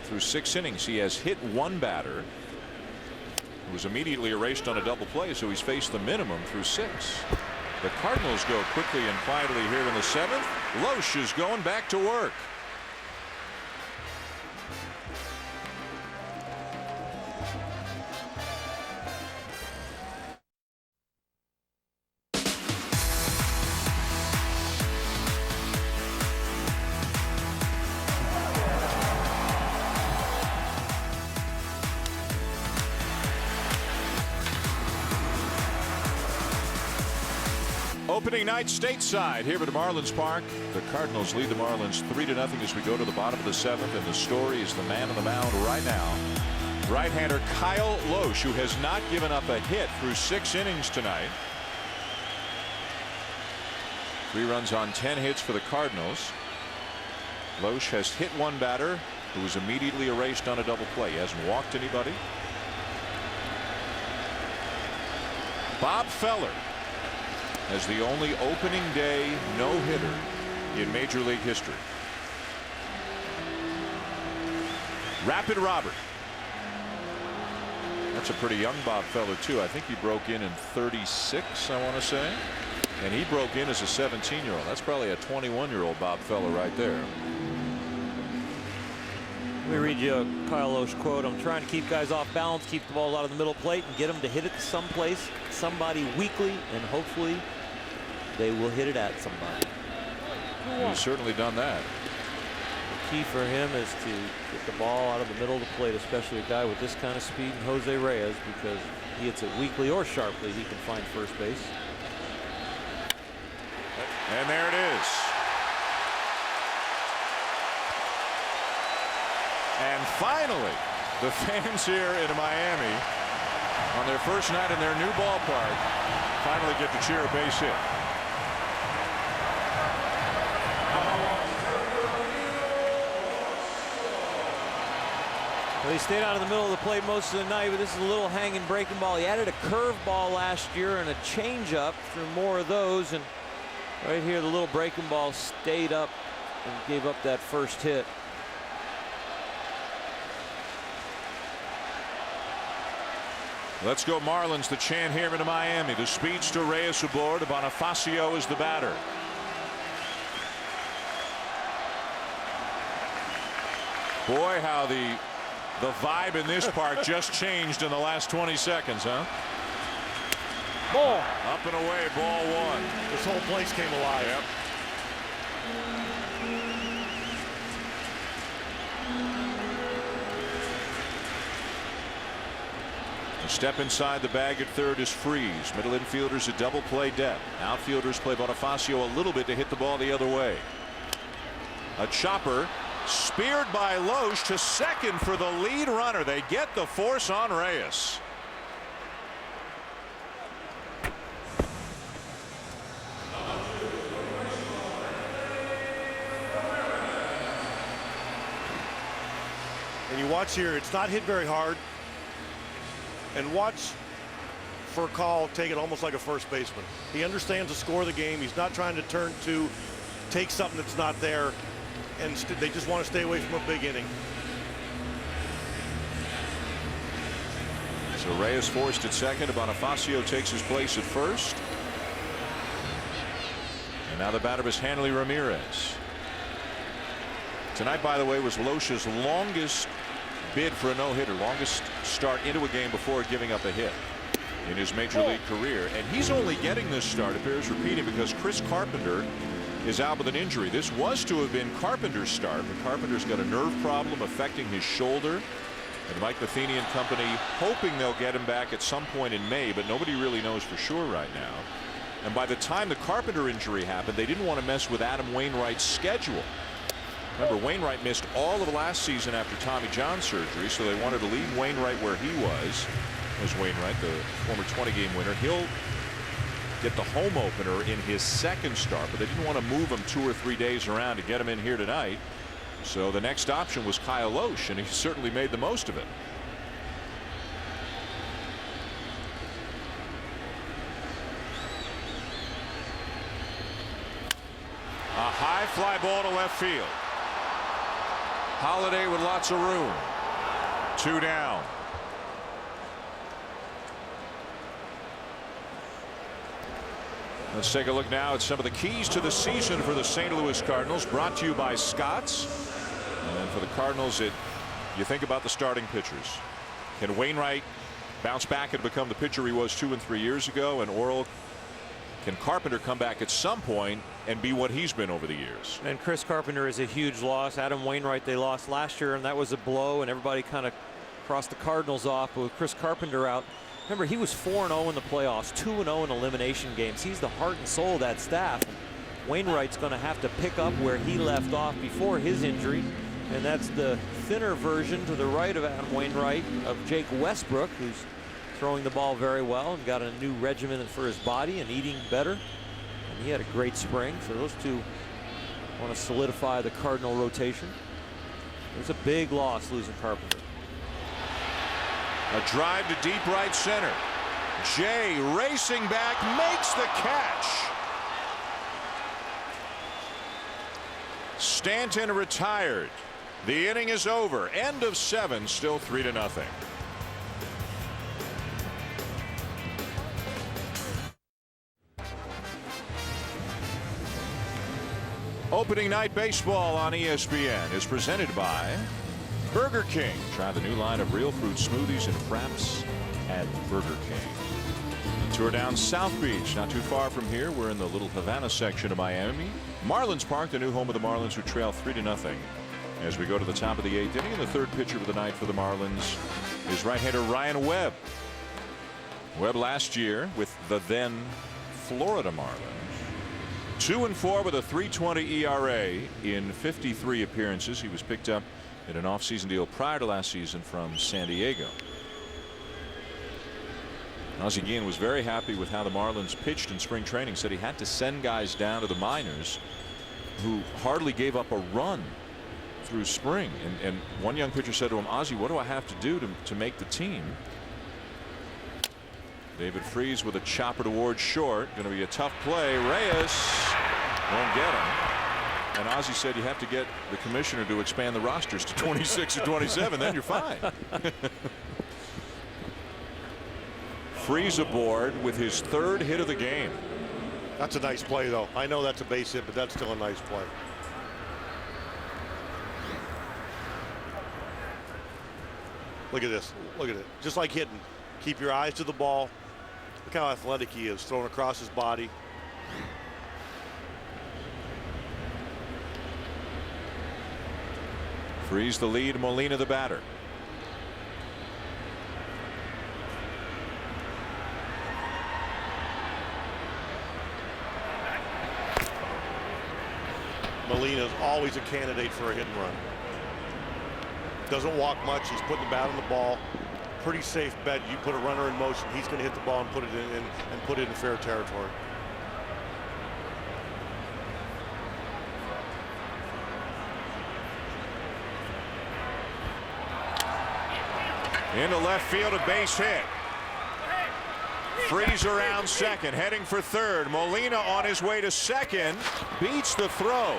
Through 6 innings, he has hit 1 batter, who was immediately erased on a double play, so he's faced the minimum through 6. The Cardinals go quickly and quietly here in the 7th. Loesch is going back to work. Opening night stateside here at Marlins Park. The Cardinals lead the Marlins 3-0 as we go to the bottom of the 7th, and the story is the man on the mound right now. Right-hander Kyle Loesch, who has not given up a hit through 6 innings tonight. 3 runs on 10 hits for the Cardinals. Loesch has hit 1 batter who was immediately erased on a double play. He hasn't walked anybody. Bob Feller as the only opening day no-hitter in Major League history. Rapid Robert. That's a pretty young Bob Feller too. I think he broke in 36, I want to say, and he broke in as a 17-year-old. That's probably a 21-year-old Bob Feller right there. Let me read you a Kyle Loesch quote. I'm trying to keep guys off balance, keep the ball out of the middle plate, and get them to hit it to someplace, somebody weakly, and hopefully they will hit it at somebody. He's certainly done that. The key for him is to get the ball out of the middle of the plate, especially a guy with this kind of speed, and Jose Reyes, because he hits it weakly or sharply, he can find first base. And there it is. And finally, the fans here in Miami on their first night in their new ballpark finally get to cheer a base hit. Well, he stayed out of the middle of the plate most of the night, but this is a little hanging breaking ball. He added a curveball last year and a changeup, through more of those, and right here the little breaking ball stayed up and gave up that first hit. Let's go Marlins. The chant here into Miami. The speedster Reyes aboard. Bonifacio is the batter. Boy, how the vibe in this park just changed in the last 20 seconds, huh? Ball. Up and away, ball 1. This whole place came alive. Yep. A step inside the bag at third is Freeze. Middle infielders a double play depth. Outfielders play Bonifacio a little bit to hit the ball the other way. A chopper Speared by Loesch to second for the lead runner. They get the force on Reyes. And you watch here, it's not hit very hard. And watch for a call, take it almost like a first baseman. He understands the score of the game. He's not trying to turn to take something that's not there. And they just want to stay away from a big inning. So Reyes forced at second. Bonifacio takes his place at first. And now the batter is Hanley Ramirez. Tonight, by the way, was Loesch's longest bid for a no-hitter, longest start into a game before giving up a hit in his major league career. And he's only getting this start, it bears repeating, because Chris Carpenter is out with an injury. This was to have been Carpenter's start, but Carpenter's got a nerve problem affecting his shoulder. And Mike Matheny and company hoping they'll get him back at some point in May, but nobody really knows for sure right now. And by the time the Carpenter injury happened, they didn't want to mess with Adam Wainwright's schedule. Remember, Wainwright missed all of last season after Tommy John surgery, so they wanted to leave Wainwright where he was. Wainwright, the former 20-game winner. He'll get the home opener in his second start, but they didn't want to move him 2 or 3 days around to get him in here tonight. So the next option was Kyle Loesch, and he certainly made the most of it. A high fly ball to left field. Holiday with lots of room. 2 down. Let's take a look now at some of the keys to the season for the St. Louis Cardinals, brought to you by Scott's. And for the Cardinals, you think about the starting pitchers. Can Wainwright bounce back and become the pitcher he was 2 and 3 years ago? And can Carpenter come back at some point and be what he's been over the years? And Chris Carpenter is a huge loss. Adam Wainwright they lost last year, and that was a blow, and everybody kind of crossed the Cardinals off. But with Chris Carpenter out, remember, he was 4-0 in the playoffs, 2-0 in elimination games. He's the heart and soul of that staff. Wainwright's going to have to pick up where he left off before his injury, and that's the thinner version to the right of Adam Wainwright of Jake Westbrook, who's throwing the ball very well and got a new regimen for his body and eating better. And he had a great spring, so those two want to solidify the Cardinal rotation. It was a big loss losing Carpenter. A drive to deep right center. Jay racing back, makes the catch. Stanton retired. The inning is over. End of 7, still 3-0. Opening night baseball on ESPN is presented by Burger King. Try the new line of real fruit smoothies and fraps at Burger King. Tour down South Beach, not too far from here. We're in the Little Havana section of Miami. Marlins Park, the new home of the Marlins, who trail 3-0. As we go to the top of the 8th inning, and the third pitcher of the night for the Marlins is right-hander Ryan Webb. Webb last year with the then Florida Marlins. 2-4 with a 3.20 ERA in 53 appearances. He was picked up in an offseason deal prior to last season from San Diego. Ozzie Guillen was very happy with how the Marlins pitched in spring training. Said he had to send guys down to the minors who hardly gave up a run through spring. And one young pitcher said to him, Ozzie, what do I have to do to make the team? David Freese with a chopper towards short. Going to be a tough play. Reyes won't get him. And Ozzie said you have to get the commissioner to expand the rosters to 26 and 27. Then you're fine. Freese aboard with his 3rd hit of the game. That's a nice play, though. I know that's a base hit, but that's still a nice play. Look at this. Look at it. Just like hitting. Keep your eyes to the ball. Look how athletic he is, thrown across his body. Freeze the lead, Molina the batter. Molina's always a candidate for a hit and run. Doesn't walk much. He's putting the bat on the ball. Pretty safe bet. You put a runner in motion, he's going to hit the ball and put it in fair territory. Into left field, a base hit. Freeze around second, heading for third. Molina on his way to second, beats the throw.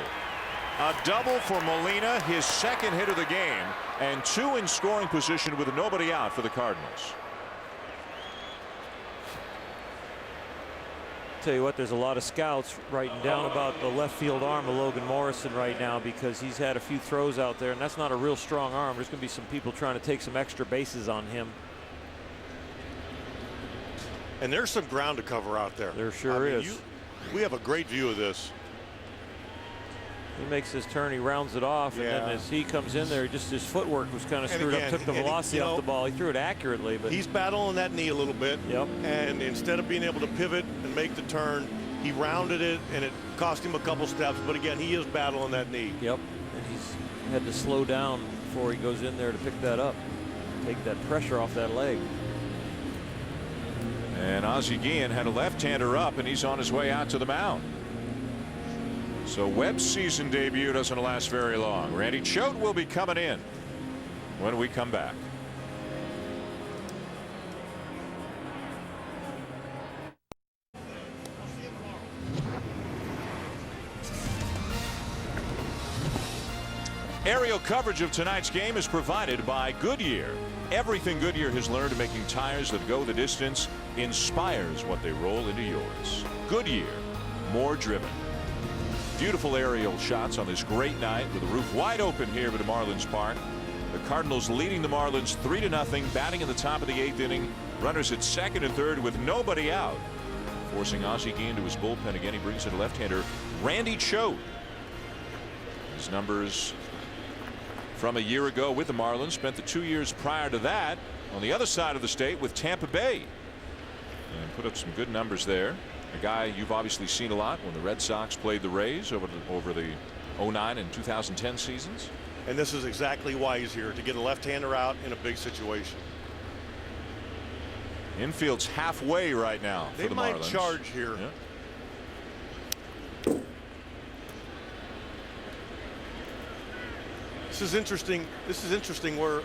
A double for Molina, his second hit of the game, and 2 in scoring position with nobody out for the Cardinals. Tell you what, there's a lot of scouts writing down about the left field arm of Logan Morrison right now, because he's had a few throws out there, and that's not a real strong arm. There's going to be some people trying to take some extra bases on him. And there's some ground to cover out there. There sure is. We have a great view of this. He makes his turn, he rounds it off, and then as he comes in there, just his footwork was kind of screwed up, took the velocity off the ball. He threw it accurately, but he's battling that knee a little bit. Yep. And instead of being able to pivot and make the turn, he rounded it, and it cost him a couple steps. But again, he is battling that knee. Yep. And he's had to slow down before he goes in there to pick that up, take that pressure off that leg. And Ozzie Guillen had a left-hander up, and he's on his way out to the mound. So Webb's season debut doesn't last very long. Randy Choate will be coming in when we come back. Aerial coverage of tonight's game is provided by Goodyear. Everything Goodyear has learned in making tires that go the distance inspires what they roll into yours. Goodyear, more driven. Beautiful aerial shots on this great night with the roof wide open here at Marlins Park. The Cardinals leading the Marlins 3-0, batting in the top of the 8th inning. Runners at second and third with nobody out. Forcing Ozzie Guillen to his bullpen again. He brings in a left-hander, Randy Choate. His numbers from a year ago with the Marlins, spent the 2 years prior to that on the other side of the state with Tampa Bay. And put up some good numbers there. A guy you've obviously seen a lot when the Red Sox played the Rays over the 09 and 2010 seasons. And this is exactly why he's here, to get a left-hander out in a big situation. Infield's halfway right now for the Marlins. They might charge here. Yeah. This is interesting. This is interesting where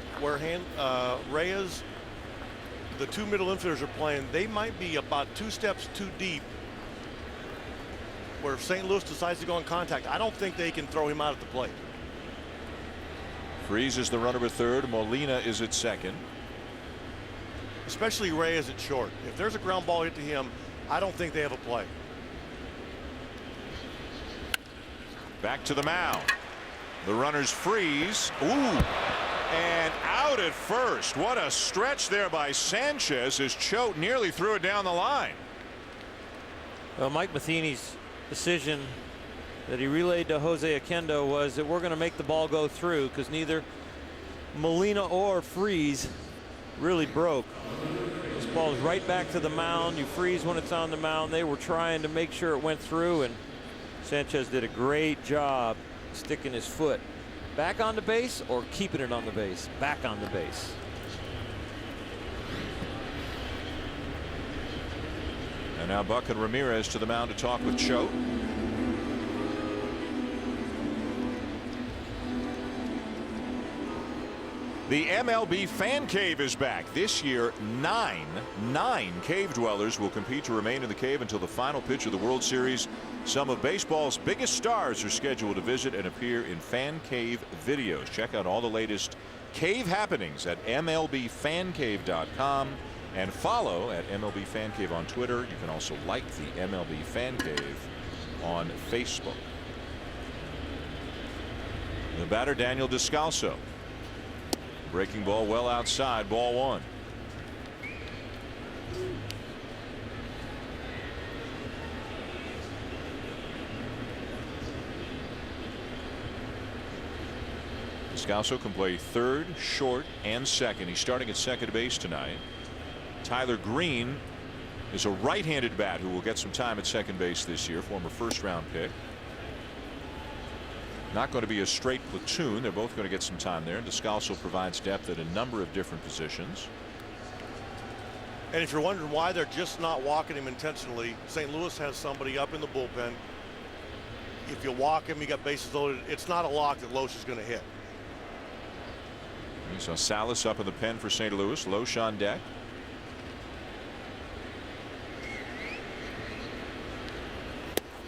Reyes, the 2 middle infielders are playing. They might be about 2 steps too deep, where if St. Louis decides to go in contact, I don't think they can throw him out at the plate. Freeze is the runner at third. Molina is at second. Especially Reyes at short. If there's a ground ball hit to him, I don't think they have a play. Back to the mound. The runners freeze. Ooh. And out at first. What a stretch there by Sanchez as Choate nearly threw it down the line. Well, Mike Matheny's decision that he relayed to Jose Oquendo was that we're going to make the ball go through, because neither Molina or Freeze really broke. This ball is right back to the mound. You freeze when it's on the mound. They were trying to make sure it went through, and Sanchez did a great job sticking his foot back on the base or keeping it on the base. Back on the base. And now Buck and Ramirez to the mound to talk with Choate. The MLB Fan Cave is back. This year, nine cave dwellers will compete to remain in the cave until the final pitch of the World Series. Some of baseball's biggest stars are scheduled to visit and appear in Fan Cave videos. Check out all the latest cave happenings at MLBFancave.com and follow at MLB Fan Cave on Twitter. You can also like the MLB Fan Cave on Facebook. The batter, Daniel Descalso. Breaking ball well outside, ball one. Descalso can play third, short, and second. He's starting at second base tonight. Tyler Green is a right-handed bat who will get some time at second base this year, former first-round pick. not going to be a straight platoon. They're both going to get some time there. Descalso provides depth at a number of different positions. And if you're wondering why they're just not walking him intentionally, St. Louis has somebody up in the bullpen. If you walk him, you got bases loaded. It's not a lock that Loesch is going to hit. You saw Salas up in the pen for St. Louis. Loesch on deck.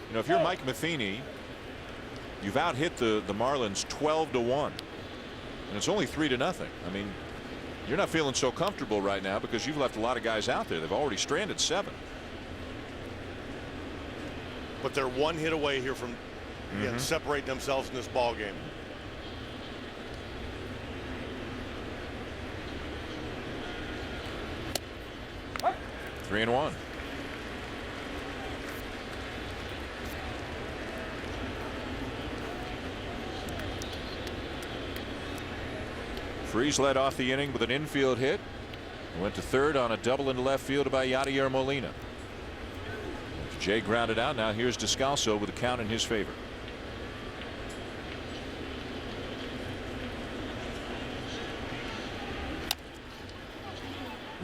You know, if you're Mike Matheny, you've out-hit the Marlins 12-1, and it's only 3-0. I mean, you're not feeling so comfortable right now because you've left a lot of guys out there. They've already stranded 7. But they're one hit away here from separating themselves in this ball game. What? 3-1. Freese led off the inning with an infield hit. Went to third on a double into left field by Yadier Molina. Jay grounded out. Now here's Descalso with a count in his favor.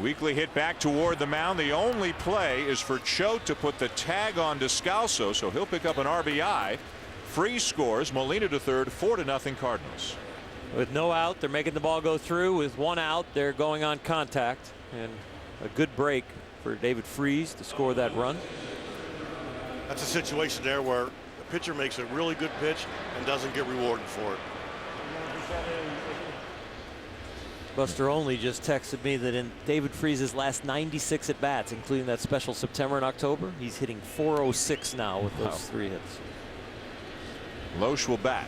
Weekly hit back toward the mound. The only play is for Choate to put the tag on Descalso, so he'll pick up an RBI. Freese scores. Molina to third. 4-0 Cardinals. With no out, they're making the ball go through. With 1 out, they're going on contact, and a good break for David Freese to score that run. That's a situation there where the pitcher makes a really good pitch and doesn't get rewarded for it. Buster Olney just texted me that in David Freese's last 96 at bats, including that special September and October, he's hitting .406 now with those 3 hits. Loesch will bat.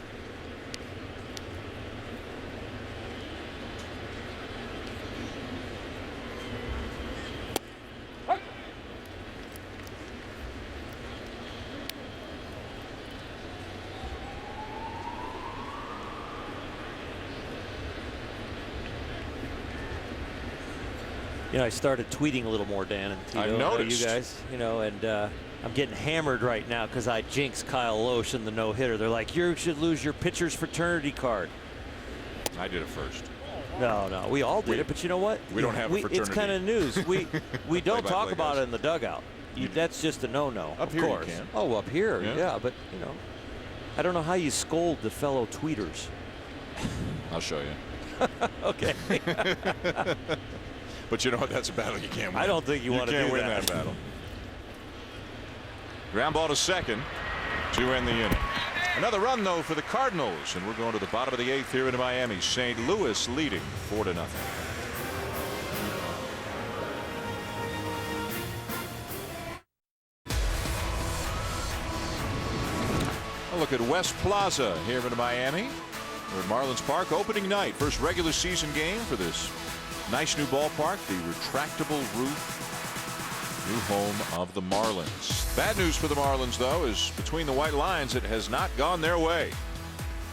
You know, I started tweeting a little more, Dan and Tito. I noticed. You guys, you know, and I'm getting hammered right now because I jinxed Kyle Loesch in the no-hitter. They're like, you should lose your pitcher's fraternity card. I did it first. No, we all did it, but you know what? We don't have a fraternity. It's kind of news. We don't talk about it in the dugout. That's just a no-no. Up of here course. You can. Oh, up here, yeah, but you know, I don't know how you scold the fellow tweeters. I'll show you. Okay. But you know what? That's a battle you can't win. I don't think you want to do that. You can't win that battle. Ground ball to second to end the inning. Another run, though, for the Cardinals. And we're going to the bottom of the 8th here in Miami. St. Louis leading 4-0. A look at West Plaza here in Miami. We're at Marlins Park, opening night. First regular season game for this nice new ballpark, the retractable roof, new home of the Marlins. Bad news for the Marlins, though, is between the white lines, it has not gone their way.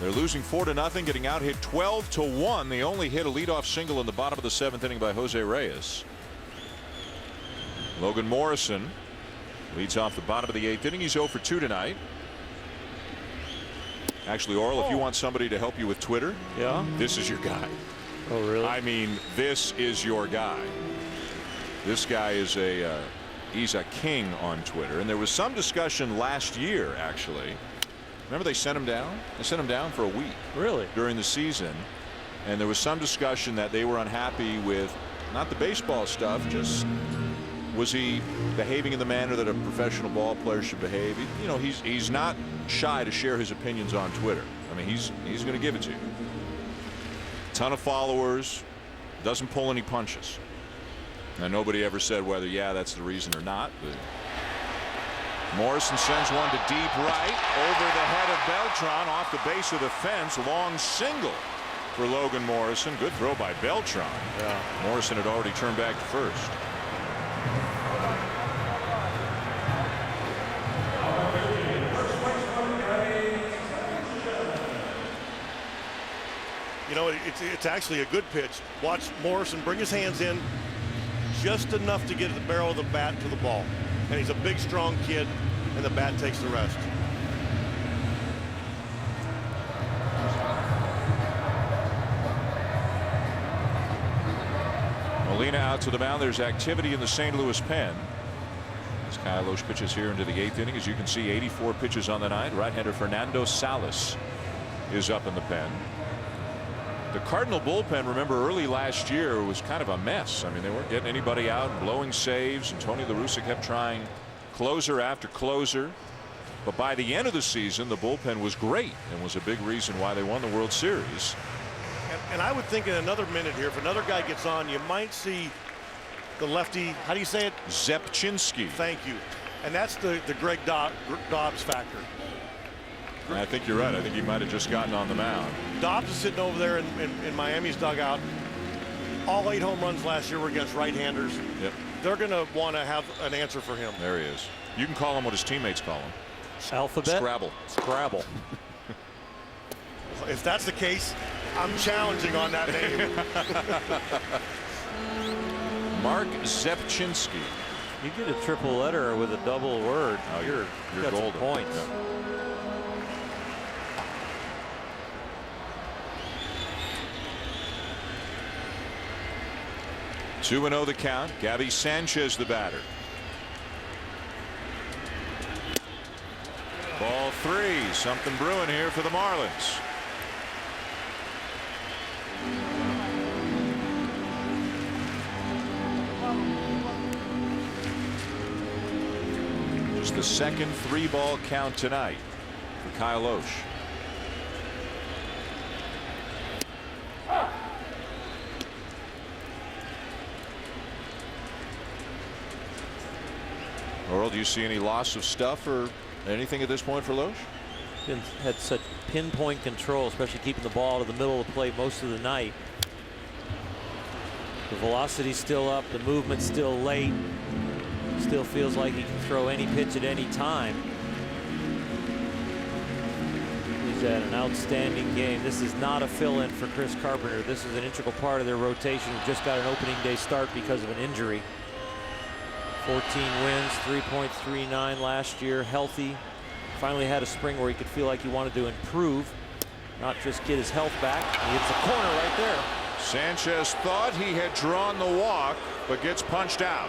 They're losing 4-0, getting out hit 12-1. They only hit a leadoff single in the bottom of the 7th inning by Jose Reyes. Logan Morrison leads off the bottom of the 8th inning. He's 0 for 2 tonight. Actually, Orel, if you want somebody to help you with Twitter, this is your guy. Oh, really? I mean, this is your guy. This guy is he's a king on Twitter. And there was some discussion last year, actually. Remember they sent him down? They sent him down for a week. Really? During the season. And there was some discussion that they were unhappy with, not the baseball stuff, just was he behaving in the manner that a professional ball player should behave? You know, he's not shy to share his opinions on Twitter. I mean, he's going to give it to you. Ton of followers, doesn't pull any punches. Now, nobody ever said whether that's the reason or not. But Morrison sends one to deep right over the head of Beltran off the base of the fence. Long single for Logan Morrison. Good throw by Beltran. Morrison had already turned back to first. You know, it's actually a good pitch. Watch Morrison bring his hands in just enough to get the barrel of the bat to the ball. And he's a big, strong kid, and the bat takes the rest. Molina out to the mound. There's activity in the St. Louis pen. As Kyle Lohse pitches here into the 8th inning. As you can see, 84 pitches on the night. Right-hander Fernando Salas is up in the pen. The Cardinal bullpen, remember, early last year was kind of a mess. I mean, they weren't getting anybody out, blowing saves, and Tony La Russa kept trying closer after closer. But by the end of the season, the bullpen was great and was a big reason why they won the World Series. And I would think in another minute here, if another guy gets on, you might see the lefty, how do you say it? Zepchinski. Thank you. And that's the Greg Dobbs factor. I think you're right. I think he might have just gotten on the mound. Dobbs is sitting over there in Miami's dugout. All 8 home runs last year were against right-handers. Yep. They're going to want to have an answer for him. There he is. You can call him what his teammates call him. Alphabet? Scrabble. Scrabble. If that's the case, I'm challenging on that name. Mark Zepchinski. You get a triple letter with a double word. Oh, you're golden. Points. Yeah. Two 2-0 the count. Gabby Sanchez the batter. Ball 3. Something brewing here for the Marlins. Just the second 3-ball count tonight for Kyle Lohse. Earl, do you see any loss of stuff or anything at this point for Lohse? Had such pinpoint control, especially keeping the ball to the middle of the plate most of the night. The velocity's still up, the movement's still late. Still feels like he can throw any pitch at any time. He's had an outstanding game. This is not a fill-in for Chris Carpenter. This is an integral part of their rotation. Just got an opening day start because of an injury. 14 wins, 3.39 last year, healthy. Finally had a spring where he could feel like he wanted to improve, not just get his health back. He hits the corner right there. Sanchez thought he had drawn the walk, but gets punched out.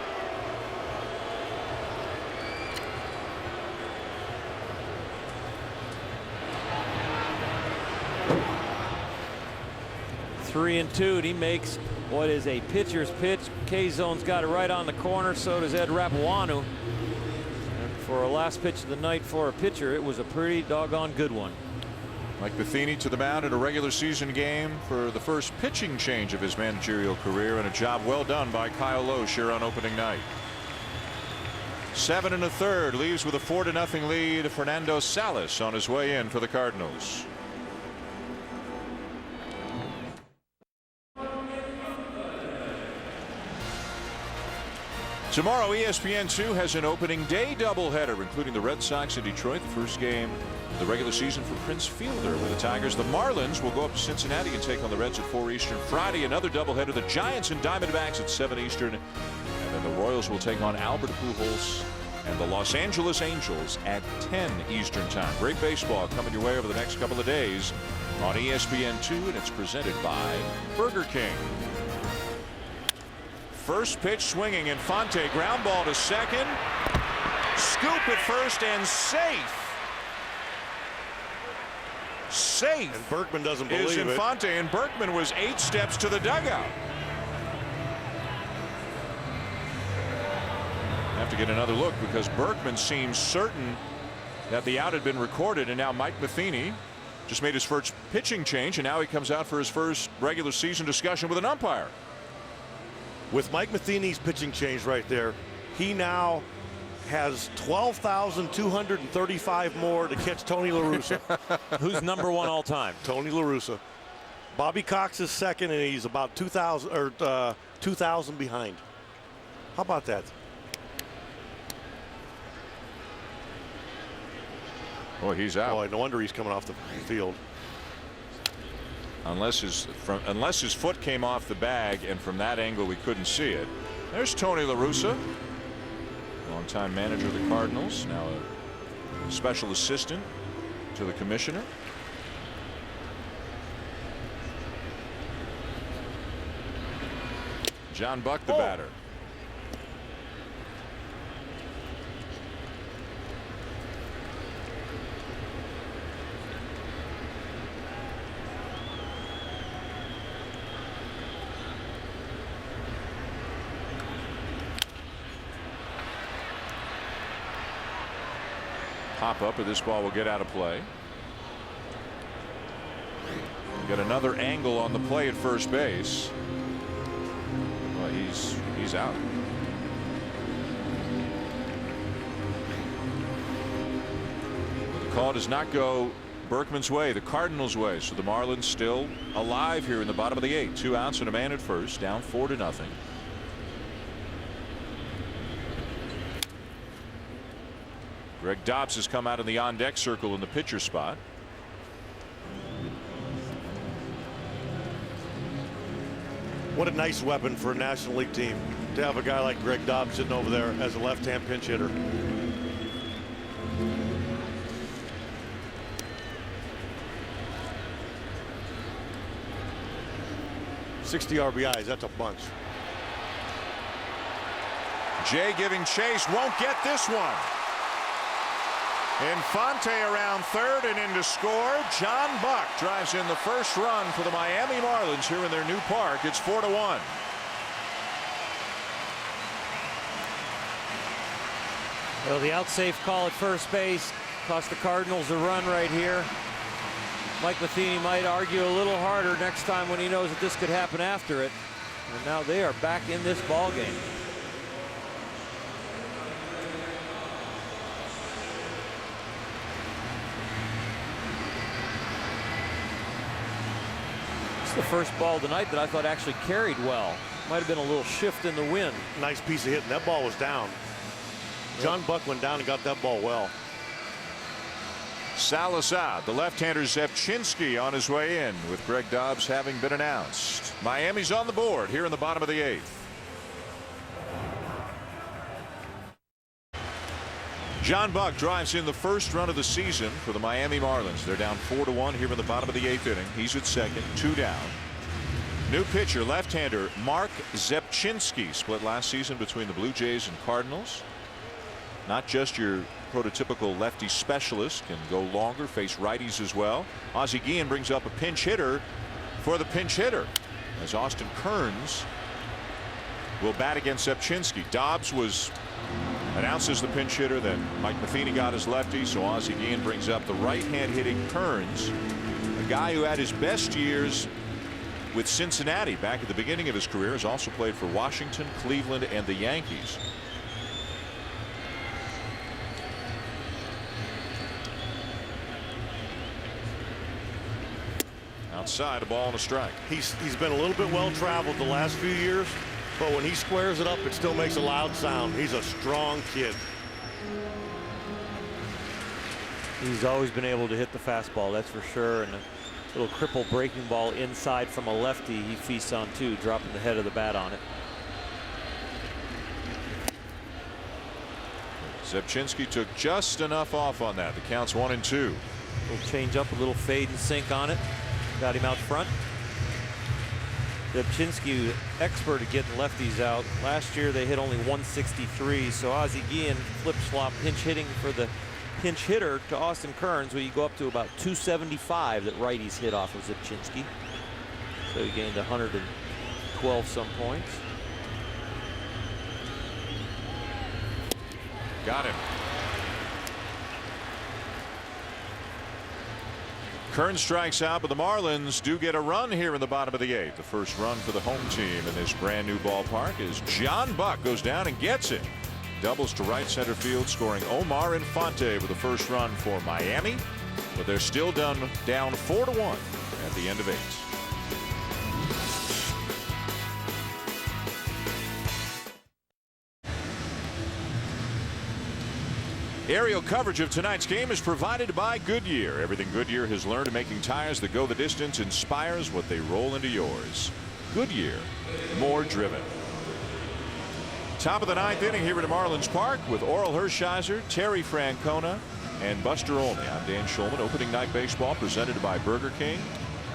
Three and 2. He makes what is a pitcher's pitch. K-Zone's got it right on the corner. So does Ed Rapuanu. And for a last pitch of the night for a pitcher, it was a pretty doggone good one. Mike Matheny to the mound in a regular season game for the first pitching change of his managerial career, and a job well done by Kyle Lohse here on opening night. 7 1/3 leaves with a 4-0 lead. Fernando Salas on his way in for the Cardinals. Tomorrow, ESPN2 has an opening day doubleheader, including the Red Sox in Detroit, the first game of the regular season for Prince Fielder with the Tigers. The Marlins will go up to Cincinnati and take on the Reds at 4 Eastern. Friday, another doubleheader, the Giants and Diamondbacks at 7 Eastern. And then the Royals will take on Albert Pujols and the Los Angeles Angels at 10 Eastern time. Great baseball coming your way over the next couple of days on ESPN2, and it's presented by Burger King. First pitch swinging, Infante, ground ball to second. Scoop at first and safe. Safe. And Berkman doesn't believe is Infante, and Berkman was 8 steps to the dugout. Have to get another look because Berkman seems certain that the out had been recorded, and now Mike Matheny just made his first pitching change, and now he comes out for his first regular season discussion with an umpire. With Mike Matheny's pitching change right there, he now has 12,235 more to catch Tony La Russa. Who's #1 all time? Tony La Russa. Bobby Cox is second, and he's about 2,000 behind. How about that? Oh, he's out. Oh, no wonder he's coming off the field. Unless his foot came off the bag, and from that angle we couldn't see it. There's Tony La Russa, longtime manager of the Cardinals, now a special assistant to the commissioner. John Buck, the batter. Pop up, or this ball will get out of play. Get another angle on the play at first base. Well, he's out. The call does not go Berkman's way, the Cardinals' way. So the Marlins still alive here in the bottom of the 8th. 2 outs and a man at first, down 4-0. Greg Dobbs has come out in the on-deck circle in the pitcher spot. What a nice weapon for a National League team to have a guy like Greg Dobbs sitting over there as a left-hand pinch hitter. "60 RBIs, that's a bunch." Jay giving chase, won't get this one. Infante around third and in to score. John Buck drives in the first run for the Miami Marlins here in their new park. It's 4-1. Well, the out safe call at first base cost the Cardinals a run right here. Mike Matheny might argue a little harder next time when he knows that this could happen after it. And now they are back in this ball game. The first ball tonight that I thought actually carried well. Might have been a little shift in the wind. Nice piece of hitting. That ball was down. John Buck went down and got that ball well. Salazar, the left-hander Zepchinski on his way in with Greg Dobbs having been announced. Miami's on the board here in the bottom of the 8th. John Buck drives in the first run of the season for the Miami Marlins. They're down 4-1 here in the bottom of the 8th inning. He's at second, 2 down. New pitcher, left-hander Mark Zepchinski, split last season between the Blue Jays and Cardinals. Not just your prototypical lefty specialist, can go longer, face righties as well. Ozzie Guillen brings up a pinch hitter for the pinch hitter as Austin Kearns will bat against Zepchinski. Dobbs was announced as the pinch hitter, then Mike Matheny got his lefty, so Ozzie Guillen brings up the right-hand hitting Kearns, a guy who had his best years with Cincinnati back at the beginning of his career. Has also played for Washington, Cleveland, and the Yankees. Outside, a ball and a strike. He's been a little bit well traveled the last few years, but when he squares it up, it still makes a loud sound. He's a strong kid. He's always been able to hit the fastball, that's for sure, and a little cripple breaking ball inside from a lefty he feasts on too, dropping the head of the bat on it. Zepchinski took just enough off on that. The count's 1-2. Little change up, a little fade and sink on it. Got him out front. Zepchinski, expert at getting lefties out. Last year they hit only 163, so Ozzie Guillen flip-flop pinch hitting for the pinch hitter to Austin Kearns, where you go up to about 275 that righties hit off of Zepchinski. So he gained 112 some points. Got him. Kearns strikes out, but the Marlins do get a run here in the bottom of the 8th. The first run for the home team in this brand new ballpark is John Buck goes down and gets it. Doubles to right center field, scoring Omar Infante with the first run for Miami, but they're still down 4-1 at the end of 8. Aerial coverage of tonight's game is provided by Goodyear. Everything Goodyear has learned in making tires that go the distance inspires what they roll into yours. Goodyear, more driven. Top of the 9th inning here at Marlins Park with Oral Hershiser, Terry Francona, and Buster Olney. I'm Dan Shulman. Opening night baseball presented by Burger King.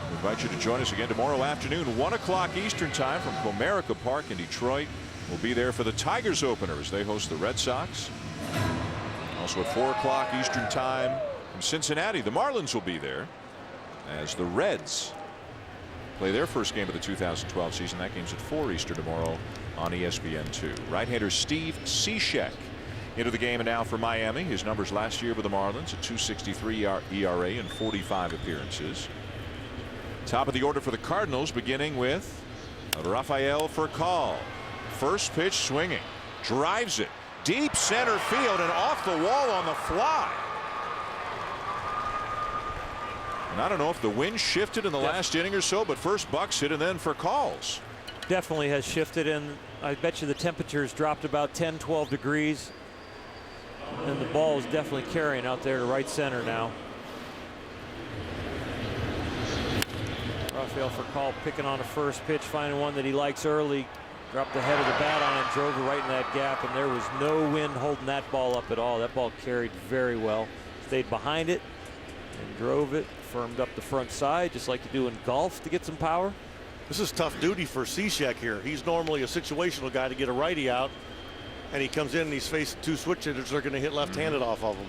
We invite you to join us again tomorrow afternoon, 1 o'clock Eastern time from Comerica Park in Detroit. We'll be there for the Tigers opener as they host the Red Sox. Also at 4 o'clock Eastern time from Cincinnati, the Marlins will be there as the Reds play their first game of the 2012 season. That game's at 4 Eastern tomorrow on ESPN2. Right-hander Steve Cishek into the game and now for Miami. His numbers last year with the Marlins, a 2.63 ERA in 45 appearances. Top of the order for the Cardinals, beginning with Rafael Furcal. First pitch swinging, drives it deep center field and off the wall on the fly. And I don't know if the wind shifted in the last inning or so, but first Bucks hit and then Furcal's. Definitely has shifted, and I bet you the temperatures dropped about 10-12 degrees. And the ball is definitely carrying out there to right center now. Rafael Furcal picking on a first pitch, finding one that he likes early. Dropped the head of the bat on it, drove it right in that gap, and there was no wind holding that ball up at all. That ball carried very well. Stayed behind it and drove it, firmed up the front side, just like you do in golf to get some power. This is tough duty for Cishek here. He's normally a situational guy to get a righty out, and he comes in and he's facing two switch hitters that are going to hit left-handed off of him.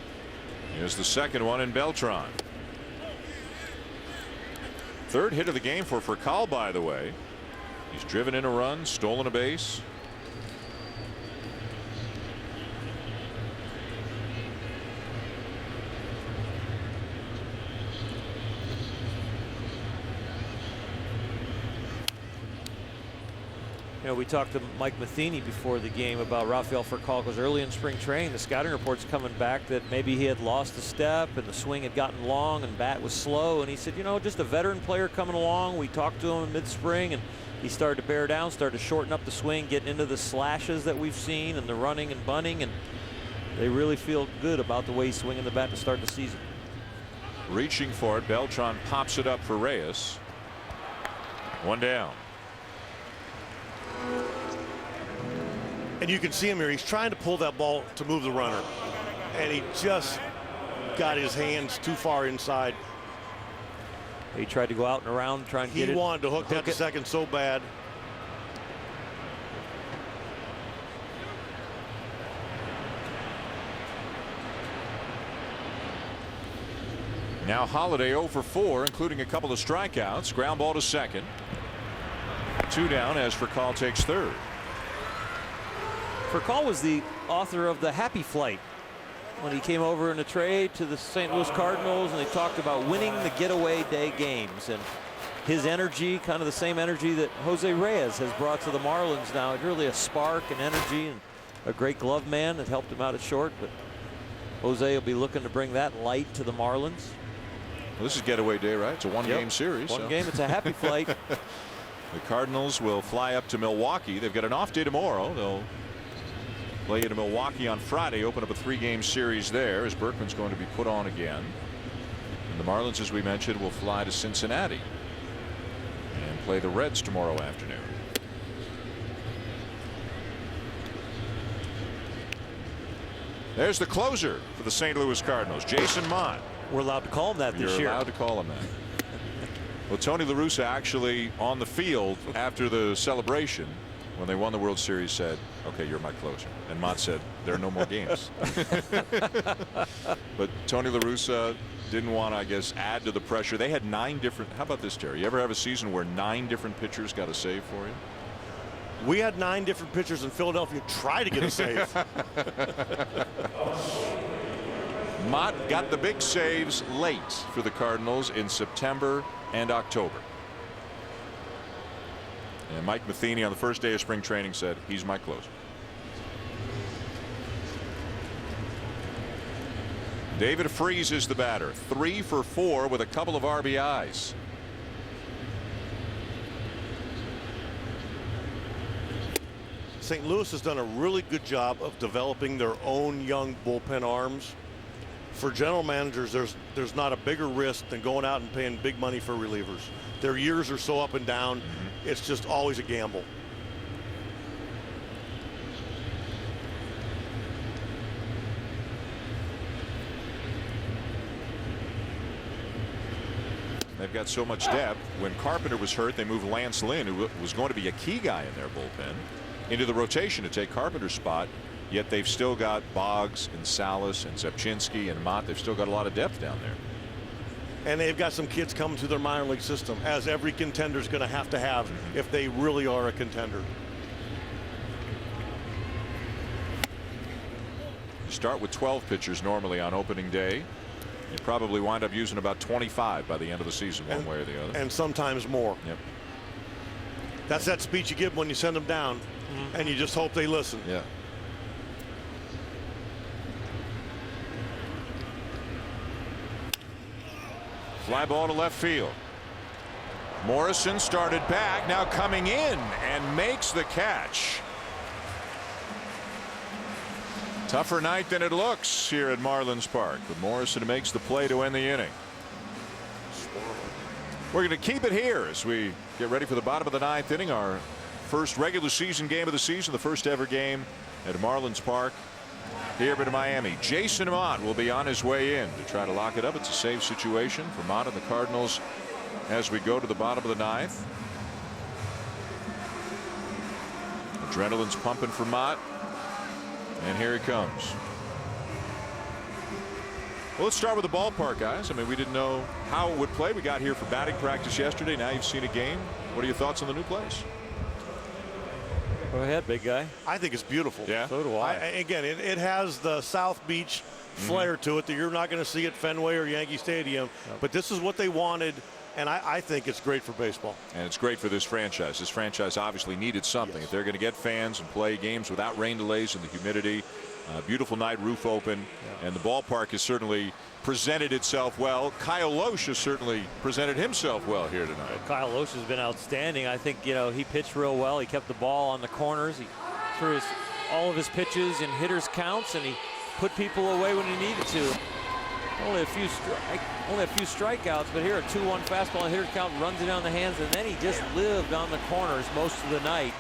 Here's the second one in Beltran. Third hit of the game for Furcal, by the way. He's driven in a run, stolen a base. You know, we talked to Mike Matheny before the game about Rafael Furcal, because early in spring training, the scouting reports coming back that maybe he had lost a step and the swing had gotten long and bat was slow. And he said, you know, just a veteran player coming along. We talked to him in mid-spring and he started to bear down, started to shorten up the swing, getting into the slashes that we've seen and the running and bunting. And they really feel good about the way he's swinging the bat to start the season. Reaching for it, Beltran pops it up for Reyes. One down. And you can see him here. He's trying to pull that ball to move the runner, and he just got his hands too far inside. He tried to go out and around, trying to get it. He wanted to hook that to second so bad. Now Holiday 0 for 4, including a couple of strikeouts. Ground ball to second. 2 down as Furcal takes third. Furcal was the author of the Happy Flight when he came over in a trade to the St. Louis Cardinals, and they talked about winning the getaway day games. And his energy, kind of the same energy that Jose Reyes has brought to the Marlins now. It's really a spark and energy, and a great glove man that helped him out at short. But Jose will be looking to bring that light to the Marlins. Well, this is getaway day, right? It's a one-game series. One game, it's a happy flight. The Cardinals will fly up to Milwaukee. They've got an off day tomorrow. They'll play into Milwaukee on Friday, open up a 3-game series there as Berkman's going to be put on again. And the Marlins, as we mentioned, will fly to Cincinnati and play the Reds tomorrow afternoon. There's the closer for the St. Louis Cardinals, Jason Mott. We're allowed to call him that this year. You're allowed to call him that. Well, Tony La Russa actually on the field after the celebration when they won the World Series said, okay, you're my closer. And Mott said, there are no more games. But Tony La Russa didn't want to, I guess, add to the pressure. They had 9 different. How about this, Terry? You ever have a season where 9 different pitchers got a save for you? We had 9 different pitchers in Philadelphia try to get a save. Mott got the big saves late for the Cardinals in September and October. And Mike Matheny on the first day of spring training said, he's my closer. David Freese is the batter, 3 for 4 with a couple of RBIs. St. Louis has done a really good job of developing their own young bullpen arms. For general managers, there's not a bigger risk than going out and paying big money for relievers. Their years are so up and down. It's just always a gamble. They've got so much depth. When Carpenter was hurt, they moved Lance Lynn, who was going to be a key guy in their bullpen, into the rotation to take Carpenter's spot. Yet they've still got Boggs and Salas and Zepchinski and Mott. They've still got a lot of depth down there. And they've got some kids coming through their minor league system, as every contender is going to have if they really are a contender. You start with 12 pitchers normally on opening day. You probably wind up using about 25 by the end of the season, one way or the other. And sometimes more. Yep. That's that speech you give when you send them down, and you just hope they listen. Yeah. Fly ball to left field. Morrison started back, now coming in and makes the catch. Tougher night than it looks here at Marlins Park, but Morrison makes the play to end the inning. We're going to keep it here as we get ready for the bottom of the 9th inning, our first regular season game of the season, the first ever game at Marlins Park here in Miami. Jason Mott will be on his way in to try to lock it up. It's a safe situation for Mott and the Cardinals as we go to the bottom of the 9th. Adrenaline's pumping for Mott. And here he comes. Well, let's start with the ballpark, guys. I mean, we didn't know how it would play. We got here for batting practice yesterday. Now you've seen a game. What are your thoughts on the new place? Go ahead, big guy. I think it's beautiful. Yeah. So do I. Again, it has the South Beach flair to it that you're not going to see at Fenway or Yankee Stadium. Yep. But this is what they wanted. And I think it's great for baseball. And it's great for this franchise. This franchise obviously needed something. Yes. If they're going to get fans and play games without rain delays and the humidity, beautiful night, roof open, and the ballpark has certainly presented itself well. Kyle Loesch has certainly presented himself well here tonight. Well, Kyle Loesch has been outstanding. I think, he pitched real well. He kept the ball on the corners. He threw all of his pitches in hitters counts, and he put people away when he needed to. Only a few strikeouts, but here a 2-1 fastball and hitter count, runs it down the hands, and then he just lived on the corners most of the night.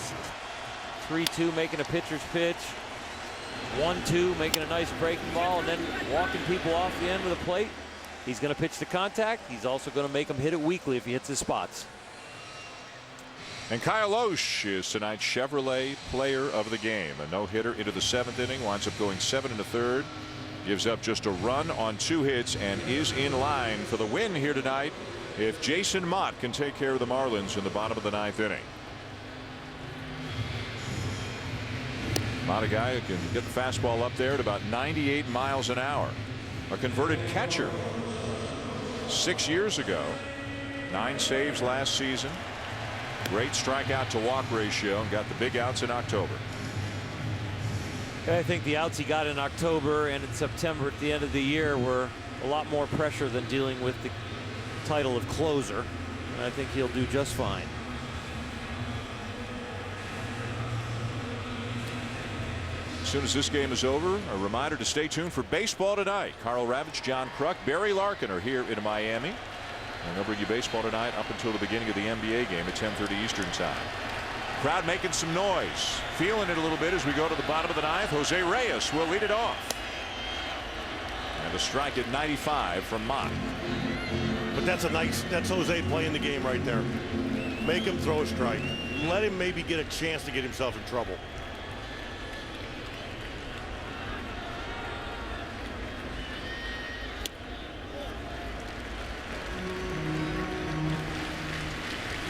3-2 making a pitcher's pitch. 1-2 making a nice breaking ball, and then walking people off the end of the plate. He's going to pitch to contact. He's also going to make them hit it weakly if he hits his spots. And Kyle Loesch is tonight's Chevrolet Player of the Game. A no-hitter into the 7th inning, winds up going 7 1/3. Gives up just a run on 2 hits and is in line for the win here tonight if Jason Mott can take care of the Marlins in the bottom of the 9th inning. Mott, a guy who can get the fastball up there at about 98 miles an hour. A converted catcher 6 years ago. 9 saves last season. Great strikeout to walk ratio and got the big outs in October. I think the outs he got in October and in September at the end of the year were a lot more pressure than dealing with the title of closer. And I think he'll do just fine. As soon as this game is over, a reminder to stay tuned for baseball tonight. Carl Ravitch, John Kruk, Barry Larkin are here in Miami. And they'll bring you baseball tonight up until the beginning of the NBA game at 10:30 Eastern Time. Crowd making some noise, feeling it a little bit as we go to the bottom of the 9th. Jose Reyes will lead it off. And a strike at 95 from Mott. But that's Jose playing the game right there. Make him throw a strike. Let him maybe get a chance to get himself in trouble.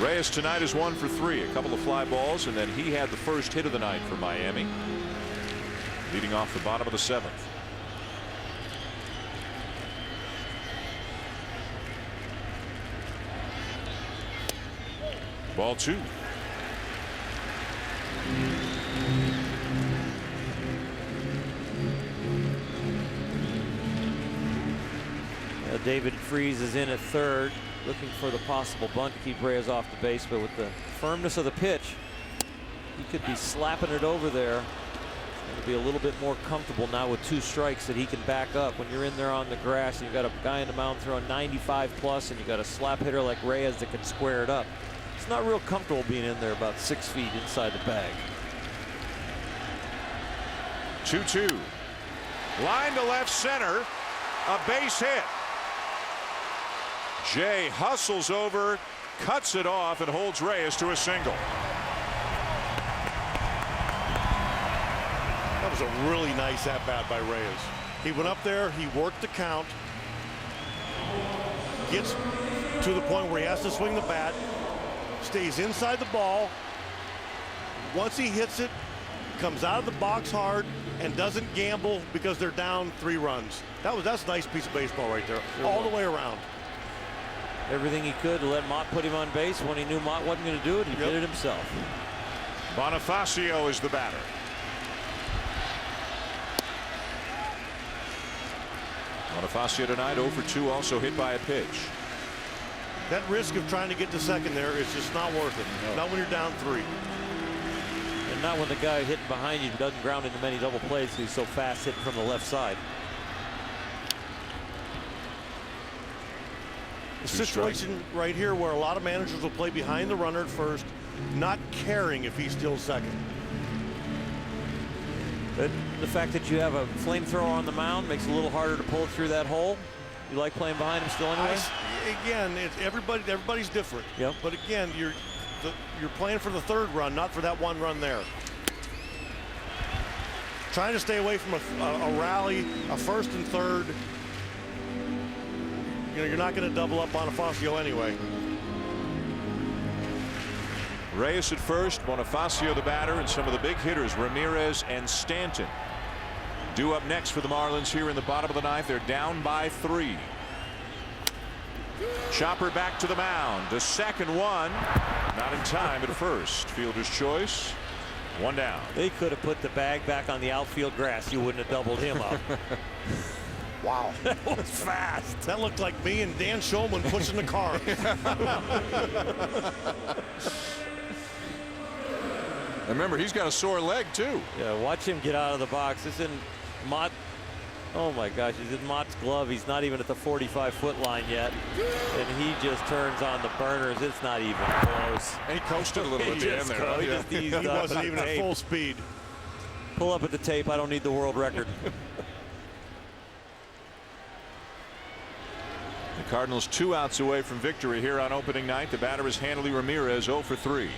Reyes tonight is 1 for 3, a couple of fly balls, and then he had the first hit of the night for Miami, leading off the bottom of the 7th. Ball 2. David Freese is in at third, looking for the possible bunt to keep Reyes off the base, but with the firmness of the pitch, he could be slapping it over there. It'll be a little bit more comfortable now with 2 strikes that he can back up. When you're in there on the grass and you've got a guy in the mound throwing 95 plus and you've got a slap hitter like Reyes that can square it up, it's not real comfortable being in there about 6 feet inside the bag. 2-2. Line to left center. A base hit. Jay hustles over, cuts it off, and holds Reyes to a single. That was a really nice at-bat by Reyes. He went up there, he worked the count, gets to the point where he has to swing the bat, stays inside the ball. Once he hits it, comes out of the box hard and doesn't gamble because they're down 3 runs. That's a nice piece of baseball right there, all the way around. Everything he could to let Mott put him on base. When he knew Mott wasn't going to do it, he did it himself. Bonifacio is the batter. Bonifacio tonight 0 for 2, also hit by a pitch. That risk of trying to get to second there is just not worth it. No. Not when you're down 3. And not when the guy hitting behind you doesn't ground into many double plays. He's so fast hitting from the left side. The situation right here where a lot of managers will play behind the runner at first, not caring if he's still second. But the fact that you have a flamethrower on the mound makes it a little harder to pull through that hole. You like playing behind him still anyway? Again, everybody's different. Yep. But again, you're playing for the 3rd run, not for that 1 run there. Trying to stay away from a rally, a 1st and 3rd. You know, you're not going to double up on Bonifacio anyway. Reyes at first, Bonifacio the batter, and some of the big hitters, Ramirez and Stanton, due up next for the Marlins here in the bottom of the 9th. They're down by 3. Chopper back to the mound. The second one, not in time at first. Fielder's choice. 1 down. They could have put the bag back on the outfield grass. You wouldn't have doubled him up. Wow. That was fast. That looked like me and Dan Shulman pushing the car. Remember, he's got a sore leg, too. Yeah, watch him get out of the box. This isn't Mott. Oh, my gosh. He's in Mott's glove. He's not even at the 45-foot line yet. And he just turns on the burners. It's not even close. And he coasted a little at the end there. He just eased up. He wasn't even at full speed. Pull up at the tape. I don't need the world record. The Cardinals 2 outs away from victory here on opening night. The batter is Hanley Ramirez, 0 for 3.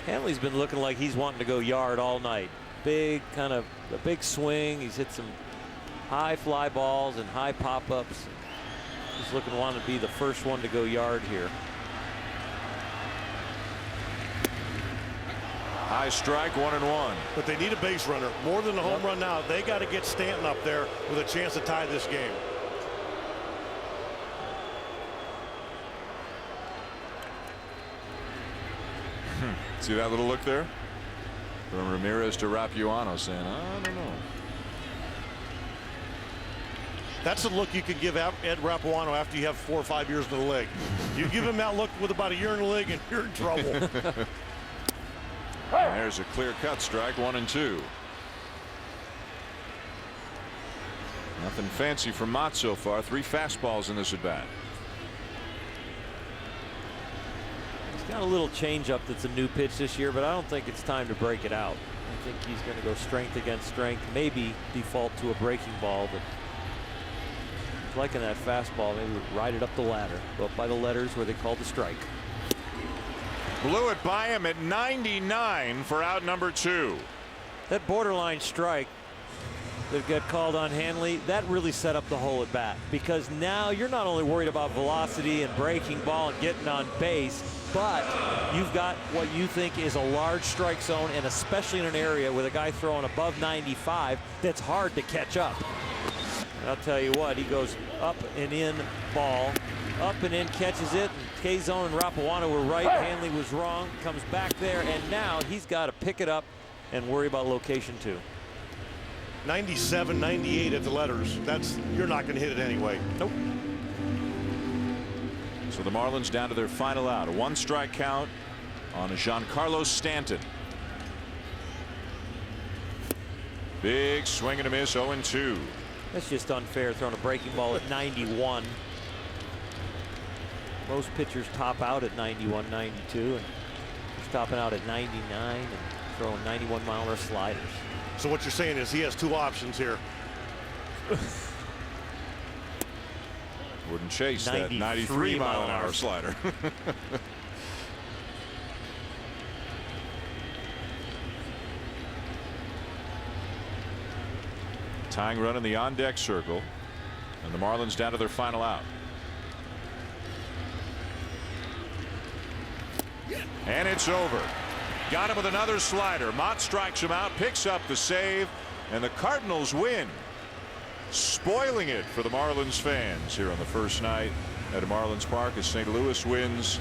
Hanley's been looking like he's wanting to go yard all night. Big kind of a big swing. He's hit some high fly balls and high pop-ups. He's looking wanting to be the first one to go yard here. High strike, 1-1. But they need a base runner. More than a home run now. They got to get Stanton up there with a chance to tie this game. See that little look there? From Ramirez to Rapuano saying, I don't know. That's the look you can give Ed Rapuano after you have 4 or 5 years in the league. You give him that look with about a year in the league and you're in trouble. There's a clear-cut strike, 1-2. Nothing fancy from Mott so far. 3 fastballs in this at bat. He's got a little changeup that's a new pitch this year, but I don't think it's time to break it out. I think he's going to go strength against strength, maybe default to a breaking ball, but he's liking that fastball. Maybe ride it up the ladder, go up by the letters where they call the strike. Blew it by him at 99 for out number 2. That borderline strike that got called on Hanley, that really set up the whole at bat, because now you're not only worried about velocity and breaking ball and getting on base, but you've got what you think is a large strike zone, and especially in an area with a guy throwing above 95 that's hard to catch up. And I'll tell you what, he goes up and in ball, up and in, catches it, and K-Zone and Rapuano were right, Hanley was wrong, comes back there, and now he's got to pick it up and worry about location too. 97, 98 at the letters. You're not going to hit it anyway. Nope. So the Marlins down to their final out. A 1-strike count on a Giancarlo Stanton. Big swing and a miss, 0-2. That's just unfair, throwing a breaking ball at 91. Most pitchers top out at 91, 92, and he's topping out at 99 and throwing 91-mile-an-hour sliders. So what you're saying is he has 2 options here. Wouldn't chase that 93 mile an hour slider. Tying run in the on deck circle, and the Marlins down to their final out. And it's over. Got him with another slider. Mott strikes him out, picks up the save, and the Cardinals win. Spoiling it for the Marlins fans here on the first night at Marlins Park as St. Louis wins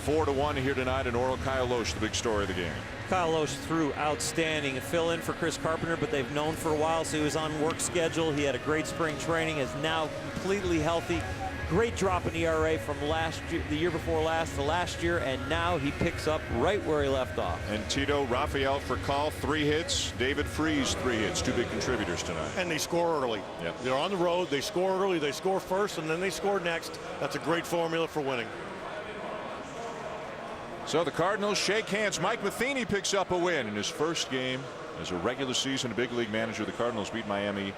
4-1 here tonight in Oral. Kyle Loesch, the big story of the game. Kyle Loesch threw outstanding. A fill in for Chris Carpenter, but they've known for a while, so he was on work schedule. He had a great spring training, is now completely healthy. Great drop in ERA from last year, the year before last to last year, and now he picks up right where he left off. And Tito, Rafael Furcal, 3 hits. David Freese, 3 hits. 2 big contributors tonight. And they score early. Yep. They're on the road. They score early. They score first, and then they score next. That's a great formula for winning. So the Cardinals shake hands. Mike Matheny picks up a win in his first game as a regular season big league manager. The Cardinals beat Miami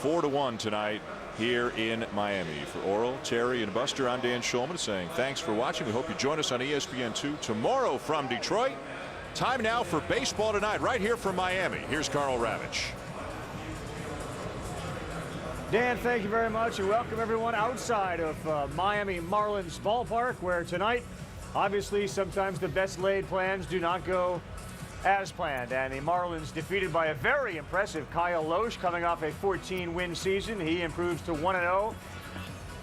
4-1 tonight here in Miami. For Oral, Terry, and Buster, I'm Dan Shulman saying thanks for watching. We hope you join us on ESPN2 tomorrow from Detroit. Time now for Baseball Tonight right here from Miami. Here's Carl Ravitch. Dan, thank you very much, and welcome everyone outside of Miami Marlins ballpark, where tonight, obviously, sometimes the best laid plans do not go as planned, and the Marlins defeated by a very impressive Kyle Loesch, coming off a 14-win season. He improves to 1-0.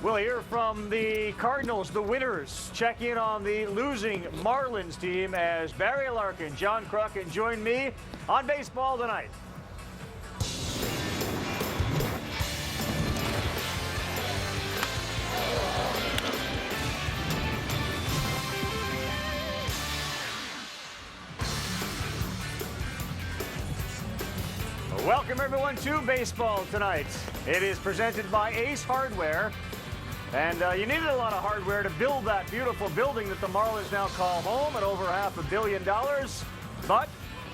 We'll hear from the Cardinals, the winners. Check in on the losing Marlins team as Barry Larkin, John Crockett join me on Baseball Tonight. Welcome everyone to Baseball Tonight. It is presented by Ace Hardware, and you needed a lot of hardware to build that beautiful building that the Marlins now call home at over $500 million. But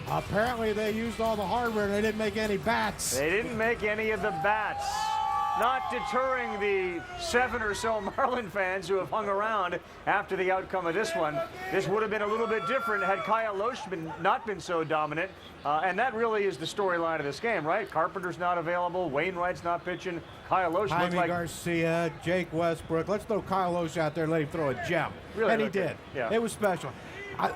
apparently they used all the hardware and they didn't make any bats. They didn't make any of the bats. Not deterring the 7 or so Marlin fans who have hung around after the outcome of this one. This would have been a little bit different had Kyle Loesch not been so dominant. And that really is the storyline of this game, right? Carpenter's not available. Wainwright's not pitching. Kyle Loesch looks like Garcia, Jake Westbrook. Let's throw Kyle Loesch out there and let him throw a gem. Really, and he did. Yeah. It was special.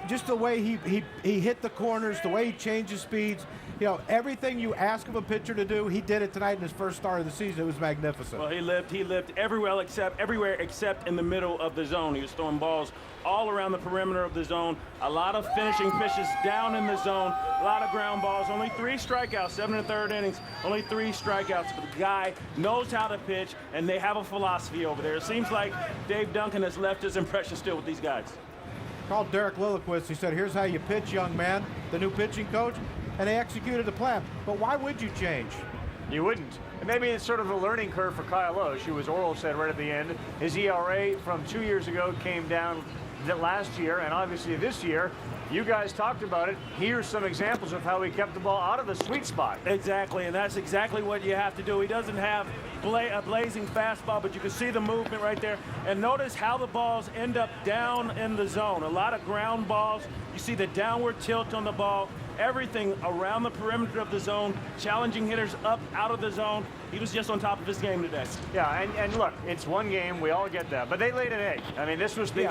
Just the way he hit the corners, the way he changed his speeds. You know, everything you ask of a pitcher to do, he did it tonight in his first start of the season. It was magnificent. Well, he lived everywhere except in the middle of the zone. He was throwing balls all around the perimeter of the zone. A lot of finishing pitches down in the zone. A lot of ground balls. Only 3 strikeouts, 7 1/3 innings. Only 3 strikeouts. But the guy knows how to pitch, and they have a philosophy over there. It seems like Dave Duncan has left his impression still with these guys. Called Derek Lilliquist. He said, "Here's how you pitch, young man." The new pitching coach. And they executed the plan. But why would you change? You wouldn't. And maybe it's sort of a learning curve for Kyle Loesch, who, as Oral said right at the end, his ERA from 2 years ago came down last year, and obviously this year. You guys talked about it. Here's some examples of how he kept the ball out of the sweet spot. Exactly, and that's exactly what you have to do. He doesn't have a blazing fastball, but you can see the movement right there. And notice how the balls end up down in the zone. A lot of ground balls. You see the downward tilt on the ball. Everything around the perimeter of the zone, challenging hitters up out of the zone. He was just on top of his game today. Yeah, and look, it's one game. We all get that. But they laid an egg. I mean, this was the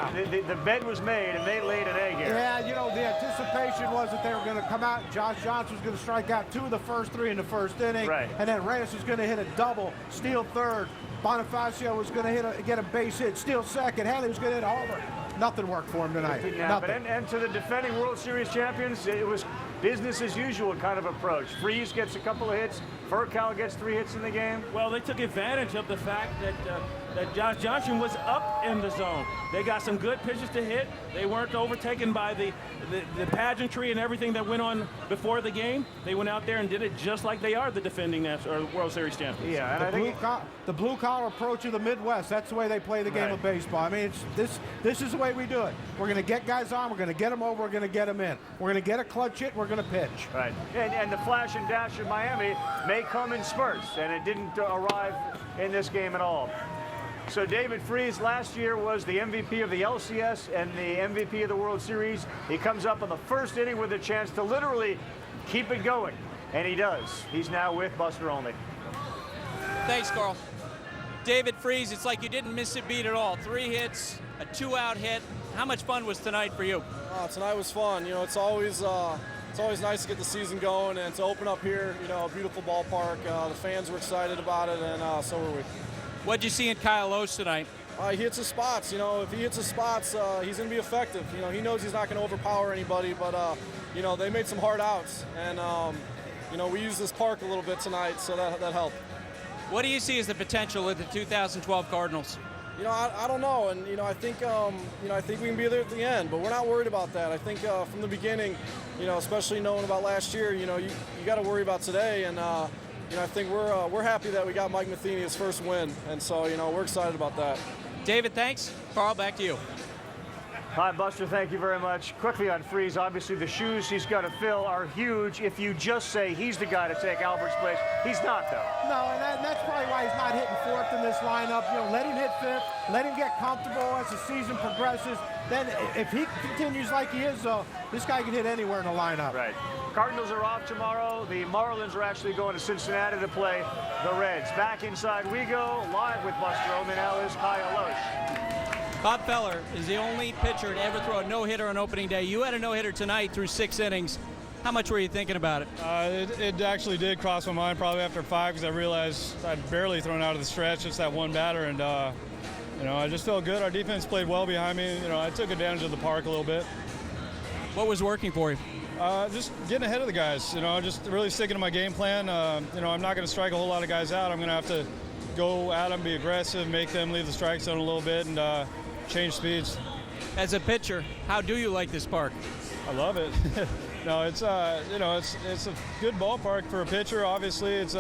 bed was made, and they laid an egg here. Yeah, you know, the anticipation was that they were going to come out. Josh Johnson was going to strike out 2 of the first 3 in the first inning. Right. And then Reyes was going to hit a double, steal third. Bonifacio was going to get a base hit, steal second. Hanley was going to hit a homer. Nothing worked for him tonight. Nothing. And to the defending World Series champions, it was business as usual kind of approach. Freese gets a couple of hits. Furcal gets 3 hits in the game. Well, they took advantage of the fact that Josh Johnson was up in the zone. They got some good pitches to hit. They weren't overtaken by the pageantry and everything that went on before the game. They went out there and did it just like they are the defending World Series champions. Yeah, and the blue-collar approach of the Midwest, that's the way they play the game of baseball. I mean, this is the way we do it. We're going to get guys on, we're going to get them over, we're going to get them in. We're going to get a clutch hit, we're going to pitch. Right, and the flash and dash in Miami may come in spurts, and it didn't arrive in this game at all. So David Freese last year was the MVP of the LCS and the MVP of the World Series. He comes up in the first inning with a chance to literally keep it going, and he does. He's now with Buster Olney. Thanks, Carl. David Freese, it's like you didn't miss a beat at all. 3 hits, a 2-out hit. How much fun was tonight for you? Tonight was fun. You know, it's always nice to get the season going and to open up here. You know, a beautiful ballpark. The fans were excited about it, and so were we. What'd you see in Kyle Loesch tonight? He hits his spots. You know, if he hits his spots, he's going to be effective. You know, he knows he's not going to overpower anybody, but you know, they made some hard outs, and you know, we used this park a little bit tonight, so that helped. What do you see as the potential of the 2012 Cardinals? You know, I don't know, and you know, I think we can be there at the end, but we're not worried about that. I think from the beginning, you know, especially knowing about last year, you know, you got to worry about today, and you know, I think we're happy that we got Mike Matheny his first win, and so you know, we're excited about that. David, thanks. Carl, back to you. Hi, Buster. Thank you very much. Quickly on Freese, obviously the shoes he's got to fill are huge. If you just say he's the guy to take Albert's place, he's not, though. No, and that's probably why he's not hitting fourth in this lineup. You know, let him hit fifth, let him get comfortable as the season progresses. Then if he continues like he is, this guy can hit anywhere in the lineup. Right. Cardinals are off tomorrow. The Marlins are actually going to Cincinnati to play the Reds. Back inside we go, live with Buster Olney. Now is Kyle Loesch. Bob Feller is the only pitcher to ever throw a no-hitter on opening day. You had a no-hitter tonight through 6 innings. How much were you thinking about it? It actually did cross my mind probably after 5 because I realized I'd barely thrown out of the stretch, just that one batter, and you know, I just felt good. Our defense played well behind me. You know, I took advantage of the park a little bit. What was working for you? Just getting ahead of the guys. You know, just really sticking to my game plan. You know, I'm not going to strike a whole lot of guys out. I'm going to have to go at them, be aggressive, make them leave the strike zone a little bit, and change speeds. As a pitcher, how do you like this park? I love it. No, it's you know, it's a good ballpark for a pitcher. Obviously, it's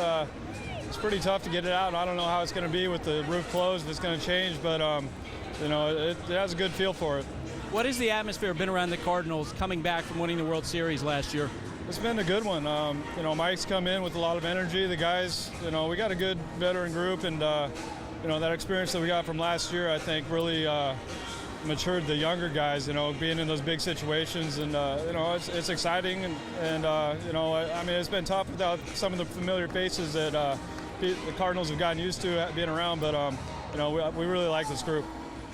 pretty tough to get it out. I don't know how it's going to be with the roof closed. If it's going to change, but you know, it has a good feel for it. What has the atmosphere been around the Cardinals coming back from winning the World Series last year? It's been a good one. You know, Mike's come in with a lot of energy. The guys, you know, we got a good veteran group, and you know, that experience that we got from last year, I think, really matured the younger guys. You know, being in those big situations, and you know, it's exciting, and you know, I mean, it's been tough without some of the familiar faces that the Cardinals have gotten used to being around. But you know, we really like this group.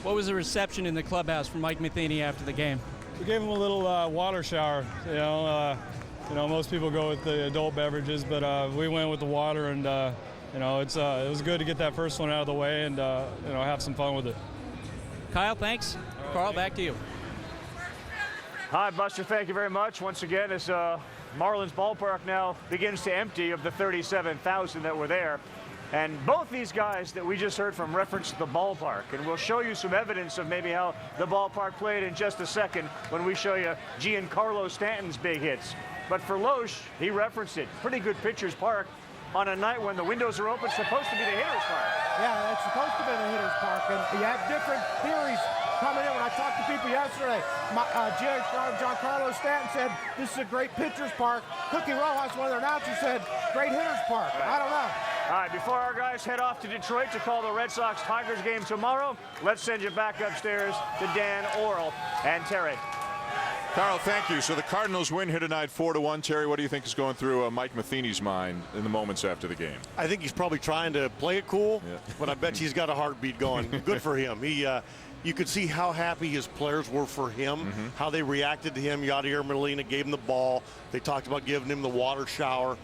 What was the reception in the clubhouse from Mike Matheny after the game? We gave him a little water shower. You know, most people go with the adult beverages, but we went with the water, and you know, it was good to get that first one out of the way, and you know, have some fun with it. Kyle, thanks. Carl, back to you. Hi, Buster. Thank you very much. Once again, as Marlins ballpark now begins to empty of the 37,000 that were there. And both these guys that we just heard from reference the ballpark, and we'll show you some evidence of maybe how the ballpark played in just a second when we show you Giancarlo Stanton's big hits. But for Loesch, he referenced it. Pretty good pitcher's park on a night when the windows are open. It's supposed to be the hitter's park. Yeah, it's supposed to be the hitter's park, and you have different theories coming in. When I talked to people yesterday, Giancarlo Stanton said this is a great pitcher's park. Cookie Rojas, one of their announcers, said great hitter's park. I don't know. All right, before our guys head off to Detroit to call the Red Sox-Tigers game tomorrow, let's send you back upstairs to Dan, Oral, and Terry. Carl, thank you. So the Cardinals win here tonight 4-1. Terry, what do you think is going through Mike Matheny's mind in the moments after the game? I think he's probably trying to play it cool, but I bet he's got a heartbeat going. Good for him. You could see how happy his players were for him, how they reacted to him. Yadier Molina gave him the ball. They talked about giving him the water shower.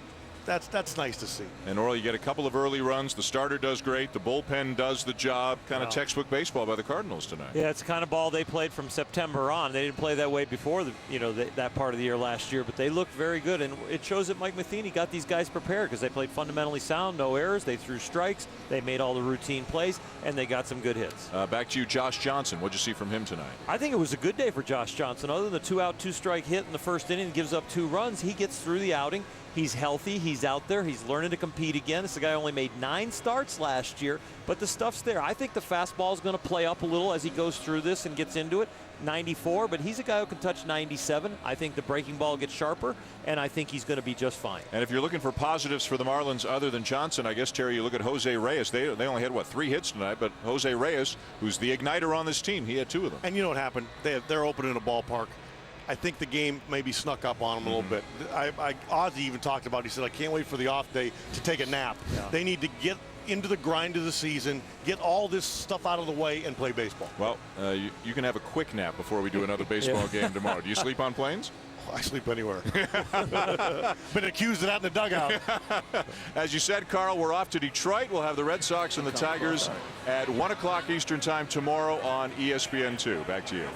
that's nice to see. And Orel, you get a couple of early runs. The starter does great. The bullpen does the job. Kind of textbook baseball by the Cardinals tonight. Yeah, it's the kind of ball they played from September on. They didn't play that way before that part of the year last year, but they looked very good, and it shows that Mike Matheny got these guys prepared because they played fundamentally sound, no errors. They threw strikes. They made all the routine plays, and they got some good hits. Back to you, Josh Johnson. What'd you see from him tonight? I think it was a good day for Josh Johnson. Other than the 2-out, 2-strike hit in the first inning, gives up 2 runs. He gets through the outing. He's healthy. He's out there. He's learning to compete again. This is a guy who only made 9 starts last year, but the stuff's there. I think the fastball is going to play up a little as he goes through this and gets into it. 94, but he's a guy who can touch 97. I think the breaking ball gets sharper, and I think he's going to be just fine. And if you're looking for positives for the Marlins other than Johnson, I guess, Terry, you look at Jose Reyes. They only had, 3 hits tonight, but Jose Reyes, who's the igniter on this team, he had 2 of them. And you know what happened? They're opening a ballpark. I think the game maybe snuck up on him a little bit. Ozzie even talked about it. He said, I can't wait for the off day to take a nap. Yeah. They need to get into the grind of the season, get all this stuff out of the way, and play baseball. Well, you can have a quick nap before we do another baseball game tomorrow. Do you sleep on planes? I sleep anywhere. Been accused of that in the dugout. As you said, Carl, we're off to Detroit. We'll have the Red Sox and the Tigers at 1 o'clock Eastern time tomorrow on ESPN2. Back to you.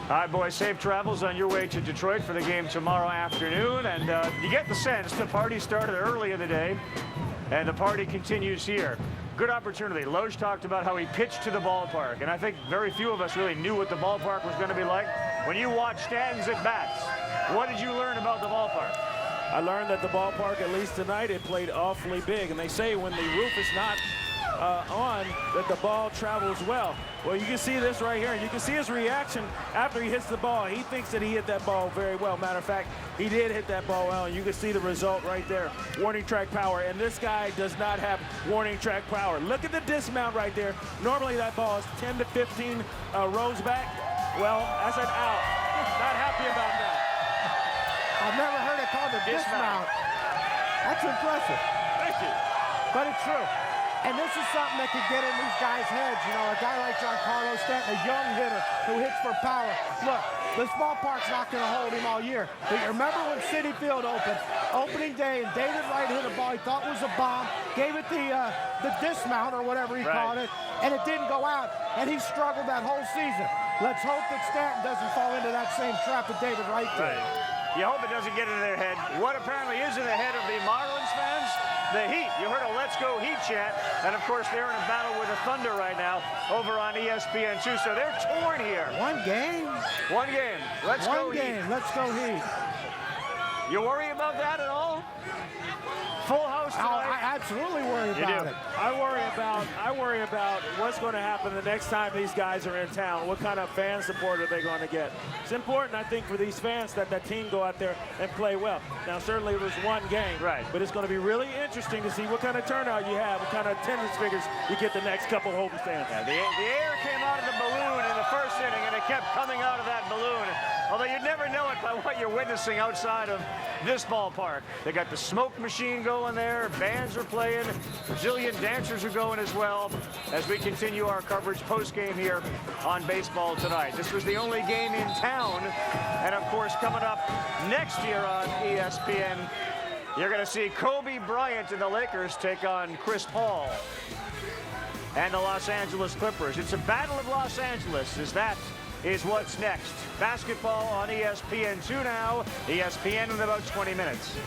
All right, boys, safe travels on your way to Detroit for the game tomorrow afternoon. And you get the sense the party started early in the day, and the party continues here. Good opportunity. Loesch talked about how he pitched to the ballpark, and I think very few of us really knew what the ballpark was going to be like. When you watched Stanton's at-bats, what did you learn about the ballpark? I learned that the ballpark, at least tonight, it played awfully big. And they say when the roof is not on, that the ball travels well. Well, you can see this right here, and you can see his reaction after he hits the ball. He thinks that he hit that ball very well. Matter of fact, he did hit that ball well, and you can see the result right there. Warning track power, and this guy does not have warning track power. Look at the dismount right there. Normally that ball is 10 to 15 rows back. Well, that's an out. Not happy about that. I've never heard it called a dismount. That's impressive. Thank you. But it's true. And this is something that could get in these guys' heads. You know, a guy like Giancarlo Stanton, a young hitter who hits for power. Look, this ballpark's not going to hold him all year. But you remember when Citi Field opened, opening day, and David Wright hit a ball he thought was a bomb, gave it the dismount or whatever he called it, and it didn't go out. And he struggled that whole season. Let's hope that Stanton doesn't fall into that same trap that David Wright did. You hope it doesn't get into their head. What apparently is in the head of the Marlins fans? The Heat. You heard a Let's Go Heat chant. And, of course, they're in a battle with the Thunder right now over on ESPN2. So they're torn here. One game. One game. Let's go Heat. One game. Let's go Heat. You worry about that at all? Full house tonight? I absolutely worry about it. I worry about what's going to happen the next time these guys are in town. What kind of fan support are they going to get? It's important, I think, for these fans that that team go out there and play well. Now, certainly it was one game, but it's going to be really interesting to see what kind of turnout you have, what kind of attendance figures you get the next couple home stands. Yeah, the air came out of the balloon in the first inning, and it kept coming out of that balloon. Although you'd never know it by what you're witnessing outside of this ballpark. They got the smoke machine going there. Bands are playing. Brazilian dancers are going as well as we continue our coverage post-game here on Baseball Tonight. This was the only game in town. And, of course, coming up next year on ESPN, you're going to see Kobe Bryant and the Lakers take on Chris Paul and the Los Angeles Clippers. It's a battle of Los Angeles. That is what's next. Basketball on ESPN2 now. ESPN in about 20 minutes.